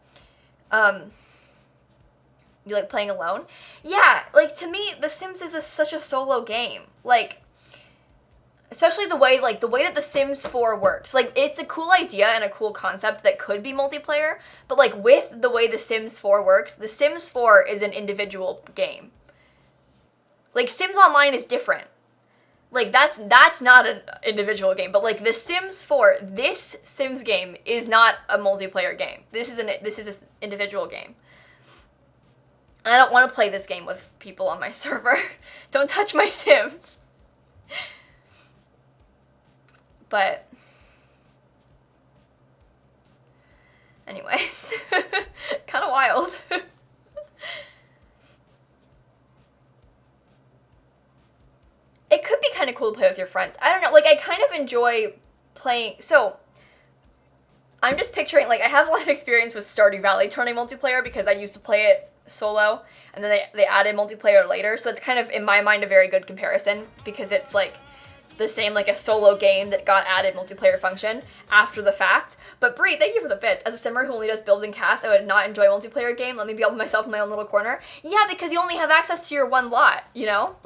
Speaker 1: you like playing alone? Yeah, like to me, The Sims is such a solo game. Like, especially the way that The Sims 4 works. Like, it's a cool idea and a cool concept that could be multiplayer, but like with the way The Sims 4 works, The Sims 4 is an individual game. Like, Sims Online is different. Like, that's not an individual game, but like The Sims 4, this Sims game is not a multiplayer game. This is an individual game. And I don't want to play this game with people on my server. Don't touch my Sims. But anyway, kind of wild. It could be kind of cool to play with your friends. I don't know, like I kind of enjoy playing, so I'm just picturing, like I have a lot of experience with Stardew Valley turning multiplayer because I used to play it solo and then they added multiplayer later, so it's kind of in my mind a very good comparison because it's like the same like a solo game that got added multiplayer function after the fact. But Brie, thank you for the bits. As a simmer who only does build and cast, I would not enjoy a multiplayer game. Let me be all by myself in my own little corner. Yeah, because you only have access to your one lot, you know?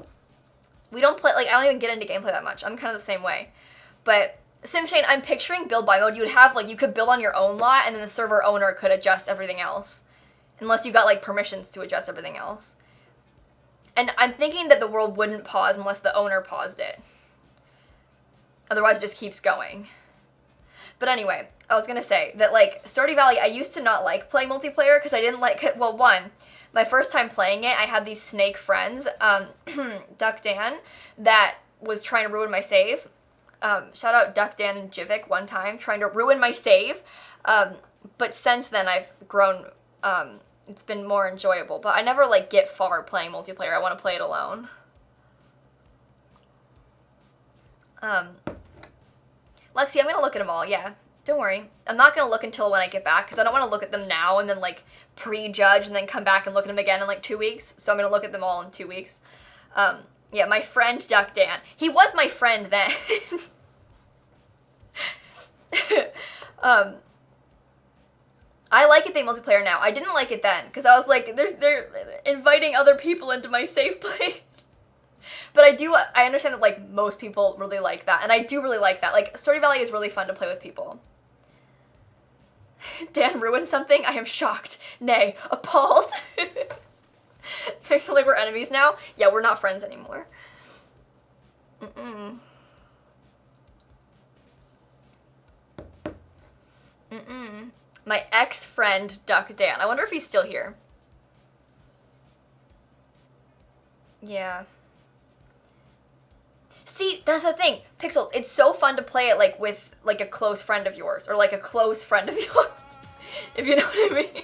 Speaker 1: We don't play, like I don't even get into gameplay that much. I'm kind of the same way. But SimShane, I'm picturing build by mode. You would have like, you could build on your own lot and then the server owner could adjust everything else. Unless you got like permissions to adjust everything else. And I'm thinking that the world wouldn't pause unless the owner paused it. Otherwise it just keeps going. But anyway, I was gonna say that like Stardew Valley, I used to not like playing multiplayer because I didn't like it. Well, one, my first time playing it, I had these snake friends, Duck Dan, that was trying to ruin my save. Shout out Duck Dan and Jivik one time, trying to ruin my save. But since then I've grown, it's been more enjoyable. But I never like get far playing multiplayer. I want to play it alone. Lexi, I'm gonna look at them all, yeah. Don't worry. I'm not gonna look until when I get back, because I don't want to look at them now and then, like, prejudge and then come back and look at them again in, like, 2 weeks. So I'm gonna look at them all in 2 weeks. Yeah, my friend Duck Dan. He was my friend then. I like it being multiplayer now. I didn't like it then, because I was like, they're inviting other people into my safe place. But I understand that, like, most people really like that, and I do really like that. Like, Stardew Valley is really fun to play with people. Dan ruined something? I am shocked. Nay, appalled. Makes it like we're enemies now? Yeah, we're not friends anymore. My ex-friend, Duck Dan. I wonder if he's still here. Yeah. See, that's the thing. Pixels, it's so fun to play it, like, with, like, a close friend of yours. Or, like, a close friend of yours. If you know what I mean.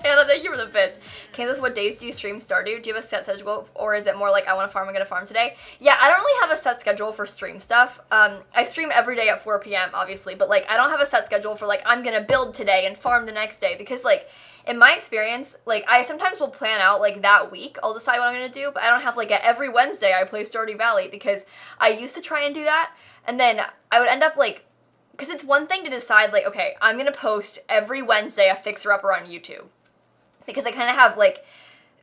Speaker 1: Anna, thank you for the bits. Kansas, what days do you stream Stardew? Do you have a set schedule? Or is it more like, I want to farm, I'm going to farm today? Yeah, I don't really have a set schedule for stream stuff. I stream every day at 4 p.m., obviously. But, like, I don't have a set schedule for, like, I'm going to build today and farm the next day. Because, like, in my experience, like, I sometimes will plan out, like, that week. I'll decide what I'm going to do. But I don't have, like, every Wednesday I play Stardew Valley. Because I used to try and do that. And then I would end up, like, because it's one thing to decide, like, okay, I'm going to post every Wednesday a fixer-upper on YouTube. Because I kind of have, like,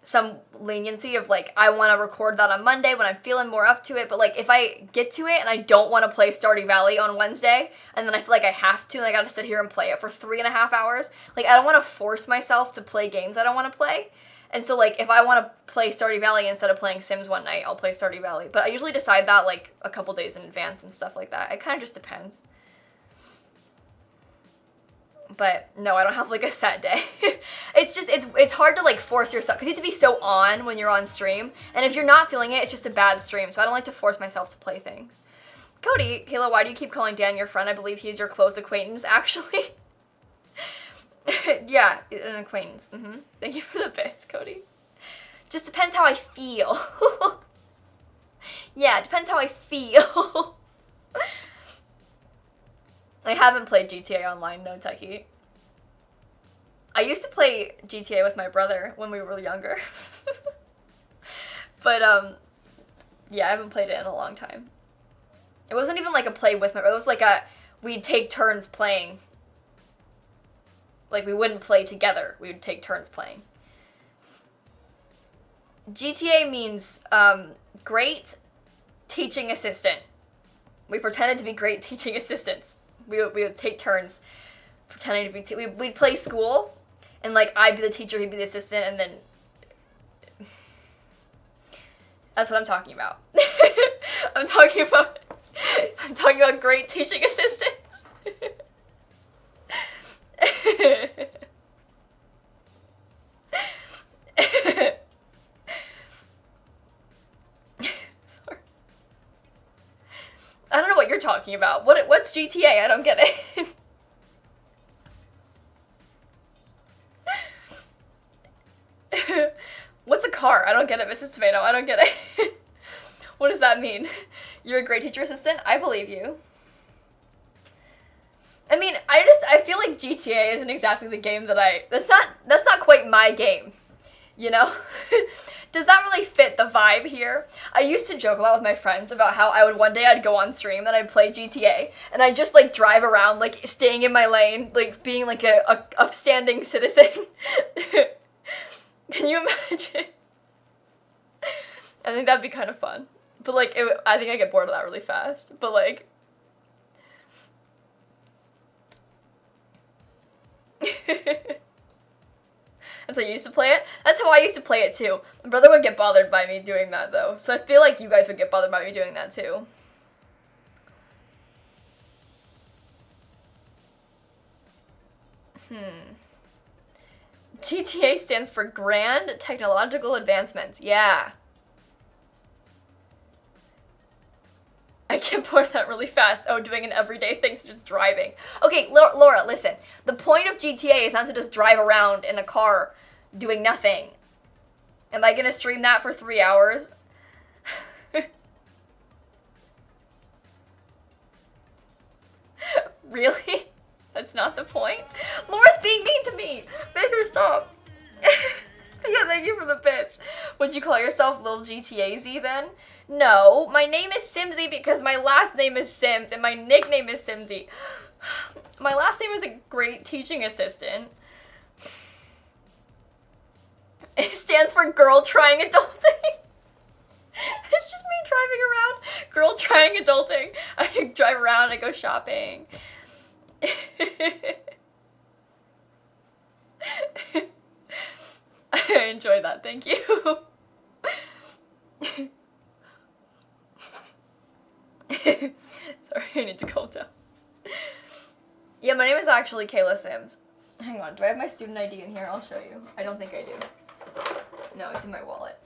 Speaker 1: some leniency of, like, I want to record that on Monday when I'm feeling more up to it. But, like, if I get to it and I don't want to play Stardew Valley on Wednesday, and then I feel like I have to, and I got to sit here and play it for 3.5 hours, like, I don't want to force myself to play games I don't want to play. And so, like, if I want to play Stardew Valley instead of playing Sims one night, I'll play Stardew Valley. But I usually decide that, like, a couple days in advance and stuff like that. It kind of just depends. But no, I don't have like a set day. It's just, it's hard to like force yourself, because you have to be so on when you're on stream. And if you're not feeling it, it's just a bad stream. So I don't like to force myself to play things. Cody, Kayla, why do you keep calling Dan your friend? I believe he's your close acquaintance, actually. Yeah, an acquaintance. Thank you for the bits, Cody. Just depends how I feel. Yeah, it depends how I feel. I haven't played GTA Online, no techie. I used to play GTA with my brother when we were younger. But, yeah, I haven't played it in a long time. It wasn't even like a play with my brother. It was like we'd take turns playing. Like, we wouldn't play together. We would take turns playing. GTA means great teaching assistant. We pretended to be great teaching assistants. We would take turns pretending to be... we'd play school, and, like, I'd be the teacher, he'd be the assistant, and then... That's what I'm talking about. I'm talking about great teaching assistants. Sorry. I don't know what you're talking about. What's GTA? I don't get it. What's a car? I don't get it, Mrs. Tomato. I don't get it. What does that mean? You're a great teacher assistant? I believe you. I mean, I feel like GTA isn't exactly the game that that's not quite my game, you know? Does that really fit the vibe here? I used to joke a lot with my friends about how I'd go on stream and I'd play GTA, and I'd just, like, drive around, like, staying in my lane, like, being, like, a upstanding citizen. Can you imagine? I think that'd be kind of fun. But, like, I think I get bored of that really fast. But, like... That's how you used to play it? That's how I used to play it, too. My brother would get bothered by me doing that, though. So I feel like you guys would get bothered by me doing that, too. GTA stands for Grand Technological Advancements. Yeah. I get bored of that really fast. Oh, doing an everyday thing such as driving. Okay, Laura, listen. The point of GTA is not to just drive around in a car doing nothing. Am I gonna stream that for 3 hours? Really? That's not the point? Laura's being mean to me! Make her stop. Yeah, thank you for the bits. Would you call yourself Lil GTA-Z then? No, my name is Simsie because my last name is Sims and my nickname is Simsie. My last name is a great teaching assistant. It stands for Girl Trying Adulting. It's just me driving around. Girl Trying Adulting. I drive around, I go shopping. I enjoy that, thank you. Sorry, I need to calm down. Yeah, my name is actually Kayla Sims. Hang on, do I have my student ID in here? I'll show you. I don't think I do. No, it's in my wallet.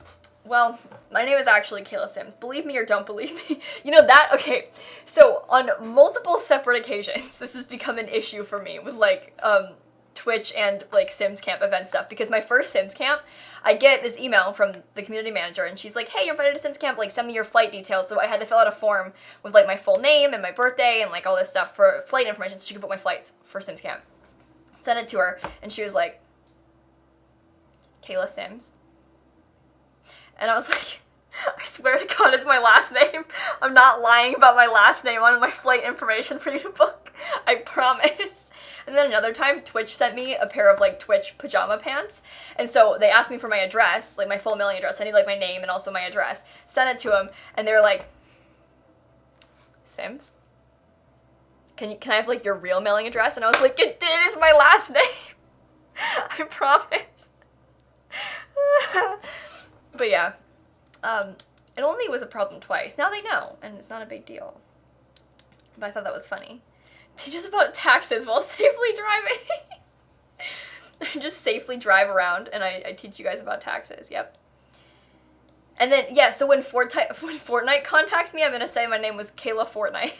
Speaker 1: Well, my name is actually Kayla Sims. Believe me or don't believe me. You know that? Okay, so on multiple separate occasions, this has become an issue for me with, like, Twitch and, like, Sims Camp event stuff, because my first Sims Camp, I get this email from the community manager, and she's like, hey, you're invited to Sims Camp, like, send me your flight details. So I had to fill out a form with, like, my full name and my birthday and, like, all this stuff for flight information so she could book my flights for Sims Camp. Sent it to her, and she was like, Kayla Sims. And I was like, I swear to God, it's my last name. I'm not lying about my last name on my flight information for you to book. I promise. And then another time, Twitch sent me a pair of, like, Twitch pajama pants. And so they asked me for my address, like, my full mailing address. I need, like, my name and also my address. Sent it to them, and they were like, Sims? Can I have, like, your real mailing address? And I was like, it is my last name. I promise. But yeah, it only was a problem twice. Now they know, and it's not a big deal. But I thought that was funny. Teach us about taxes while safely driving. I just safely drive around, and I teach you guys about taxes. Yep. And then, yeah, so when Fortnite contacts me, I'm going to say my name was Kayla Fortnite.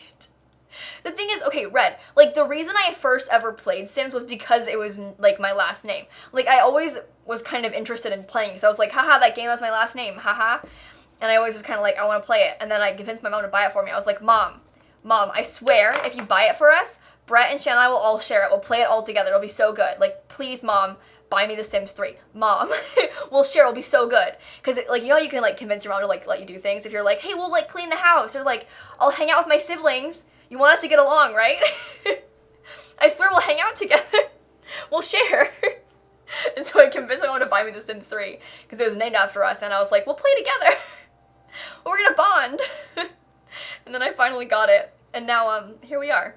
Speaker 1: The thing is, okay, Red, like, the reason I first ever played Sims was because it was, like, my last name. Like, I always was kind of interested in playing, because I was like, haha, that game has my last name, haha. And I always was kind of like, I want to play it. And then I convinced my mom to buy it for me. I was like, Mom, I swear, if you buy it for us, Brett and Shannon and I will all share it. We'll play it all together. It'll be so good. Like, please, Mom, buy me The Sims 3. Mom, we'll share, it'll be so good. Because, like, you know how you can, like, convince your mom to, like, let you do things? If you're like, hey, we'll, like, clean the house, or, like, I'll hang out with my siblings. You want us to get along, right? I swear we'll hang out together. We'll share. And so I convinced my mom to buy me The Sims 3, because it was named after us, and I was like, we'll play together. We're gonna bond. And then I finally got it, and now, here we are.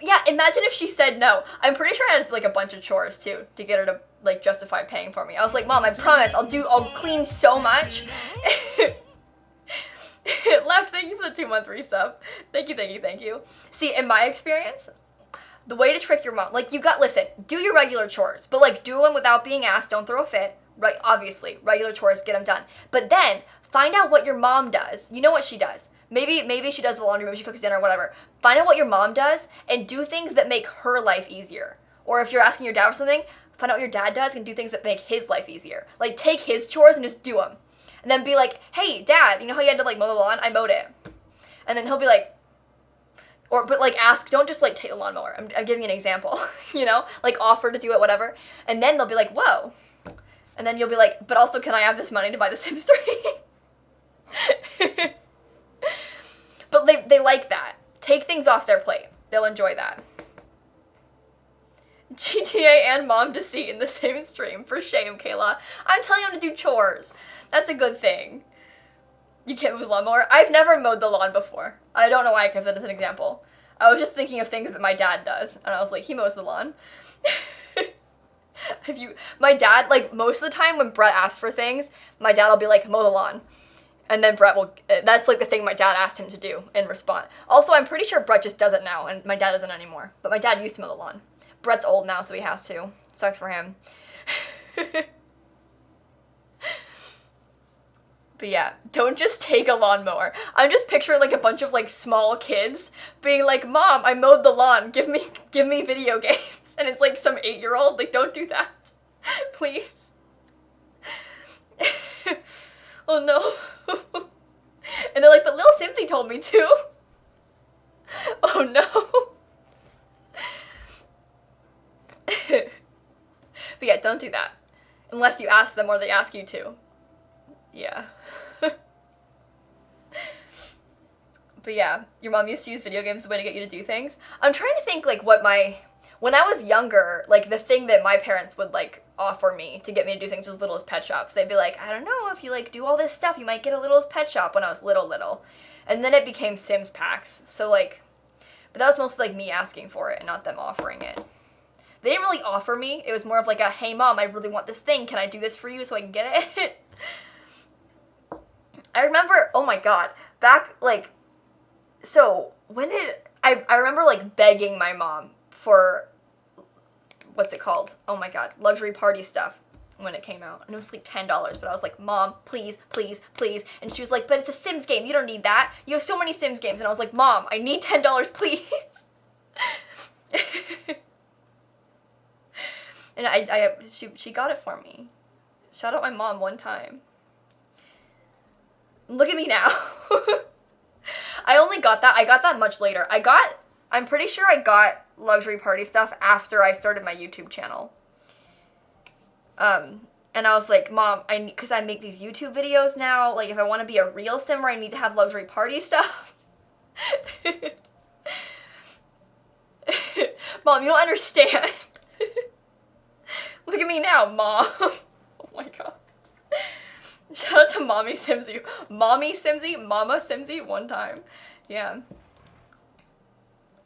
Speaker 1: Yeah, imagine if she said no. I'm pretty sure I had, like, a bunch of chores, too, to get her to, like, justify paying for me. I was like, Mom, I promise, I'll clean so much. Left, thank you for the 2-month resub. Thank you. See, in my experience, the way to trick your mom, like, listen, do your regular chores, but, like, do them without being asked, don't throw a fit, right, obviously, regular chores, get them done. But then, find out what your mom does. You know what she does. Maybe she does the laundry, maybe she cooks dinner, whatever. Find out what your mom does, and do things that make her life easier. Or if you're asking your dad for something, find out what your dad does, and do things that make his life easier. Like, take his chores and just do them. And then be like, hey, Dad, you know how you had to, like, mow the lawn? I mowed it. And then he'll be like, but, like, ask, don't just, like, take the lawnmower. I'm giving an example, you know? Like, offer to do it, whatever. And then they'll be like, whoa. And then you'll be like, but also, can I have this money to buy The Sims 3? But they like that. Take things off their plate. They'll enjoy that. GTA and mom deceit in the same stream. For shame, Kayla. I'm telling them to do chores. That's a good thing. You can't move the lawnmower. I've never mowed the lawn before. I don't know why I gave that as an example. I was just thinking of things that my dad does. And I was like, he mows the lawn. My dad, like, most of the time when Brett asks for things, my dad will be like, mow the lawn. And then Brett will, that's like the thing my dad asked him to do in response. Also, I'm pretty sure Brett just does it now, and my dad doesn't anymore. But my dad used to mow the lawn. Brett's old now, so he has to. Sucks for him. But yeah, don't just take a lawnmower. I'm just picturing, like, a bunch of, like, small kids being like, Mom, I mowed the lawn. Give me video games. And it's like some 8-year-old. Like, don't do that. Please. Oh no. And they're like, but lilsimsie told me to. Oh no. But yeah, don't do that. Unless you ask them or they ask you to. Yeah. But yeah, your mom used to use video games as a way to get you to do things. I'm trying to think, like, when I was younger, like, the thing that my parents would, like, offer me to get me to do things was Littlest Pet Shops. They'd be like, I don't know, if you, like, do all this stuff, you might get a Littlest Pet Shop when I was little. And then it became Sims packs. So, like, but that was mostly, like, me asking for it and not them offering it. They didn't really offer me. It was more of like a, hey, Mom, I really want this thing. Can I do this for you so I can get it? I remember, oh my god, back, like, so, when did, I remember, like, begging my mom for, what's it called? Oh my god, luxury party stuff when it came out. And it was like $10, but I was like, Mom, please. And she was like, but it's a Sims game, you don't need that. You have so many Sims games. And I was like, Mom, I need $10, please. And she got it for me. Shout out my mom one time. Look at me now. I got that much later. I'm pretty sure I got luxury party stuff after I started my YouTube channel. And I was like, Mom, because I make these YouTube videos now, like, if I want to be a real simmer, I need to have luxury party stuff. Mom, you don't understand. Look at me now, Mom. Oh my god. Shout out to Mommy Simsie. Mommy Simsie, Mama Simsie, one time. Yeah.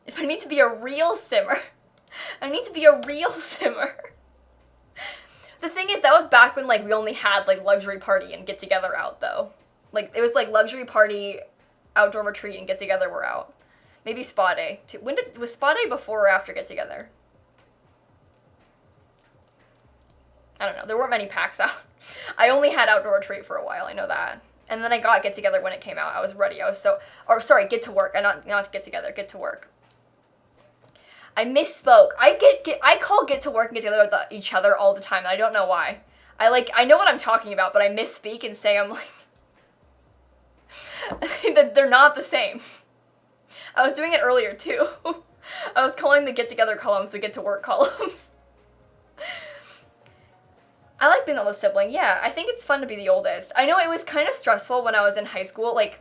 Speaker 1: If I need to be a real simmer, I need to be a real simmer. The thing is, that was back when, like, we only had, like, luxury party and get together out, though. Like, it was, like, luxury party, outdoor retreat, and get together were out. Maybe spa day, too. Was spa day before or after get together? I don't know. There weren't many packs out. I only had outdoor retreat for a while. I know that. And then I got get together when it came out. I was ready. Get to work. Not get together. Get to work. I misspoke. I call get to work and get together with each other all the time. And I don't know why. I know what I'm talking about, but I misspeak and say I'm like that they're not the same. I was doing it earlier too. I was calling the get together columns the get to work columns. I like being the oldest sibling. Yeah, I think it's fun to be the oldest. I know it was kind of stressful when I was in high school. Like,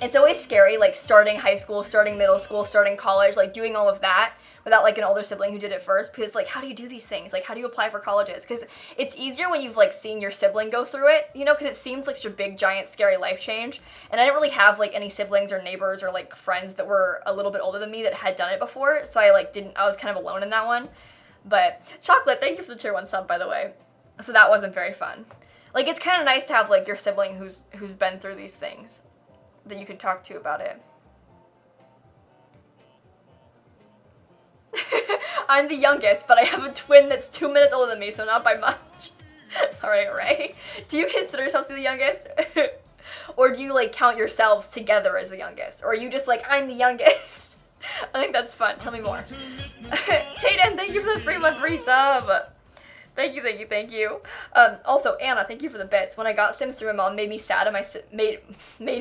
Speaker 1: it's always scary, like, starting high school, starting middle school, starting college, like, doing all of that without, like, an older sibling who did it first, because, like, how do you do these things? Like, how do you apply for colleges? Because it's easier when you've, like, seen your sibling go through it, you know, because it seems like such a big, giant, scary life change, and I didn't really have, like, any siblings or neighbors or, like, friends that were a little bit older than me that had done it before, so I was kind of alone in that one. But, Chocolate, thank you for the tier 1 sub, by the way. So that wasn't very fun. Like, it's kind of nice to have, like, your sibling who's been through these things that you can talk to about it. I'm the youngest, but I have a twin that's 2 minutes older than me, so not by much. Alright, Ray. Do you consider yourself to be the youngest? Or do you, like, count yourselves together as the youngest? Or are you just like, I'm the youngest? I think that's fun. Tell me more. Kaden, thank you for the 3-month resub. Thank you, thank you, thank you. Also, Anna, thank you for the bits. When I got Sims 3, my mom made me sad, and made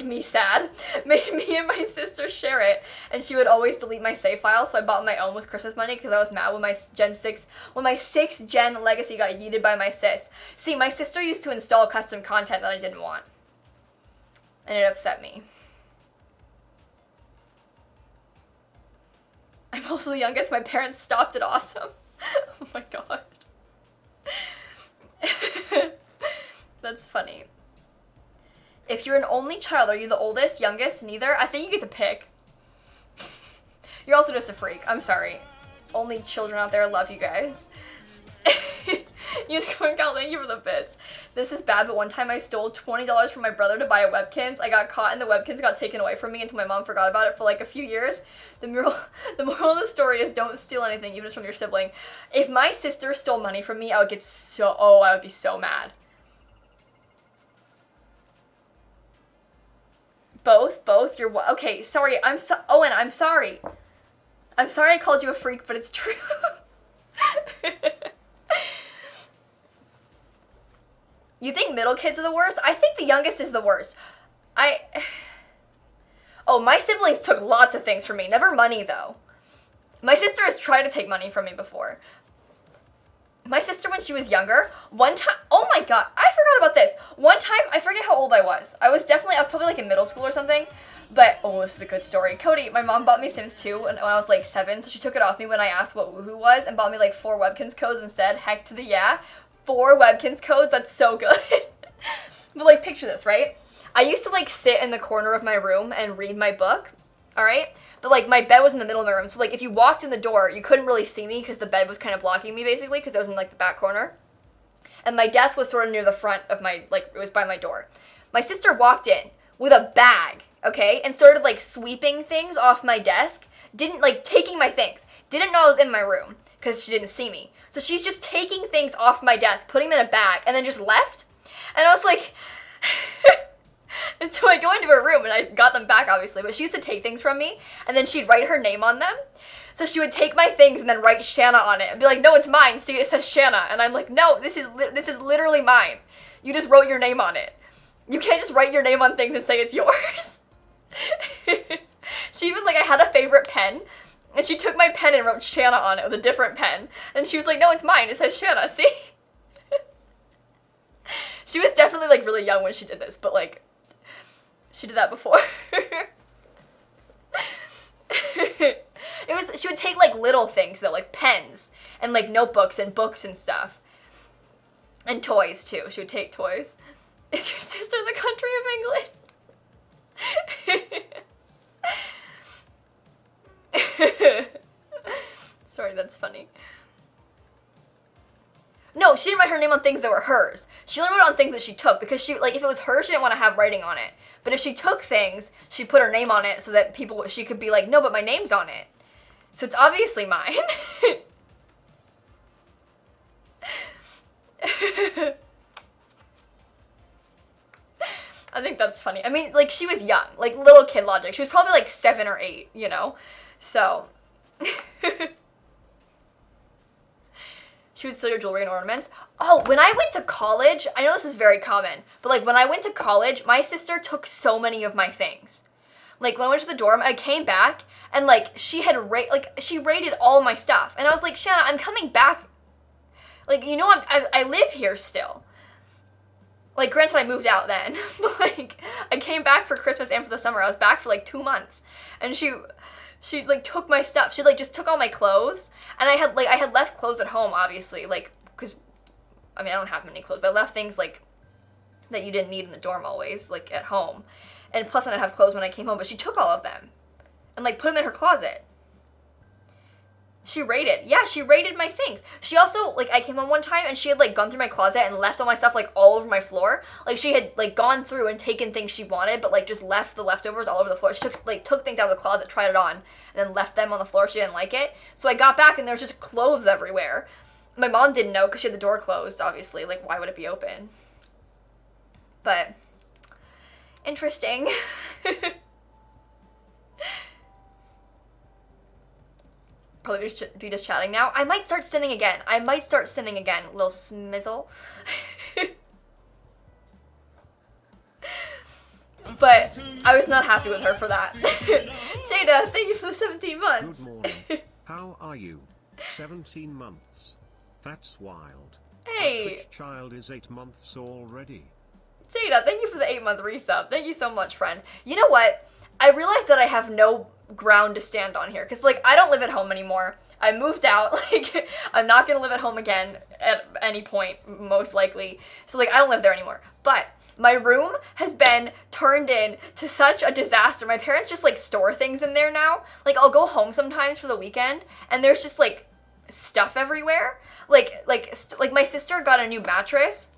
Speaker 1: me and my sister share it, and she would always delete my save file, so I bought my own with Christmas money, because I was mad when my 6th gen legacy got yeeted by my sis. See, my sister used to install custom content that I didn't want, and it upset me. I'm also the youngest. My parents stopped at awesome. Oh my god. That's funny. If you're an only child, are you the oldest, youngest, neither? I think you get to pick. You're also just a freak. I'm sorry. Only children out there, love you guys. Unicorn Gal, thank you for the bits. This is bad, but one time I stole $20 from my brother to buy a Webkinz. I got caught and the Webkinz got taken away from me until my mom forgot about it for like a few years. The moral of the story is don't steal anything, even if it's from your sibling. If my sister stole money from me, I would be so mad. Both, okay, sorry, Owen, I'm sorry. I'm sorry I called you a freak, but it's true. You think middle kids are the worst? I think the youngest is the worst. Oh, my siblings took lots of things from me. Never money, though. My sister has tried to take money from me before. My sister, when she was younger, one time, oh my god, I forgot about this. One time, I forget how old I was. I was probably like in middle school or something. But, oh, this is a good story. Cody, my mom bought me Sims 2 when I was like 7, so she took it off me when I asked what Woohoo was and bought me like 4 Webkinz codes instead. Heck to the yeah. 4 Webkinz codes, that's so good. But like, picture this, right? I used to like sit in the corner of my room and read my book, alright? But like, my bed was in the middle of my room, so like, if you walked in the door, you couldn't really see me because the bed was kind of blocking me basically, because it was in like the back corner. And my desk was sort of near the front of my, like, it was by my door. My sister walked in with a bag, okay, and started like sweeping things off my desk, taking my things, didn't know I was in my room because she didn't see me. So she's just taking things off my desk, putting them in a bag, and then just left. And I was like, and so I go into her room, and I got them back, obviously, but she used to take things from me, and then she'd write her name on them. So she would take my things and then write Shanna on it, and be like, no, it's mine, see, it says Shanna. And I'm like, no, this is literally mine. You just wrote your name on it. You can't just write your name on things and say it's yours. She even, like, I had a favorite pen, and she took my pen and wrote Shanna on it with a different pen. And she was like, no, it's mine. It says Shanna, see? She was definitely, like, really young when she did this, but, like, she did that before. She would take, like, little things, though, like pens and, like, notebooks and books and stuff. And toys, too. She would take toys. Is your sister the country of England? Sorry, that's funny. No, she didn't write her name on things that were hers. She only wrote on things that she took because she, like, if it was hers, she didn't want to have writing on it. But if she took things, she put her name on it so that she could be like, no, but my name's on it. So it's obviously mine. I think that's funny. I mean, like, she was young, like, little kid logic. She was probably, like, 7 or 8, you know? So, she would steal your jewelry and ornaments. Oh, when I went to college, I know this is very common, but, like, when I went to college, my sister took so many of my things. Like, when I went to the dorm, I came back, and, like, she raided all my stuff. And I was like, Shanna, I'm coming back. Like, you know, I live here still. Like, granted, I moved out then, but, like, I came back for Christmas and for the summer. I was back for, like, 2 months, and she, like, took my stuff. She, like, just took all my clothes, and I had left clothes at home, obviously, like, because, I mean, I don't have many clothes, but I left things, like, that you didn't need in the dorm always, like, at home, and plus I didn't have clothes when I came home, but she took all of them, and, like, put them in her closet. She raided my things. She also, like, I came home one time and she had, like, gone through my closet and left all my stuff, like, all over my floor. Like, she had, like, gone through and taken things she wanted, but, like, just left the leftovers all over the floor. She took things out of the closet, tried it on, and then left them on the floor. She didn't like it. So I got back and there was just clothes everywhere. My mom didn't know because she had the door closed, obviously. Like, why would it be open? But, interesting. Probably be just chatting now. I might start sinning again. Lil smizzle. But I was not happy with her for that. Jada, thank you for the 17 months.
Speaker 2: Good morning. How are you? 17 months. That's wild.
Speaker 1: Hey.
Speaker 2: My Twitch child is 8 months already.
Speaker 1: Jada, thank you for the 8-month resub. Thank you so much, friend. You know what? I realized that I have no ground to stand on here, because, like, I don't live at home anymore. I moved out. Like, I'm not gonna live at home again at any point, most likely. So, like, I don't live there anymore. But my room has been turned in to such a disaster. My parents just, like, store things in there now. Like, I'll go home sometimes for the weekend, and there's just, like, stuff everywhere. Like my sister got a new mattress,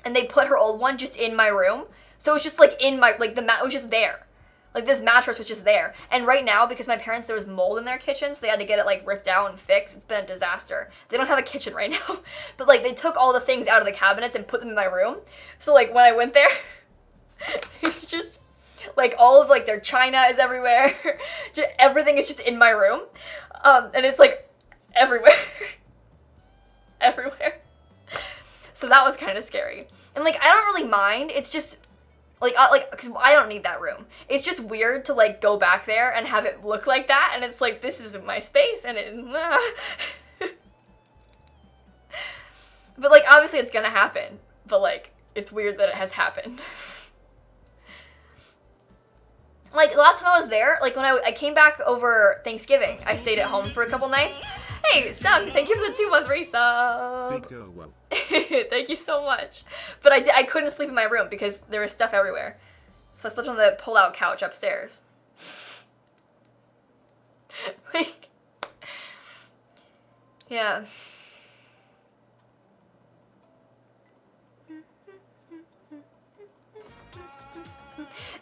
Speaker 1: and they put her old one just in my room. So it's just, like, in my, like, the mat was just there. Like, this mattress was just there. And right now, because my parents, there was mold in their kitchen, so they had to get it, like, ripped out and fixed. It's been a disaster. They don't have a kitchen right now. But, like, they took all the things out of the cabinets and put them in my room. So, like, when I went there, it's just, like, all of, like, their china is everywhere. Just, everything is just in my room. And it's, like, everywhere. Everywhere. So that was kind of scary. And, like, I don't really mind. It's just... Like, because I don't need that room. It's just weird to, like, go back there and have it look like that, and it's like, this is my space, and it... But, like, obviously it's gonna happen. But, like, it's weird that it has happened. Like, the last time I was there, like, when I came back over Thanksgiving, I stayed at home for a couple nights. Hey, Sam, thank you for the 2-month resub. Thank you so much. But I couldn't sleep in my room because there was stuff everywhere. So I slept on the pull-out couch upstairs. Like, yeah.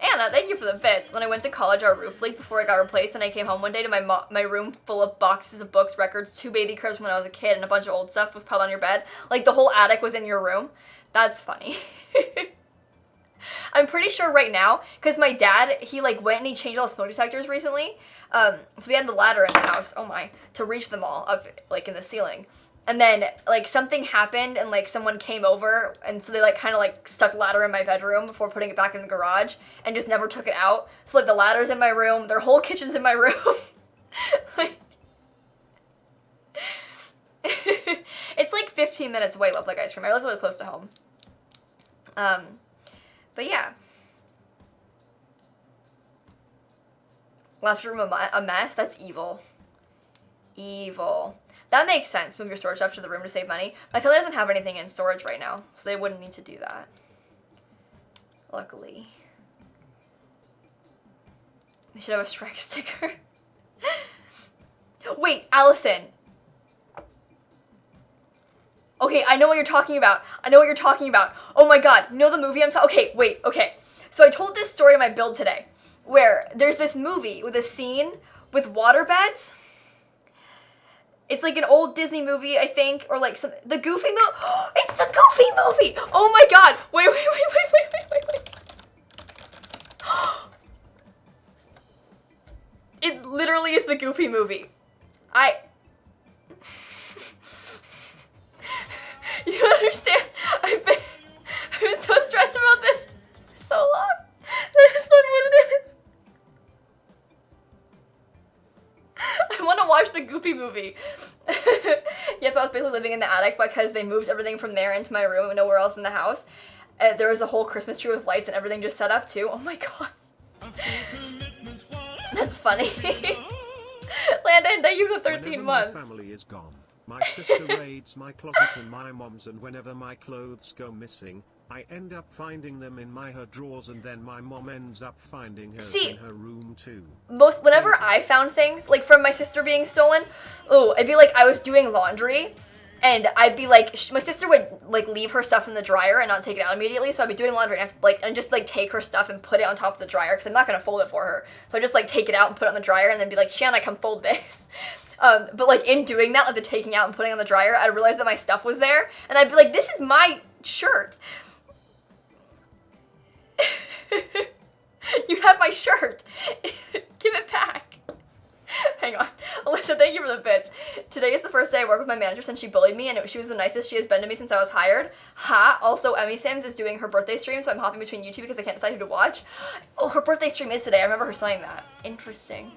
Speaker 1: Anna, thank you for the bits. When I went to college, our roof leaked before it got replaced, and I came home one day to my room full of boxes of books, records, 2 baby cribs when I was a kid, and a bunch of old stuff was piled on your bed. Like, the whole attic was in your room. That's funny. I'm pretty sure right now, because my dad, he, like, went and he changed all the smoke detectors recently. So we had the ladder in the house, oh my, to reach them all up, like, in the ceiling. And then, like, something happened, and, like, someone came over, and so they, like, kind of, like, stuck the ladder in my bedroom before putting it back in the garage, and just never took it out. So, like, the ladder's in my room, their whole kitchen's in my room. Like, it's, like, 15 minutes away, Love Like Ice Cream. I live really close to home. But, yeah. Left room a mess? That's evil. Evil. That makes sense. Move your storage stuff to the room to save money. My family doesn't have anything in storage right now, so they wouldn't need to do that. Luckily. They should have a Shrek sticker. Wait, Allison. Okay, I know what you're talking about. Oh my god, you know the movie I'm talking... Okay, wait, okay. So I told this story in my build today, where there's this movie with a scene with waterbeds. It's like an old Disney movie, I think, or like the Goofy movie. It's the Goofy movie! Oh my god! Wait. It literally is the Goofy movie. You don't understand. I've been so stressed about this for so long. That is not what it is. I want to watch the Goofy movie. Yep, I was basically living in the attic because they moved everything from there into my room and nowhere else in the house. There was a whole Christmas tree with lights and everything just set up too. Oh my god. That's funny. Landon, thank you for 13 months.
Speaker 2: My family is gone. My sister raids my closet and my mom's, and whenever my clothes go missing, I end up finding them in her drawers, and then my mom ends up finding hers in her room too.
Speaker 1: Whenever I found things, like from my sister being stolen, it'd be like I was doing laundry, and I'd be like, my sister would like leave her stuff in the dryer and not take it out immediately, so I'd be doing laundry and just take her stuff and put it on top of the dryer, because I'm not gonna fold it for her. So I just like take it out and put it on the dryer and then be like, Shanna, come fold this. But like in doing that, like the taking out and putting on the dryer, I realized that my stuff was there, and I'd be like, this is my shirt. You have my shirt. Give it back. Hang on. Alyssa, thank you for the bits. Today is the first day I work with my manager since she bullied me, and she was the nicest she has been to me since I was hired. Ha! Also, Emmy Sims is doing her birthday stream, so I'm hopping between YouTube because I can't decide who to watch. Oh, her birthday stream is today. I remember her saying that. Interesting.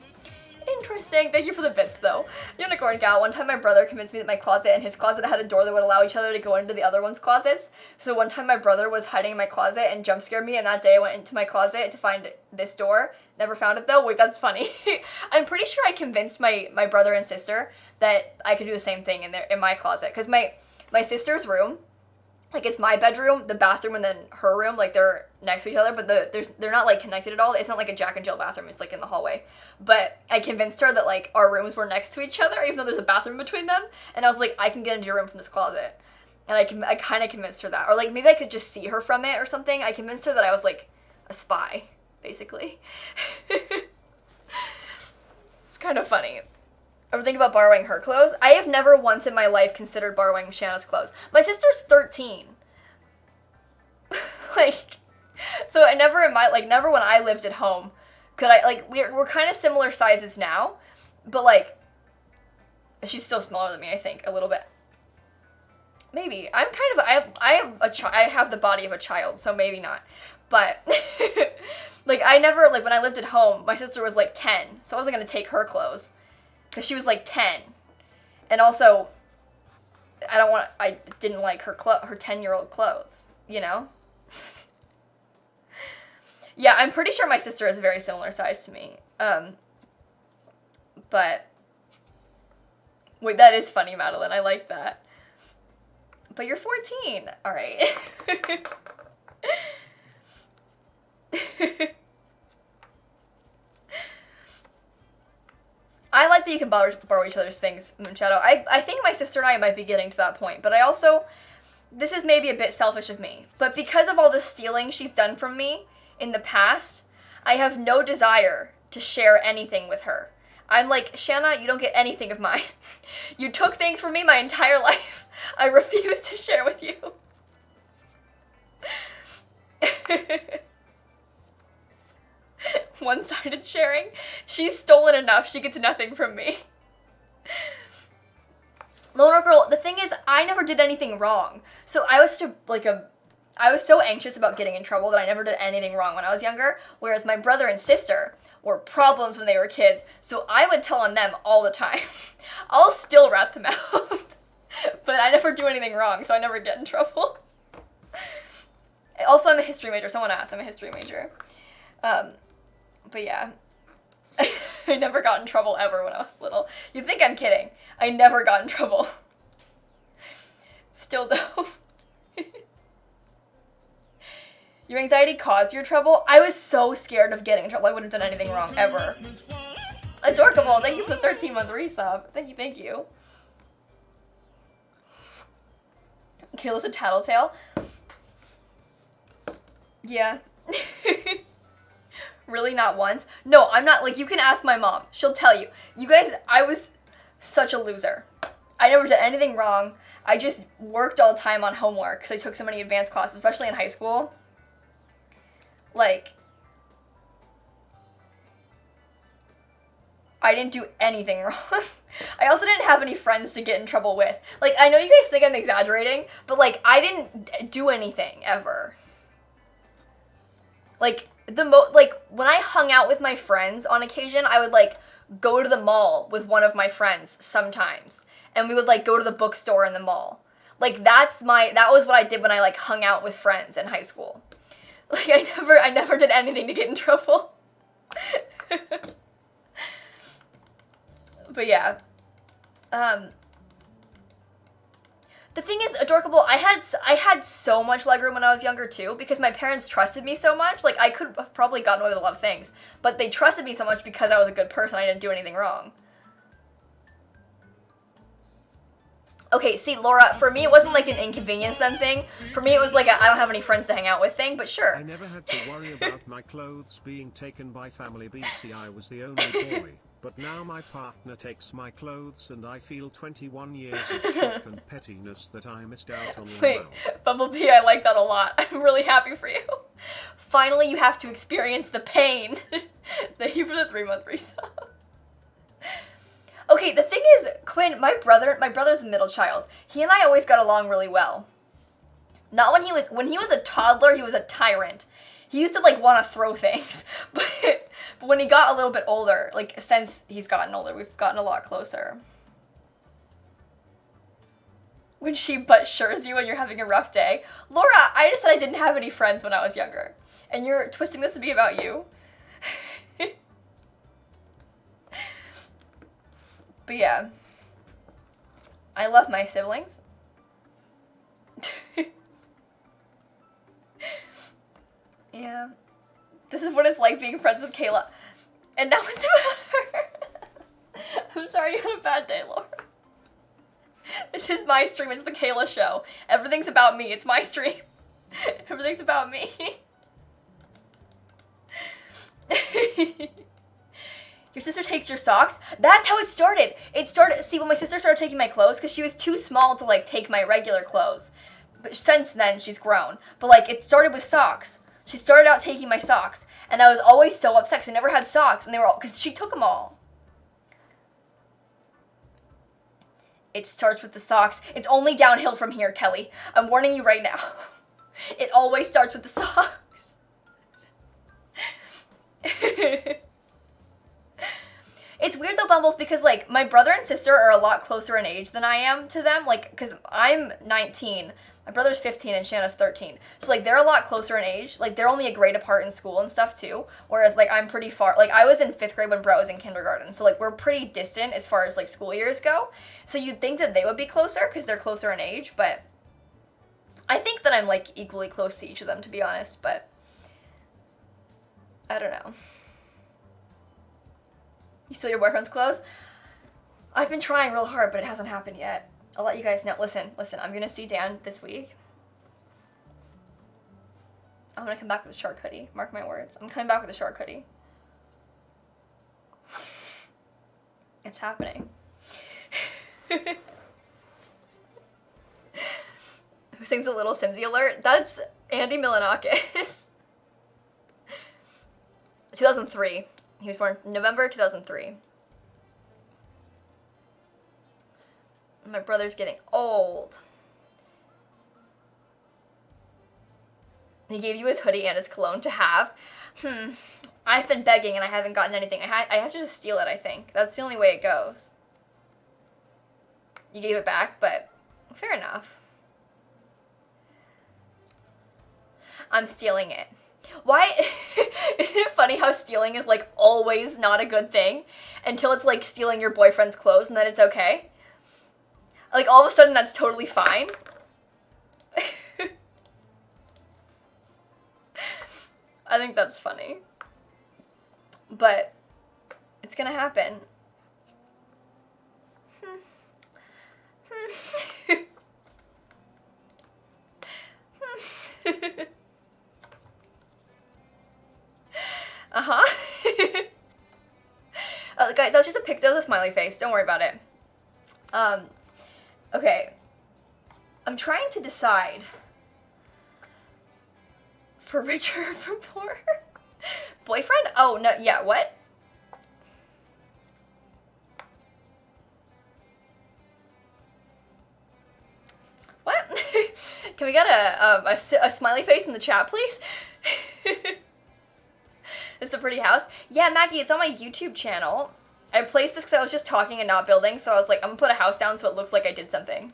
Speaker 1: Interesting. Thank you for the bits, though. Unicorn Gal, one time my brother convinced me that my closet and his closet had a door that would allow each other to go into the other one's closets. So one time my brother was hiding in my closet and jump scared me, and that day I went into my closet to find this door. Never found it, though. Wait, that's funny. I'm pretty sure I convinced my brother and sister that I could do the same thing in my closet. Because my sister's room, like, it's my bedroom, the bathroom, and then her room, like, they're next to each other, but they're not, like, connected at all. It's not like a Jack and Jill bathroom. It's, like, in the hallway. But I convinced her that, like, our rooms were next to each other, even though there's a bathroom between them. And I was like, I can get into your room from this closet. And I kind of convinced her that. Or, like, maybe I could just see her from it or something. I convinced her that I was, like, a spy, basically. It's kind of funny. Ever think about borrowing her clothes? I have never once in my life considered borrowing Shanna's clothes. My sister's 13. Like, so I never never when I lived at home could I, like, we're kind of similar sizes now, but, like, she's still smaller than me, I think, a little bit. Maybe. I'm kind of, I have the body of a child, so maybe not. But, like, I never, like, when I lived at home, my sister was, like, 10, so I wasn't going to take her clothes. Because she was, like, 10. And also, I didn't like her 10-year-old clothes, you know? Yeah, I'm pretty sure my sister is a very similar size to me. But, wait, that is funny, Madeline. I like that. But you're 14. All right. I like that you can borrow each other's things, Moonshadow. I think my sister and I might be getting to that point, but I also, this is maybe a bit selfish of me, but because of all the stealing she's done from me in the past, I have no desire to share anything with her. I'm like, Shanna, you don't get anything of mine. You took things from me my entire life. I refuse to share with you. One-sided sharing. She's stolen enough. She gets nothing from me. Loner Girl, the thing is, I never did anything wrong. So I was I was so anxious about getting in trouble that I never did anything wrong when I was younger, whereas my brother and sister were problems when they were kids, so I would tell on them all the time. I'll still rat them out, but I never do anything wrong, so I never get in trouble. Also, I'm a history major. Someone asked, I'm a history major. But yeah, I never got in trouble ever when I was little. You'd think I'm kidding. I never got in trouble. Still don't. Your anxiety caused your trouble? I was so scared of getting in trouble. I wouldn't have done anything wrong, ever. Adorkable, thank you for the 13-month resub. Thank you. Kayla's a tattletale. Yeah. Really, not once? No, I'm not, like, you can ask my mom. She'll tell you. You guys, I was such a loser. I never did anything wrong. I just worked all the time on homework because I took so many advanced classes, especially in high school. Like, I didn't do anything wrong. I also didn't have any friends to get in trouble with. Like, I know you guys think I'm exaggerating, but, like, I didn't do anything, ever. Like, when I hung out with my friends on occasion, I would, like, go to the mall with one of my friends sometimes. And we would, like, go to the bookstore in the mall. Like, that was what I did when I, like, hung out with friends in high school. Like, I never did anything to get in trouble. But yeah. The thing is, Adorkable, I had so much legroom when I was younger, too, because my parents trusted me so much. Like, I could have probably gotten away with a lot of things, but they trusted me so much because I was a good person. I didn't do anything wrong. Okay, see, Laura, for me, it wasn't like an inconvenience them thing. For me, it was like a I don't have any friends to hang out with thing, but sure.
Speaker 2: I never had to worry about my clothes being taken by family BC. I was the only boy. But now my partner takes my clothes and I feel 21 years of shock and pettiness that I missed out on.
Speaker 1: Wait, Bumblebee, I like that a lot. I'm really happy for you. Finally, you have to experience the pain. Thank you for the 3-month resub. Okay, the thing is, Quinn, my brother's the middle child. He and I always got along really well. Not when he was a toddler, he was a tyrant. He used to, like, want to throw things. But when he got a little bit older, like, since he's gotten older, we've gotten a lot closer. When she butt-shures you when you're having a rough day. Laura, I just said I didn't have any friends when I was younger. And you're twisting this to be about you. But yeah. I love my siblings. Yeah. This is what it's like being friends with Kayla. And now it's about her. I'm sorry you had a bad day, Laura. This is my stream. It's the Kayla show. Everything's about me. It's my stream. Everything's about me. Your sister takes your socks? That's how it started. See, when my sister started taking my clothes, because she was too small to, like, take my regular clothes. But since then, she's grown. But, like, it started with socks. She started out taking my socks, and I was always so upset because I never had socks, and they were all, because she took them all. It starts with the socks. It's only downhill from here, Kelly. I'm warning you right now. It always starts with the socks. It's weird though, Bumbles, because, like, my brother and sister are a lot closer in age than I am to them, like, because I'm 19. My brother's 15 and Shanna's 13. So, like, they're a lot closer in age. Like, they're only a grade apart in school and stuff, too. Whereas, like, I'm pretty far. Like, I was in 5th grade when Brett was in kindergarten. So, like, we're pretty distant as far as, like, school years go. So you'd think that they would be closer because they're closer in age. But I think that I'm, like, equally close to each of them, to be honest. But I don't know. You steal your boyfriend's clothes? I've been trying real hard, but it hasn't happened yet. I'll let you guys know. Listen, I'm gonna see Dan this week. I'm gonna come back with a shark hoodie. Mark my words. I'm coming back with a shark hoodie. It's happening. Who sings a Little Simsie alert? That's Andy Milanakis. 2003. He was born November 2003. My brother's getting old. He gave you his hoodie and his cologne to have. I've been begging and I haven't gotten anything. I have to just steal it, I think. That's the only way it goes. You gave it back, but fair enough. I'm stealing it. Why? Isn't it funny how stealing is, like, always not a good thing until it's, like, stealing your boyfriend's clothes and then it's okay? Like, all of a sudden, that's totally fine. I think that's funny. But it's gonna happen. Guys, that was just a pic. That was a smiley face. Don't worry about it. Okay. I'm trying to decide. For richer or for poorer? Boyfriend? Oh, no. Yeah, what? What? Can we get a smiley face in the chat, please? It's a pretty house. Yeah, Maggie, it's on my YouTube channel. I placed this because I was just talking and not building, so I was like, I'm gonna put a house down so it looks like I did something.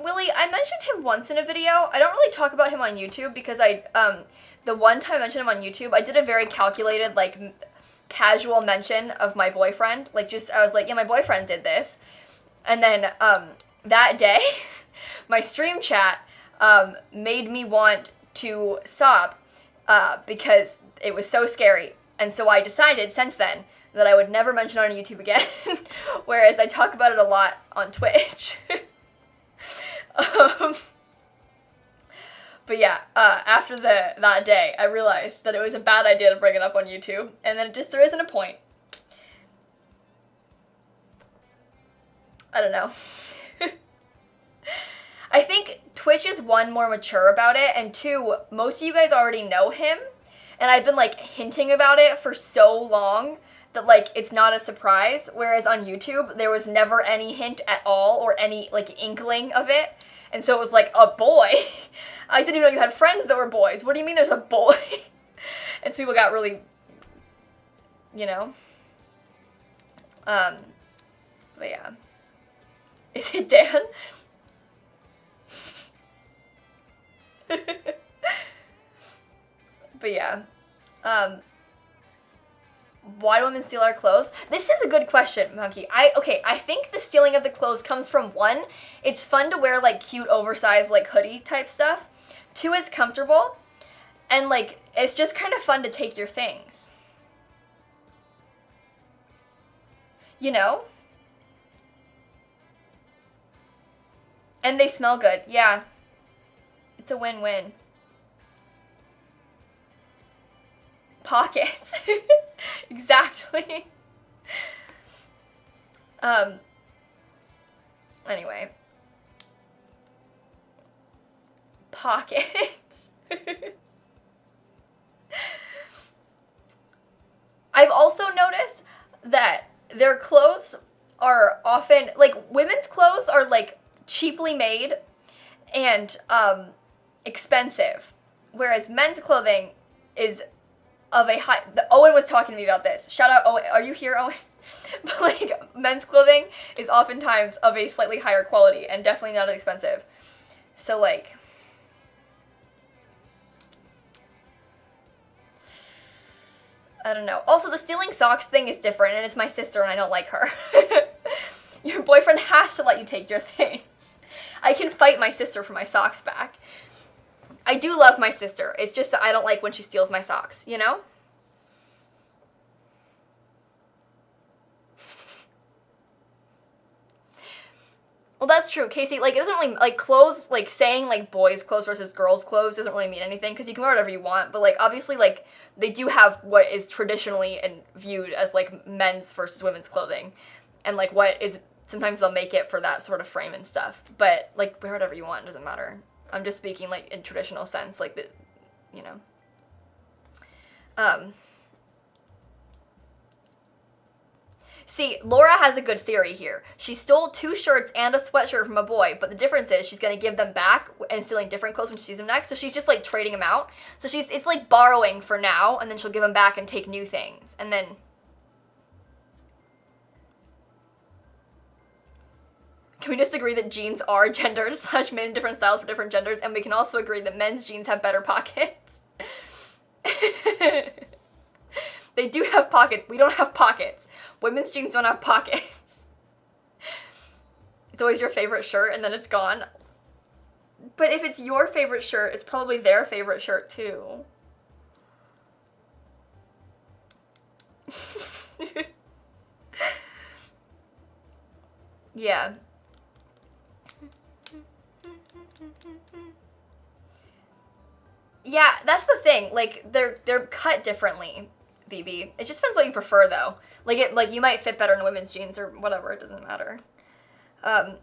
Speaker 1: Willie, I mentioned him once in a video. I don't really talk about him on YouTube because the one time I mentioned him on YouTube, I did a very calculated, like, casual mention of my boyfriend. Like, just, I was like, yeah, my boyfriend did this. And then, that day, my stream chat, made me want to sob, because it was so scary. And so I decided, since then, that I would never mention it on YouTube again, whereas I talk about it a lot on Twitch. But yeah, after that day, I realized that it was a bad idea to bring it up on YouTube, and then there isn't a point. I don't know. I think Twitch is, one, more mature about it, and two, most of you guys already know him, and I've been, like, hinting about it for so long that, like, it's not a surprise, whereas on YouTube, there was never any hint at all, or any, like, inkling of it, and so it was like, a boy? I didn't even know you had friends that were boys. What do you mean there's a boy? And so people got really, you know. But yeah. Is it Dan? But yeah. Why do women steal our clothes? This is a good question, Monkey. I think the stealing of the clothes comes from, one, it's fun to wear, like, cute, oversized, like, hoodie type stuff. Two, it's comfortable. And, like, it's just kind of fun to take your things. You know? And they smell good. Yeah. It's a win-win. Pockets. Exactly. Anyway. Pockets. I've also noticed that their clothes are often, like, women's clothes are, like, cheaply made and, expensive. Whereas men's clothing is of a high, Owen was talking to me about this. Shout out Owen, are you here, Owen? But, like, men's clothing is oftentimes of a slightly higher quality and definitely not as expensive. So, like, I don't know. Also, the stealing socks thing is different, and it's my sister, and I don't like her. Your boyfriend has to let you take your things. I can fight my sister for my socks back. I do love my sister. It's just that I don't like when she steals my socks, you know? Well, that's true, Casey. Like, it doesn't really, like, clothes, like, saying, like, boys' clothes versus girls' clothes doesn't really mean anything, because you can wear whatever you want, but, like, obviously, like, they do have what is traditionally and viewed as, like, men's versus women's clothing, and, like, what is, sometimes they'll make it for that sort of frame and stuff, but, like, wear whatever you want, it doesn't matter. I'm just speaking, like, in traditional sense, like, the, you know. See, Laura has a good theory here. She stole 2 shirts and a sweatshirt from a boy, but the difference is she's gonna give them back and stealing different clothes when she sees them next, so she's just, like, trading them out. So it's like borrowing for now, and then she'll give them back and take new things, and then... Can we just agree that jeans are gendered / made in different styles for different genders, and we can also agree that men's jeans have better pockets? They do have pockets. We don't have pockets. Women's jeans don't have pockets. It's always your favorite shirt, and then it's gone. But if it's your favorite shirt, it's probably their favorite shirt, too. Yeah. Yeah, that's the thing. Like, they're cut differently, BB. It just depends what you prefer, though. Like, you might fit better in women's jeans or whatever. It doesn't matter. I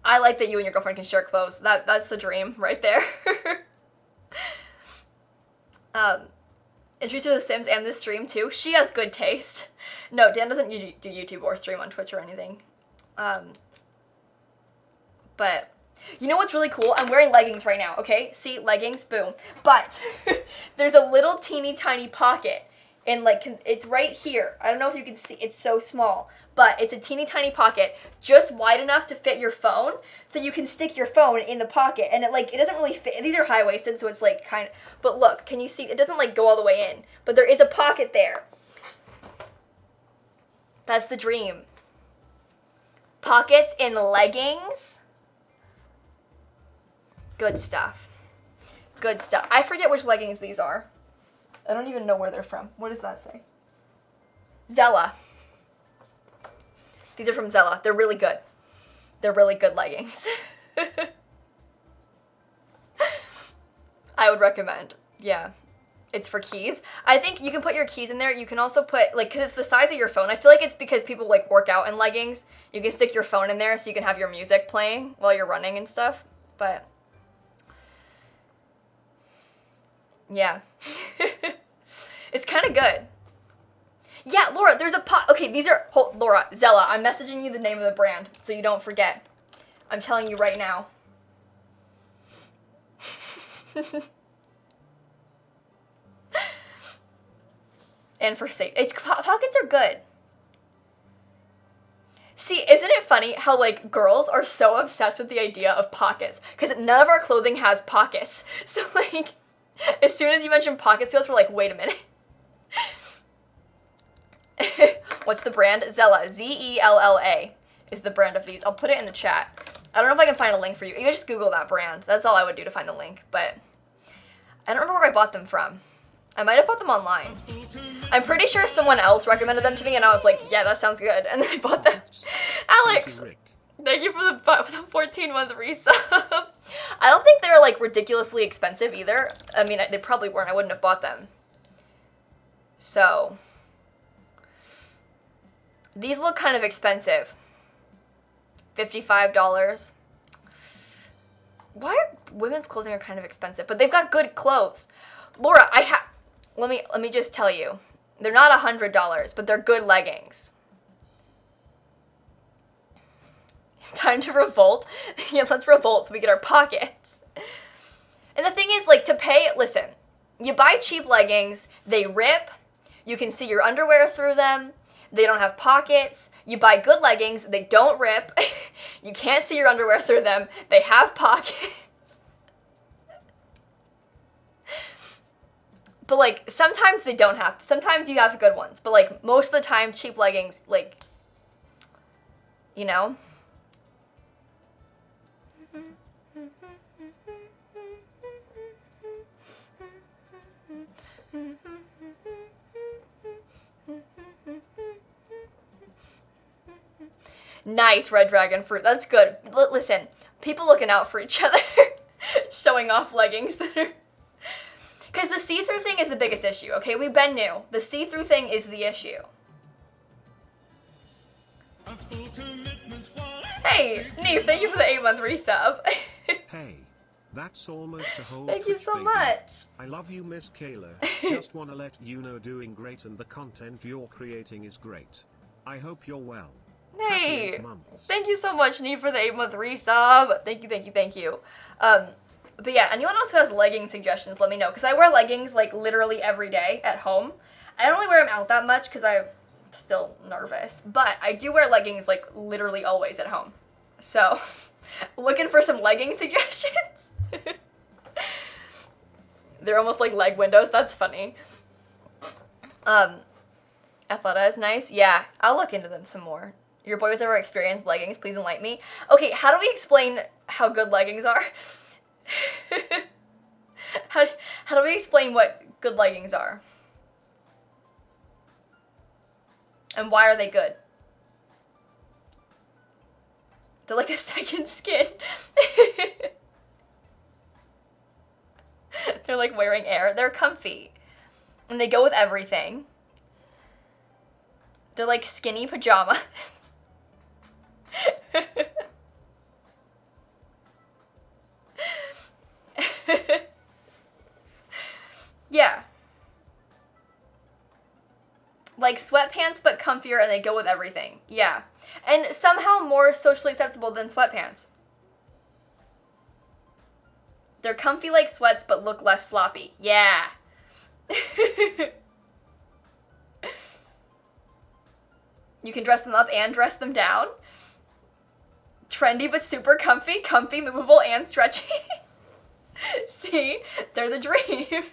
Speaker 1: like that you and your girlfriend can share clothes. That's the dream right there. Introduced to The Sims and this stream, too. She has good taste. No, Dan doesn't do YouTube or stream on Twitch or anything. But You know what's really cool? I'm wearing leggings right now, okay? See, leggings, boom. But there's a little teeny tiny pocket. And like, it's right here. I don't know if you can see, it's so small. But it's a teeny tiny pocket, just wide enough to fit your phone. So you can stick your phone in the pocket. And it doesn't really fit. These are high-waisted, so it's like kind of, but look, can you see? It doesn't like go all the way in. But there is a pocket there. That's the dream. Pockets in leggings. Good stuff. Good stuff. I forget which leggings these are. I don't even know where they're from. What does that say? Zella. These are from Zella. They're really good. They're really good leggings. I would recommend. Yeah. It's for keys. I think you can put your keys in there. You can also put, like, because it's the size of your phone. I feel like it's because people, like, work out in leggings. You can stick your phone in there so you can have your music playing while you're running and stuff. But yeah. It's kind of good. Yeah, Laura, there's a pot. Okay, these are, Laura, Zella, I'm messaging you the name of the brand so you don't forget. I'm telling you right now. And for safe. Pockets are good. See, isn't it funny how, like, girls are so obsessed with the idea of pockets? Because none of our clothing has pockets. So, like, as soon as you mention pockets to us, we're like, wait a minute. What's the brand? Zella. Z-E-L-L-A is the brand of these. I'll put it in the chat. I don't know if I can find a link for you. You can just Google that brand. That's all I would do to find the link. But I don't remember where I bought them from. I might have bought them online. I'm pretty sure someone else recommended them to me, and I was like, yeah, that sounds good. And then I bought them. Alex, thank you for the 14-month resub. I don't think they're, like, ridiculously expensive either. I mean, they probably weren't. I wouldn't have bought them. So these look kind of expensive. $55. Why are women's clothing are kind of expensive? But they've got good clothes. Laura, let me just tell you. They're not $100, but they're good leggings. Time to revolt. Yeah, let's revolt so we get our pockets. And the thing is, like, to pay, listen, you buy cheap leggings, they rip, you can see your underwear through them, they don't have pockets. You buy good leggings, they don't rip, you can't see your underwear through them, they have pockets. But, like, sometimes they don't have, sometimes you have good ones, but, like, most of the time, cheap leggings, like, you know? Nice, red dragon fruit. That's good. Listen, people looking out for each other. Showing off leggings that are... Because the see-through thing is the biggest issue, okay? We've been new. The see-through thing is the issue. Hey, Neve, thank you for the 8-month resub.
Speaker 2: Hey, that's almost a whole
Speaker 1: Thank you
Speaker 2: Twitch,
Speaker 1: so
Speaker 2: baby.
Speaker 1: much.
Speaker 2: I love you, Miss Kayla. Just want to let you know doing great and the content you're creating is great. I hope you're well.
Speaker 1: Hey,
Speaker 2: Happy 8 months.
Speaker 1: thank you so much, Neve, for the 8-month resub. Thank you, thank you, thank you. But yeah, anyone else who has legging suggestions, let me know. Because I wear leggings, like, literally every day at home. I don't really wear them out that much because I'm still nervous. But I do wear leggings, like, literally always at home. So, looking for some legging suggestions? They're almost like leg windows. That's funny. Athleta is nice. Yeah, I'll look into them some more. Your boys ever experienced leggings? Please enlighten me. Okay, how do we explain how good leggings are? How do we explain what good leggings are? And why are they good? They're like a second skin. They're like wearing air. They're comfy. And they go with everything. They're like skinny pajamas. Yeah. Like sweatpants, but comfier, and they go with everything. Yeah. And somehow more socially acceptable than sweatpants. They're comfy like sweats, but look less sloppy. Yeah. You can dress them up and dress them down. Trendy but super comfy. Comfy, movable, and stretchy. See? They're the dream.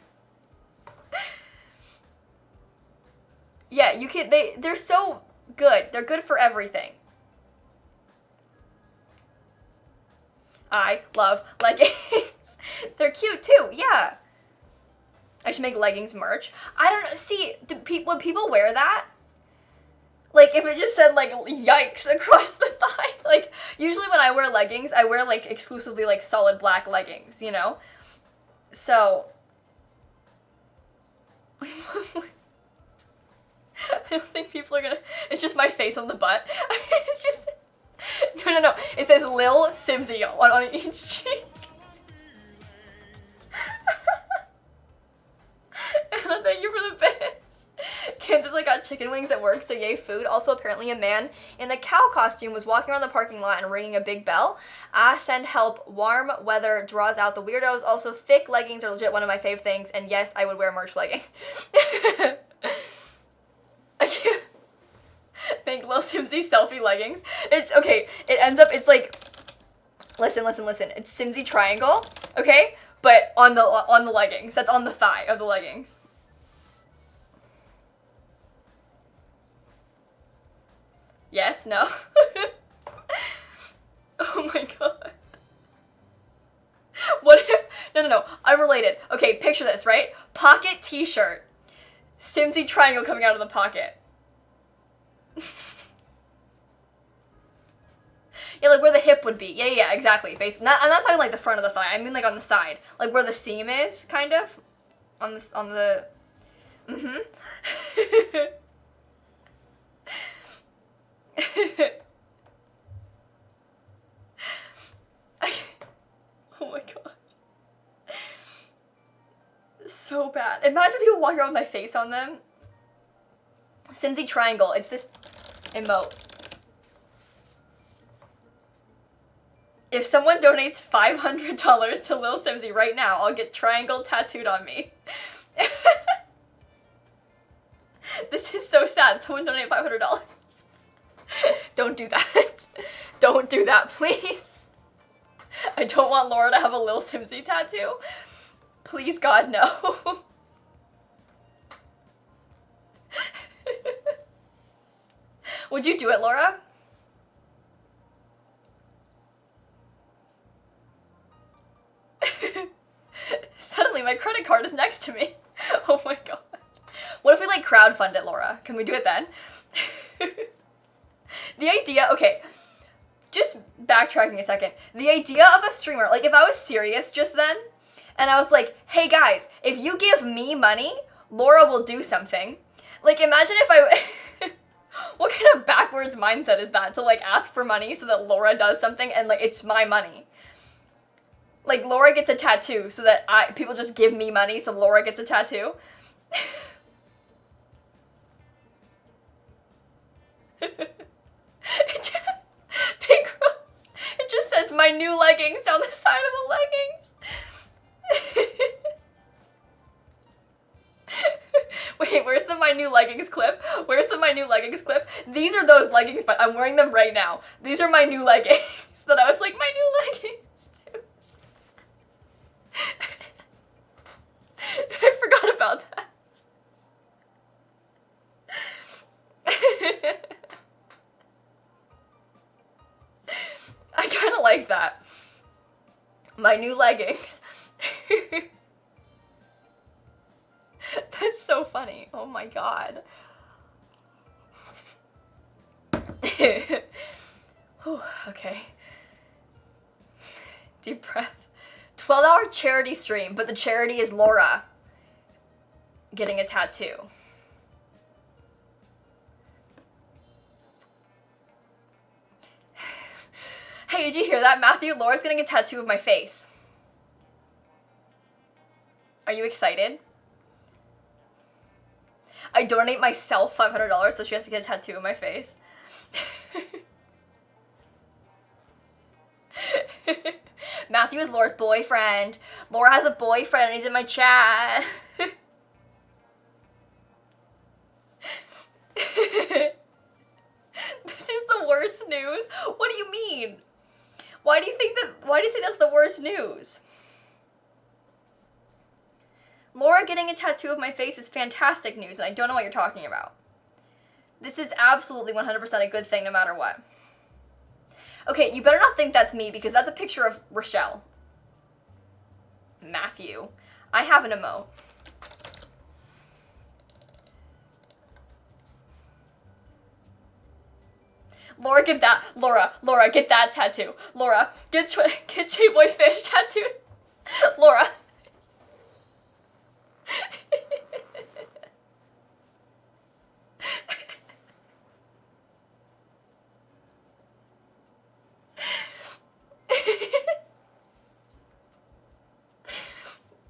Speaker 1: Yeah, you can, they're so good. They're good for everything. I love leggings. They're cute too, yeah. I should make leggings merch. I don't know, see, would people wear that? Like, if it just said, like, yikes across the thigh. Like, usually when I wear leggings, I wear, like, exclusively, like, solid black leggings, you know? So. I don't think people are gonna. It's just my face on the butt. It's just. No. It says lilsimsie on each cheek. And thank you for the bits. Kansas got chicken wings at work, so yay food. Also, apparently a man in a cow costume was walking around the parking lot and ringing a big bell. Send help. Warm weather draws out the weirdos. Also, thick leggings are legit one of my fave things. And yes, I would wear merch leggings. I can't make lilsimsie selfie leggings. It's, okay, it ends up, it's like, listen. It's Simsie triangle, okay? But on the leggings. That's on the thigh of the leggings. Yes? No? Oh my god. What if... No. Unrelated. Okay, picture this, right? Pocket t-shirt. Simsie triangle coming out of the pocket. Yeah, like where the hip would be. Yeah, exactly. I'm not talking like the front of the thigh. I mean like on the side. Like where the seam is, kind of. On the... Mm-hmm. Oh my god. So bad. Imagine people walking around with my face on them. Simsie triangle. It's this emote. If someone donates $500 to lilsimsie right now, I'll get triangle tattooed on me. This is so sad. Someone donate $500. Don't do that. Don't do that, please. I don't want Laura to have a lilsimsie tattoo. Please, God, no. Would you do it, Laura? Suddenly, my credit card is next to me. Oh my god. What if we, like, crowdfund it, Laura? Can we do it then? The idea, okay, just backtracking a second. The idea of a streamer, like, if I was serious just then, and I was like, hey guys, if you give me money, Laura will do something. Like, imagine if I... What kind of backwards mindset is that? To, like, ask for money so that Laura does something and, like, it's my money. Like, Laura gets a tattoo so that people just give me money so Laura gets a tattoo. Pink Rose. It just says my new leggings down the side of the leggings. Wait, where's the my new leggings clip? Where's the my new leggings clip? These are those leggings, but I'm wearing them right now. These are my new leggings. That I was like, my new leggings too. I forgot about that. I kind of like that. My new leggings. That's so funny. Oh my god. Whew, okay. Deep breath. 12-hour charity stream, but the charity is Laura getting a tattoo. Hey, did you hear that, Matthew? Laura's getting a tattoo of my face. Are you excited? I donate myself $500 so she has to get a tattoo of my face. Matthew is Laura's boyfriend. Laura has a boyfriend and he's in my chat. This is the worst news? What do you mean? Why do you think that's the worst news? Laura getting a tattoo of my face is fantastic news, and I don't know what you're talking about. This is absolutely 100% a good thing no matter what. Okay, you better not think that's me, because that's a picture of Rochelle. Matthew. I have an emote. Laura, get that. Laura, get that tattoo. Laura, get J-Boy Fish tattooed. Laura.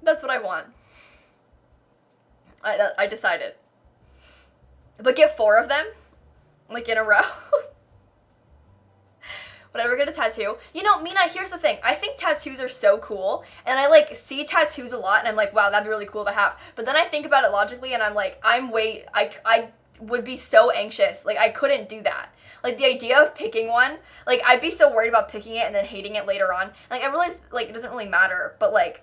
Speaker 1: That's what I want. I decided. But get 4 of them? Like in a row? Whenever I get a tattoo. You know, Mina, here's the thing. I think tattoos are so cool, and I, like, see tattoos a lot, and I'm like, wow, that'd be really cool to have. But then I think about it logically, and I'm like, I would be so anxious. Like, I couldn't do that. Like, the idea of picking one, like, I'd be so worried about picking it and then hating it later on. Like, I realize, like, it doesn't really matter, but, like,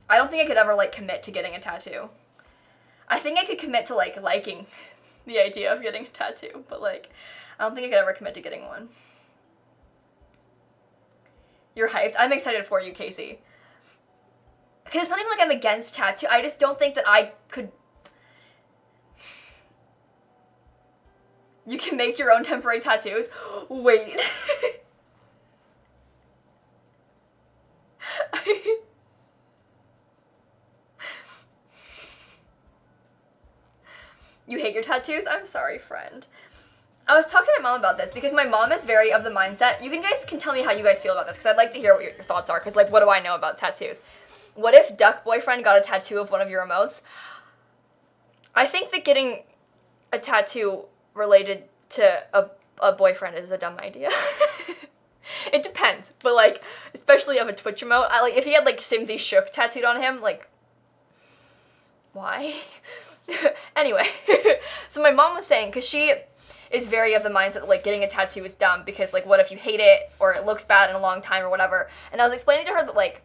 Speaker 1: I don't think I could ever, like, commit to getting a tattoo. I think I could commit to, like, liking the idea of getting a tattoo, but, like, I don't think I could ever commit to getting one. You're hyped. I'm excited for you, Casey. Because it's not even like I'm against tattoo. I just don't think that I could... You can make your own temporary tattoos? Wait. You hate your tattoos? I'm sorry, friend. I was talking to my mom about this because my mom is very of the mindset. You guys can tell me how you guys feel about this because I'd like to hear what your thoughts are because, like, what do I know about tattoos? What if Duck Boyfriend got a tattoo of one of your emotes? I think that getting a tattoo related to a boyfriend is a dumb idea. It depends, but, like, especially of a Twitch emote. Like, if he had, like, Simsie Shook tattooed on him, like, why? Anyway, so my mom was saying, because she is very of the mindset that, like, getting a tattoo is dumb because, like, what if you hate it or it looks bad in a long time or whatever. And I was explaining to her that, like,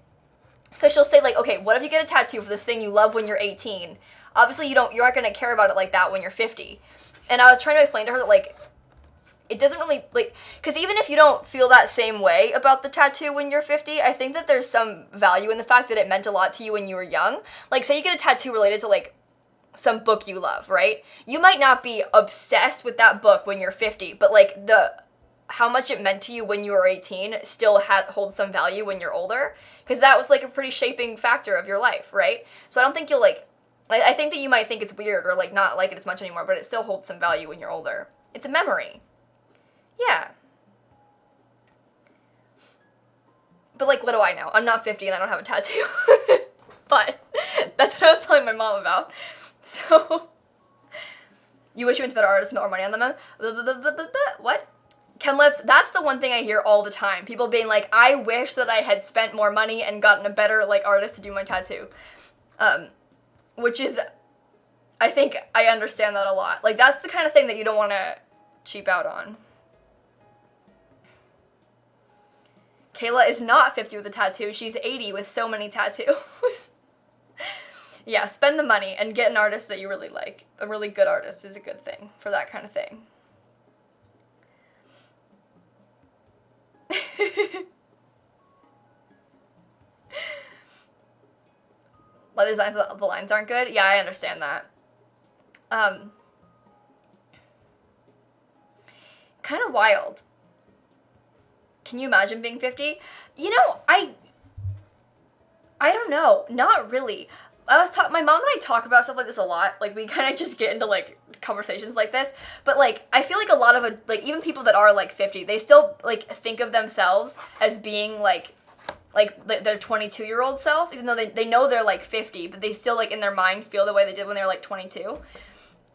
Speaker 1: because she'll say, like, okay, what if you get a tattoo for this thing you love when you're 18? Obviously, you aren't going to care about it like that when you're 50. And I was trying to explain to her that, like, it doesn't really, like, because even if you don't feel that same way about the tattoo when you're 50, I think that there's some value in the fact that it meant a lot to you when you were young. Like, say you get a tattoo related to, like, some book you love, right? You might not be obsessed with that book when you're 50, but, like, how much it meant to you when you were 18 still holds some value when you're older, because that was, like, a pretty shaping factor of your life, right? So I don't think you'll, like, I think that you might think it's weird or, like, not like it as much anymore, but it still holds some value when you're older. It's a memory. Yeah. But, like, what do I know? I'm not 50 and I don't have a tattoo. But that's what I was telling my mom about. So, you wish you went to better artists and spent more money on them? What? Ken Lips, that's the one thing I hear all the time. People being like, I wish that I had spent more money and gotten a better, like, artist to do my tattoo. Which is, I think I understand that a lot. Like, that's the kind of thing that you don't want to cheap out on. Kayla is not 50 with a tattoo. She's 80 with so many tattoos. Yeah, spend the money and get an artist that you really like. A really good artist is a good thing for that kind of thing. Leather designs, the lines aren't good? Yeah, I understand that. Kind of wild. Can you imagine being 50? You know, I don't know. Not really. My mom and I talk about stuff like this a lot. Like, we kind of just get into, like, conversations like this. But, like, I feel like a lot of, like, even people that are, like, 50, they still, like, think of themselves as being, like their 22-year-old self, even though they know they're, like, 50, but they still, like, in their mind feel the way they did when they were, like, 22.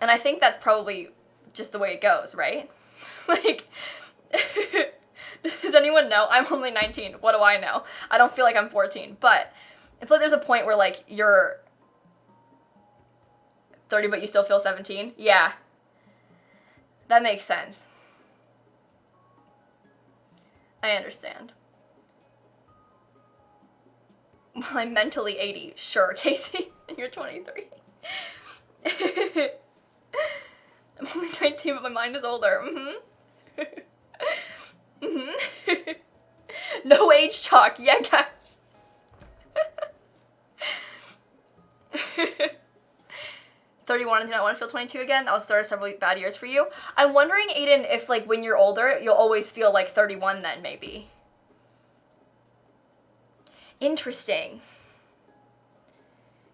Speaker 1: And I think that's probably just the way it goes, right? Like, Does anyone know? I'm only 19. What do I know? I don't feel like I'm 14. But I feel like there's a point where, like, you're 30 but you still feel 17. Yeah. That makes sense. I understand. Well, I'm mentally 80. Sure, Casey. And you're 23. I'm only 19, but my mind is older. No age talk. Yeah, guys. 31 and do not want to feel 22 again. That was the start of several bad years for you. I'm wondering, Aiden, if, like, when you're older, you'll always feel like 31 then, maybe. Interesting.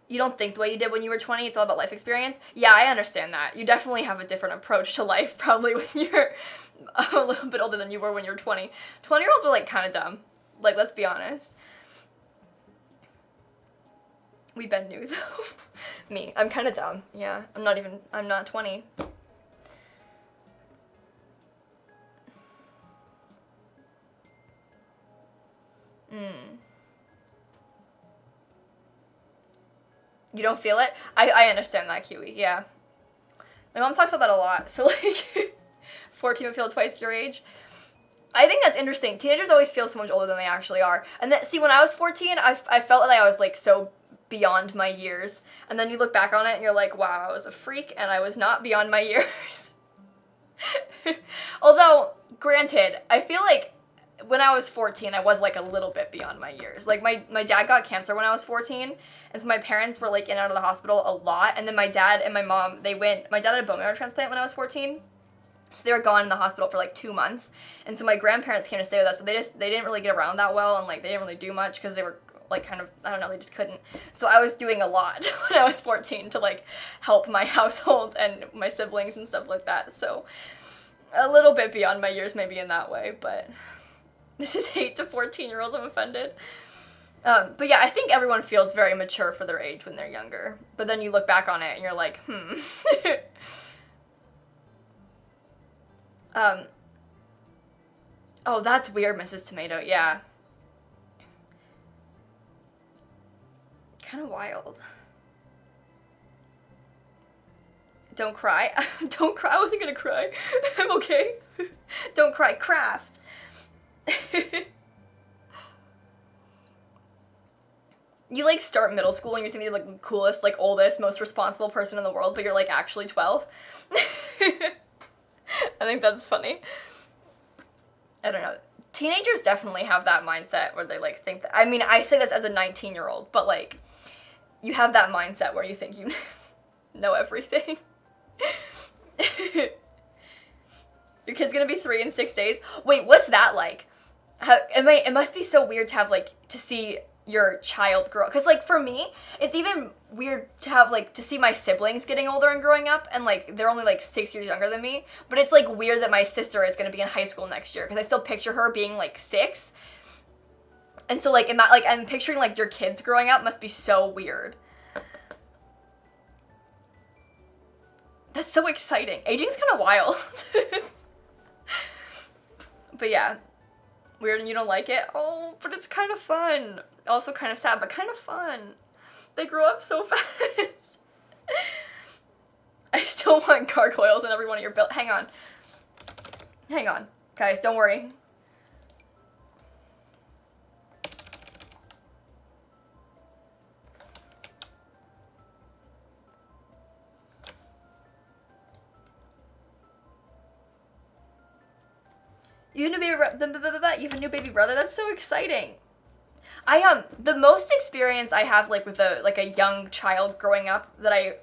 Speaker 1: You don't think the way you did when you were 20? It's all about life experience? Yeah, I understand that. You definitely have a different approach to life probably when you're a little bit older than you were when you were 20. 20-year-olds are, like, kind of dumb. Like, let's be honest. We been new, though. Me. I'm kind of dumb. Yeah. I'm not 20. You don't feel it? I understand that, Kiwi. Yeah. My mom talks about that a lot. So, like, 14 would feel twice your age. I think that's interesting. Teenagers always feel so much older than they actually are. And then, see, when I was 14, I felt like I was, like, so beyond my years. And then you look back on it and you're like, wow, I was a freak and I was not beyond my years. Although, granted, I feel like when I was 14, I was, like, a little bit beyond my years. Like, my dad got cancer when I was 14, and so my parents were, like, in and out of the hospital a lot, and then my dad and my mom, my dad had a bone marrow transplant when I was 14, so they were gone in the hospital for, like, 2 months, and so my grandparents came to stay with us, but they didn't really get around that well, and, like, they didn't really do much, because they were, like, kind of, I don't know, they just couldn't. So I was doing a lot when I was 14 to, like, help my household and my siblings and stuff like that, so a little bit beyond my years maybe in that way, but this is hate to 14-year-olds, I'm offended. But yeah, I think everyone feels very mature for their age when they're younger, but then you look back on it and you're like, oh, that's weird, Mrs. Tomato, yeah. Kind of wild. Don't cry. Don't cry. I wasn't gonna cry. I'm okay. Don't cry. Craft. You, like, start middle school and you think you're, like, the coolest, like, oldest, most responsible person in the world, but you're, like, actually 12. I think that's funny. I don't know. Teenagers definitely have that mindset where they, like, think that, I mean, I say this as a 19-year-old, but, like, you have that mindset where you think you know everything. Your kid's gonna be 3 in 6 days. Wait, what's that like? It must be so weird to have, like, to see your child grow. Because, like, for me, it's even weird to have, like, to see my siblings getting older and growing up, and, like, they're only, like, 6 years younger than me. But it's, like, weird that my sister is gonna be in high school next year, because I still picture her being, like, 6. And so, like, I'm picturing, like, your kids growing up must be so weird. That's so exciting. Aging's kind of wild. But yeah. Weird and you don't like it? Oh, but it's kind of fun. Also kind of sad, but kind of fun. They grow up so fast. I still want gargoyles in every one of your build. Hang on. Hang on. Guys, don't worry. You have a new baby brother? That's so exciting. The most experience I have, like, with a young child growing up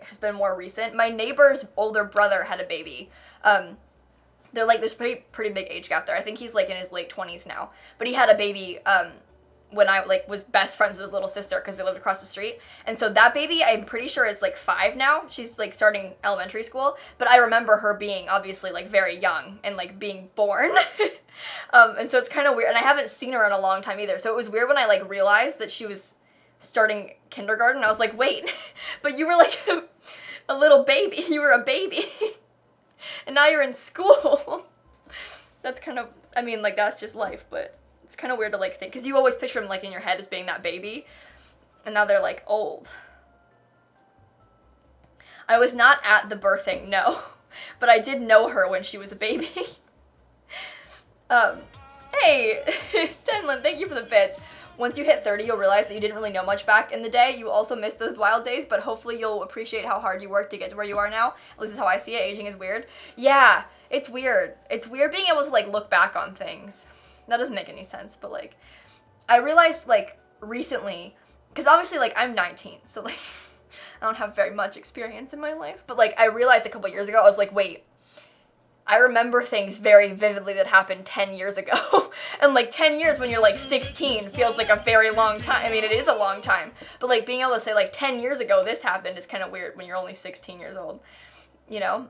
Speaker 1: has been more recent. My neighbor's older brother had a baby. They're, like, there's pretty big age gap there. I think he's, like, in his late 20s now. But he had a baby, when I, like, was best friends with his little sister because they lived across the street. And so that baby, I'm pretty sure, is, like, 5 now. She's, like, starting elementary school. But I remember her being, obviously, like, very young and, like, being born. And so it's kind of weird. And I haven't seen her in a long time either. So it was weird when I, like, realized that she was starting kindergarten. I was like, wait, but you were, like, a little baby. You were a baby. And now you're in school. That's kind of I mean, like, that's just life, but it's kind of weird to, like, think, because you always picture them, like, in your head as being that baby, and now they're, like, old. I was not at the birthing, no, but I did know her when she was a baby. Hey, Denlin, thank you for the bits. Once you hit 30, you'll realize that you didn't really know much back in the day. You also miss those wild days, but hopefully you'll appreciate how hard you worked to get to where you are now. At least that's how I see it. Aging is weird. Yeah, it's weird. It's weird being able to, like, look back on things. That doesn't make any sense, but, like, I realized, like, recently, because obviously, like, I'm 19, so, like, I don't have very much experience in my life, but, like, I realized a couple years ago, I was like, wait, I remember things very vividly that happened 10 years ago. And, like, 10 years when you're, like, 16 feels like a very long time. I mean, it is a long time. But, like, being able to say, like, 10 years ago this happened is kind of weird when you're only 16 years old. You know?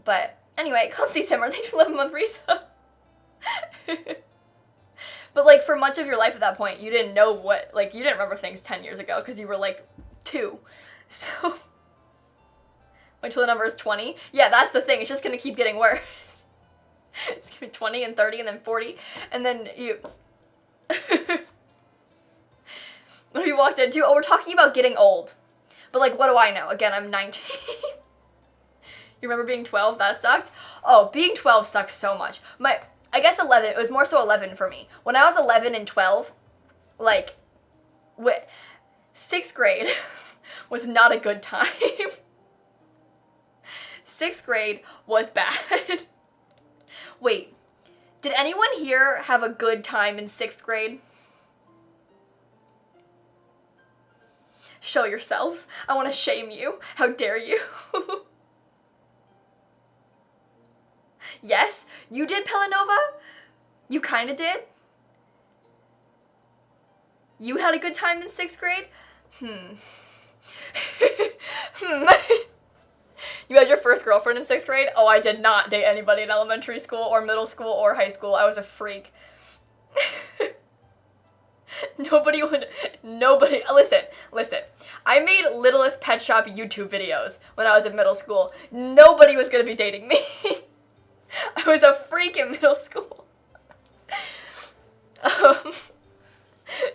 Speaker 1: But, anyway, Clumsy Simmer, thanks for 11-month resub. But, like, for much of your life at that point, you didn't know what, like, you didn't remember things 10 years ago because you were, like, 2. So... Wait till the number is 20. Yeah, that's the thing. It's just going to keep getting worse. It's going to be 20 and 30 and then 40. And then you... What have you walked into? Oh, we're talking about getting old. But, like, what do I know? Again, I'm 19. You remember being 12? That sucked? Oh, being 12 sucked so much. I guess 11. It was more so 11 for me. When I was 11 and 12, like, 6th grade was not a good time. 6th grade was bad. Wait, did anyone here have a good time in 6th grade? Show yourselves. I want to shame you. How dare you? Yes, you did, Pelanova? You kind of did? You had a good time in 6th grade? You had your first girlfriend in 6th grade? Oh, I did not date anybody in elementary school or middle school or high school. I was a freak. Nobody, listen. I made Littlest Pet Shop YouTube videos when I was in middle school. Nobody was gonna be dating me. I was a freak in middle school.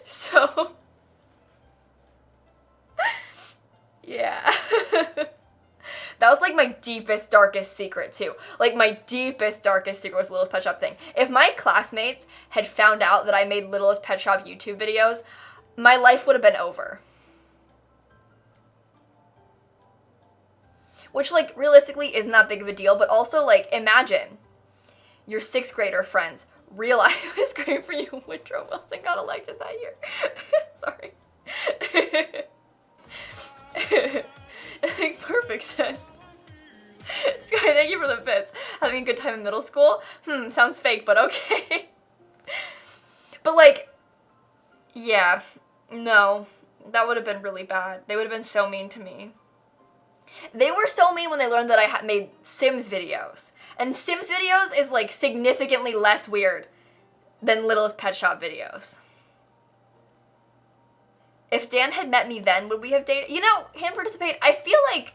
Speaker 1: So, yeah. That was, like, my deepest, darkest secret, too. Like, my deepest, darkest secret was Littlest Pet Shop thing. If my classmates had found out that I made Littlest Pet Shop YouTube videos, my life would have been over. Which, like, realistically isn't that big of a deal, but also, like, imagine your 6th grader friends realize it was great for you. Woodrow Wilson got elected that year. Sorry. It makes perfect sense. Sky, thank you for the bits. Having a good time in middle school? Sounds fake, but okay. But, like, yeah, no, that would have been really bad. They would have been so mean to me. They were so mean when they learned that I made Sims videos. And Sims videos is, like, significantly less weird than Littlest Pet Shop videos. If Dan had met me then, would we have dated? You know, hand participate, I feel like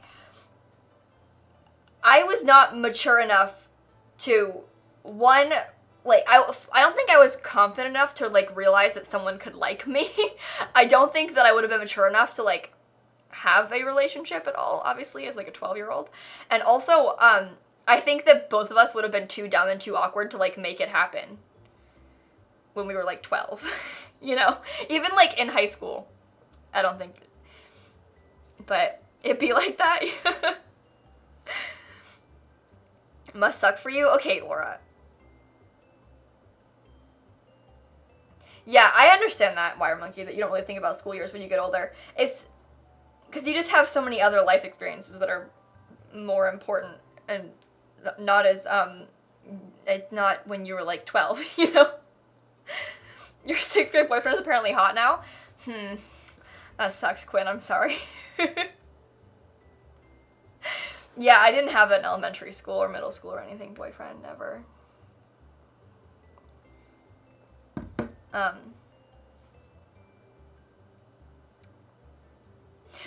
Speaker 1: I was not mature enough to, one, like, I don't think I was confident enough to, like, realize that someone could like me. I don't think that I would have been mature enough to, like, have a relationship at all, obviously, as, like, a 12-year-old. And also, I think that both of us would have been too dumb and too awkward to, like, make it happen when we were, like, 12. You know? Even, like, in high school. I don't think, but it'd be like that. Must suck for you? Okay, Laura. Yeah, I understand that, Wire Monkey, that you don't really think about school years when you get older. It's because you just have so many other life experiences that are more important and not as, not when you were, like, 12, you know? Your 6th grade boyfriend is apparently hot now? That sucks, Quinn, I'm sorry. Yeah, I didn't have an elementary school or middle school or anything boyfriend, ever.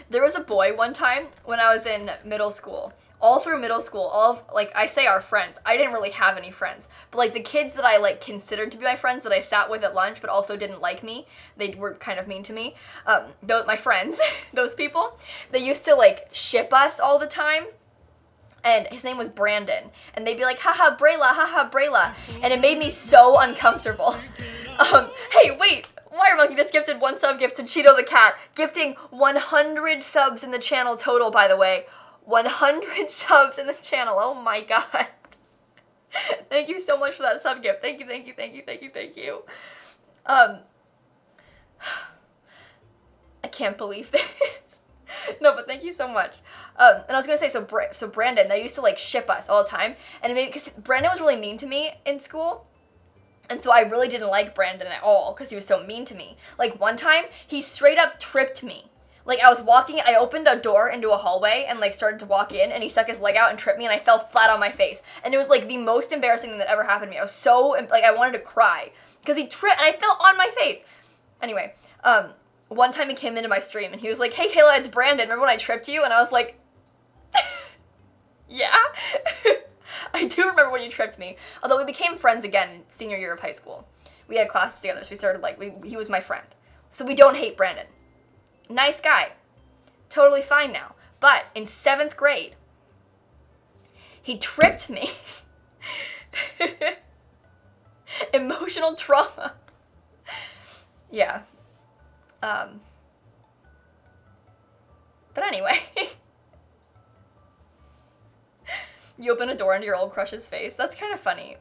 Speaker 1: There was a boy one time when I was in middle school. All through middle school, I say our friends. I didn't really have any friends. But, like, the kids that I, like, considered to be my friends that I sat with at lunch but also didn't like me, they were kind of mean to me, my friends, those people, they used to, like, ship us all the time. And his name was Brandon. And they'd be like, haha, Brayla. And it made me so uncomfortable. Hey, wait. Wire Monkey just gifted 1 sub gift to Cheeto the Cat. Gifting 100 subs in the channel total, by the way. 100 subs in the channel. Oh my god. Thank you so much for that sub gift. Thank you. I can't believe this. No, but thank you so much. And I was gonna say, so Brandon, they used to, like, ship us all the time. And because Brandon was really mean to me in school. And so I really didn't like Brandon at all because he was so mean to me. Like, one time, he straight up tripped me. Like, I was walking, I opened a door into a hallway and, like, started to walk in, and he stuck his leg out and tripped me, and I fell flat on my face. And it was, like, the most embarrassing thing that ever happened to me. I was so, like, I wanted to cry. Because he tripped, and I fell on my face. Anyway, one time he came into my stream, and he was like, hey, Kayla, it's Brandon. Remember when I tripped you? And I was like, yeah? I do remember when you tripped me. Although we became friends again in senior year of high school. We had classes together, so we started, like, he was my friend. So we don't hate Brandon. Nice guy. Totally fine now. But in 7th grade, he tripped me. Emotional trauma. Yeah. But anyway. You open a door into your old crush's face. That's kind of funny.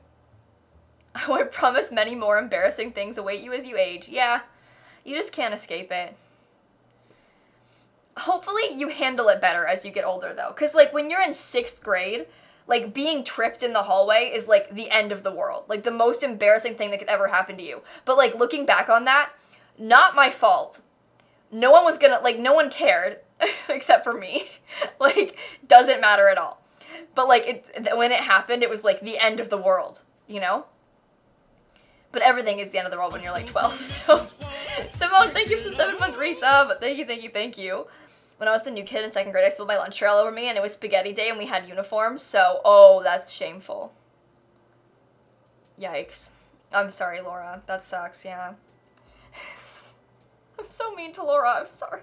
Speaker 1: I promise many more embarrassing things await you as you age. Yeah. You just can't escape it. Hopefully you handle it better as you get older, though. Because, like, when you're in 6th grade, like, being tripped in the hallway is, like, the end of the world. Like, the most embarrassing thing that could ever happen to you. But, like, looking back on that, not my fault. No one was gonna, like, no one cared, except for me. Like, doesn't matter at all. But, like, when it happened, it was, like, the end of the world, you know? But everything is the end of the world when you're, like, 12, so... Simone, thank you for the 7-month resub. Thank you. When I was the new kid in 2nd grade, I spilled my lunch tray all over me, and it was spaghetti day, and we had uniforms, so, oh, that's shameful. Yikes. I'm sorry, Laura. That sucks, yeah. I'm so mean to Laura. I'm sorry.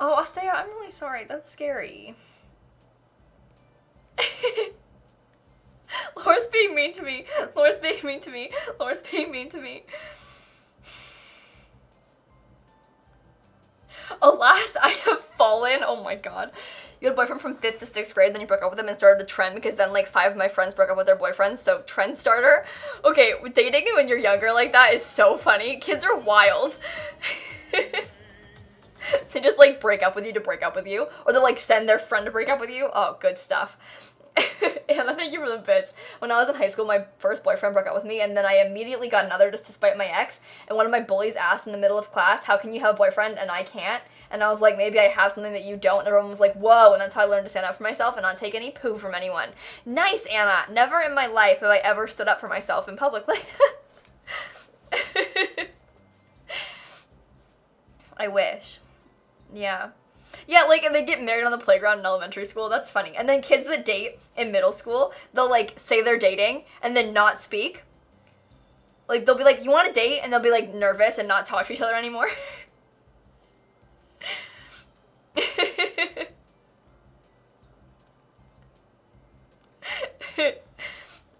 Speaker 1: Oh, Asaya, I'm really sorry. That's scary. Laura's being mean to me. Alas, I have fallen. Oh my god. You had a boyfriend from 5th to 6th grade, then you broke up with him and started a trend because then, like, 5 of my friends broke up with their boyfriends, so trend starter. Okay, dating when you're younger like that is so funny. Kids are wild. They just, like, break up with you to break up with you. Or they'll, like, send their friend to break up with you. Oh, good stuff. Anna, thank you for the bits. When I was in high school, my first boyfriend broke up with me, and then I immediately got another just to spite my ex. And one of my bullies asked in the middle of class, how can you have a boyfriend and I can't? And I was like, maybe I have something that you don't. And everyone was like, whoa. And that's how I learned to stand up for myself and not take any poo from anyone. Nice, Anna. Never in my life have I ever stood up for myself in public like that. I wish. Yeah. Yeah, like, they get married on the playground in elementary school. That's funny. And then kids that date in middle school, they'll, like, say they're dating and then not speak. Like, they'll be like, you want to date? And they'll be, like, nervous and not talk to each other anymore.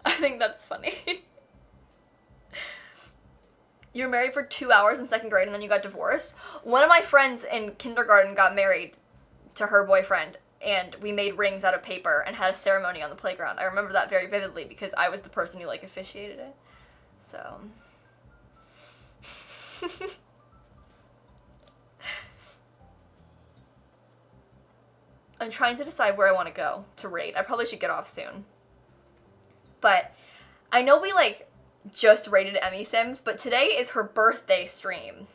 Speaker 1: I think that's funny. You were married for 2 hours in 2nd grade and then you got divorced. One of my friends in kindergarten got married to her boyfriend, and we made rings out of paper and had a ceremony on the playground. I remember that very vividly because I was the person who, like, officiated it. So. I'm trying to decide where I want to go to raid. I probably should get off soon. But I know we, like, just rated Emmy Sims, but today is her birthday stream.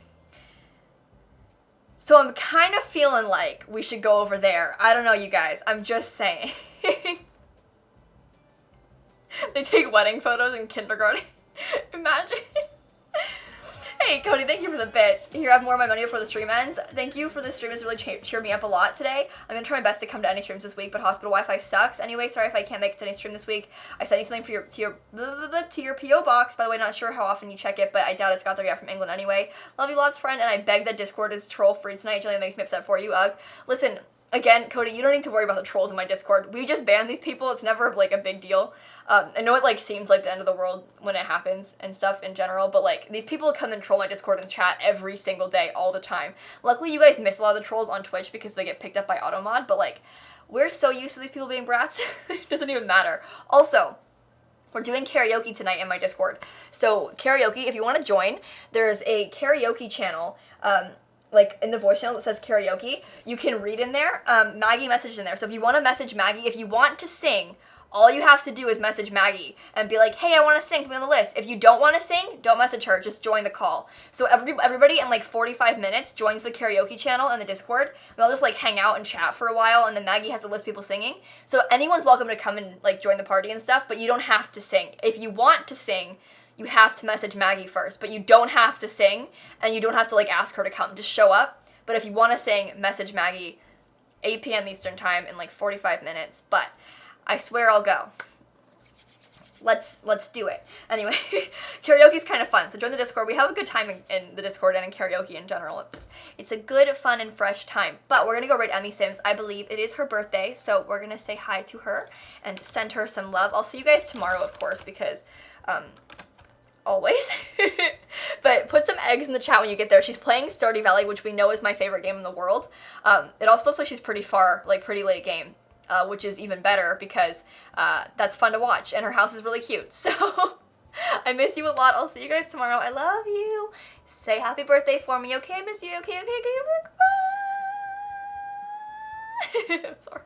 Speaker 1: So I'm kind of feeling like we should go over there. I don't know, you guys. I'm just saying. They take wedding photos in kindergarten. Imagine. Hey, Cody, thank you for the bits. Here, I have more of my money before the stream ends. Thank you for the stream. It's really cheered me up a lot today. I'm going to try my best to come to any streams this week, but hospital Wi-Fi sucks. Anyway, sorry if I can't make it to any stream this week. I sent you something for your P.O. box. By the way, not sure how often you check it, but I doubt it's got there yet from England anyway. Love you lots, friend, and I beg that Discord is troll-free tonight. It really makes me upset for you. Ugh. Listen, again, Cody, you don't need to worry about the trolls in my Discord. We just ban these people. It's never, like, a big deal. I know it, like, seems like the end of the world when it happens and stuff in general, but, like, these people come and troll my Discord and chat every single day, all the time. Luckily, you guys miss a lot of the trolls on Twitch because they get picked up by Automod, but, like, we're so used to these people being brats, it doesn't even matter. Also, we're doing karaoke tonight in my Discord. So, karaoke, if you want to join, there's a karaoke channel, like, in the voice channel that says karaoke. You can read in there. Maggie messaged in there. So if you want to message Maggie, if you want to sing, all you have to do is message Maggie and be like, hey, I want to sing, put me on the list. If you don't want to sing, don't message her, just join the call. So everybody in like 45 minutes joins the karaoke channel in the Discord. We all just like hang out and chat for a while, and then Maggie has to list people singing. So anyone's welcome to come and like join the party and stuff, but you don't have to sing. If you want to sing, you have to message Maggie first, but you don't have to sing, and you don't have to like ask her to come. Just show up. But if you want to sing, message Maggie 8 p.m. Eastern time in like 45 minutes. But I swear I'll go. Let's do it. Anyway, karaoke's kind of fun. So join the Discord. We have a good time in the Discord and in karaoke in general. It's a good, fun, and fresh time. But we're going to go rate Emmy Sims. I believe it is her birthday, so we're going to say hi to her and send her some love. I'll see you guys tomorrow, of course, because always. But put some eggs in the chat when you get there. She's playing Stardew Valley, which we know is my favorite game in the world. It also looks like she's pretty far, like pretty late game. Which is even better because that's fun to watch, and her house is really cute. So I miss you a lot. I'll see you guys tomorrow. I love you. Say happy birthday for me, okay? I miss you. Okay. I'm sorry.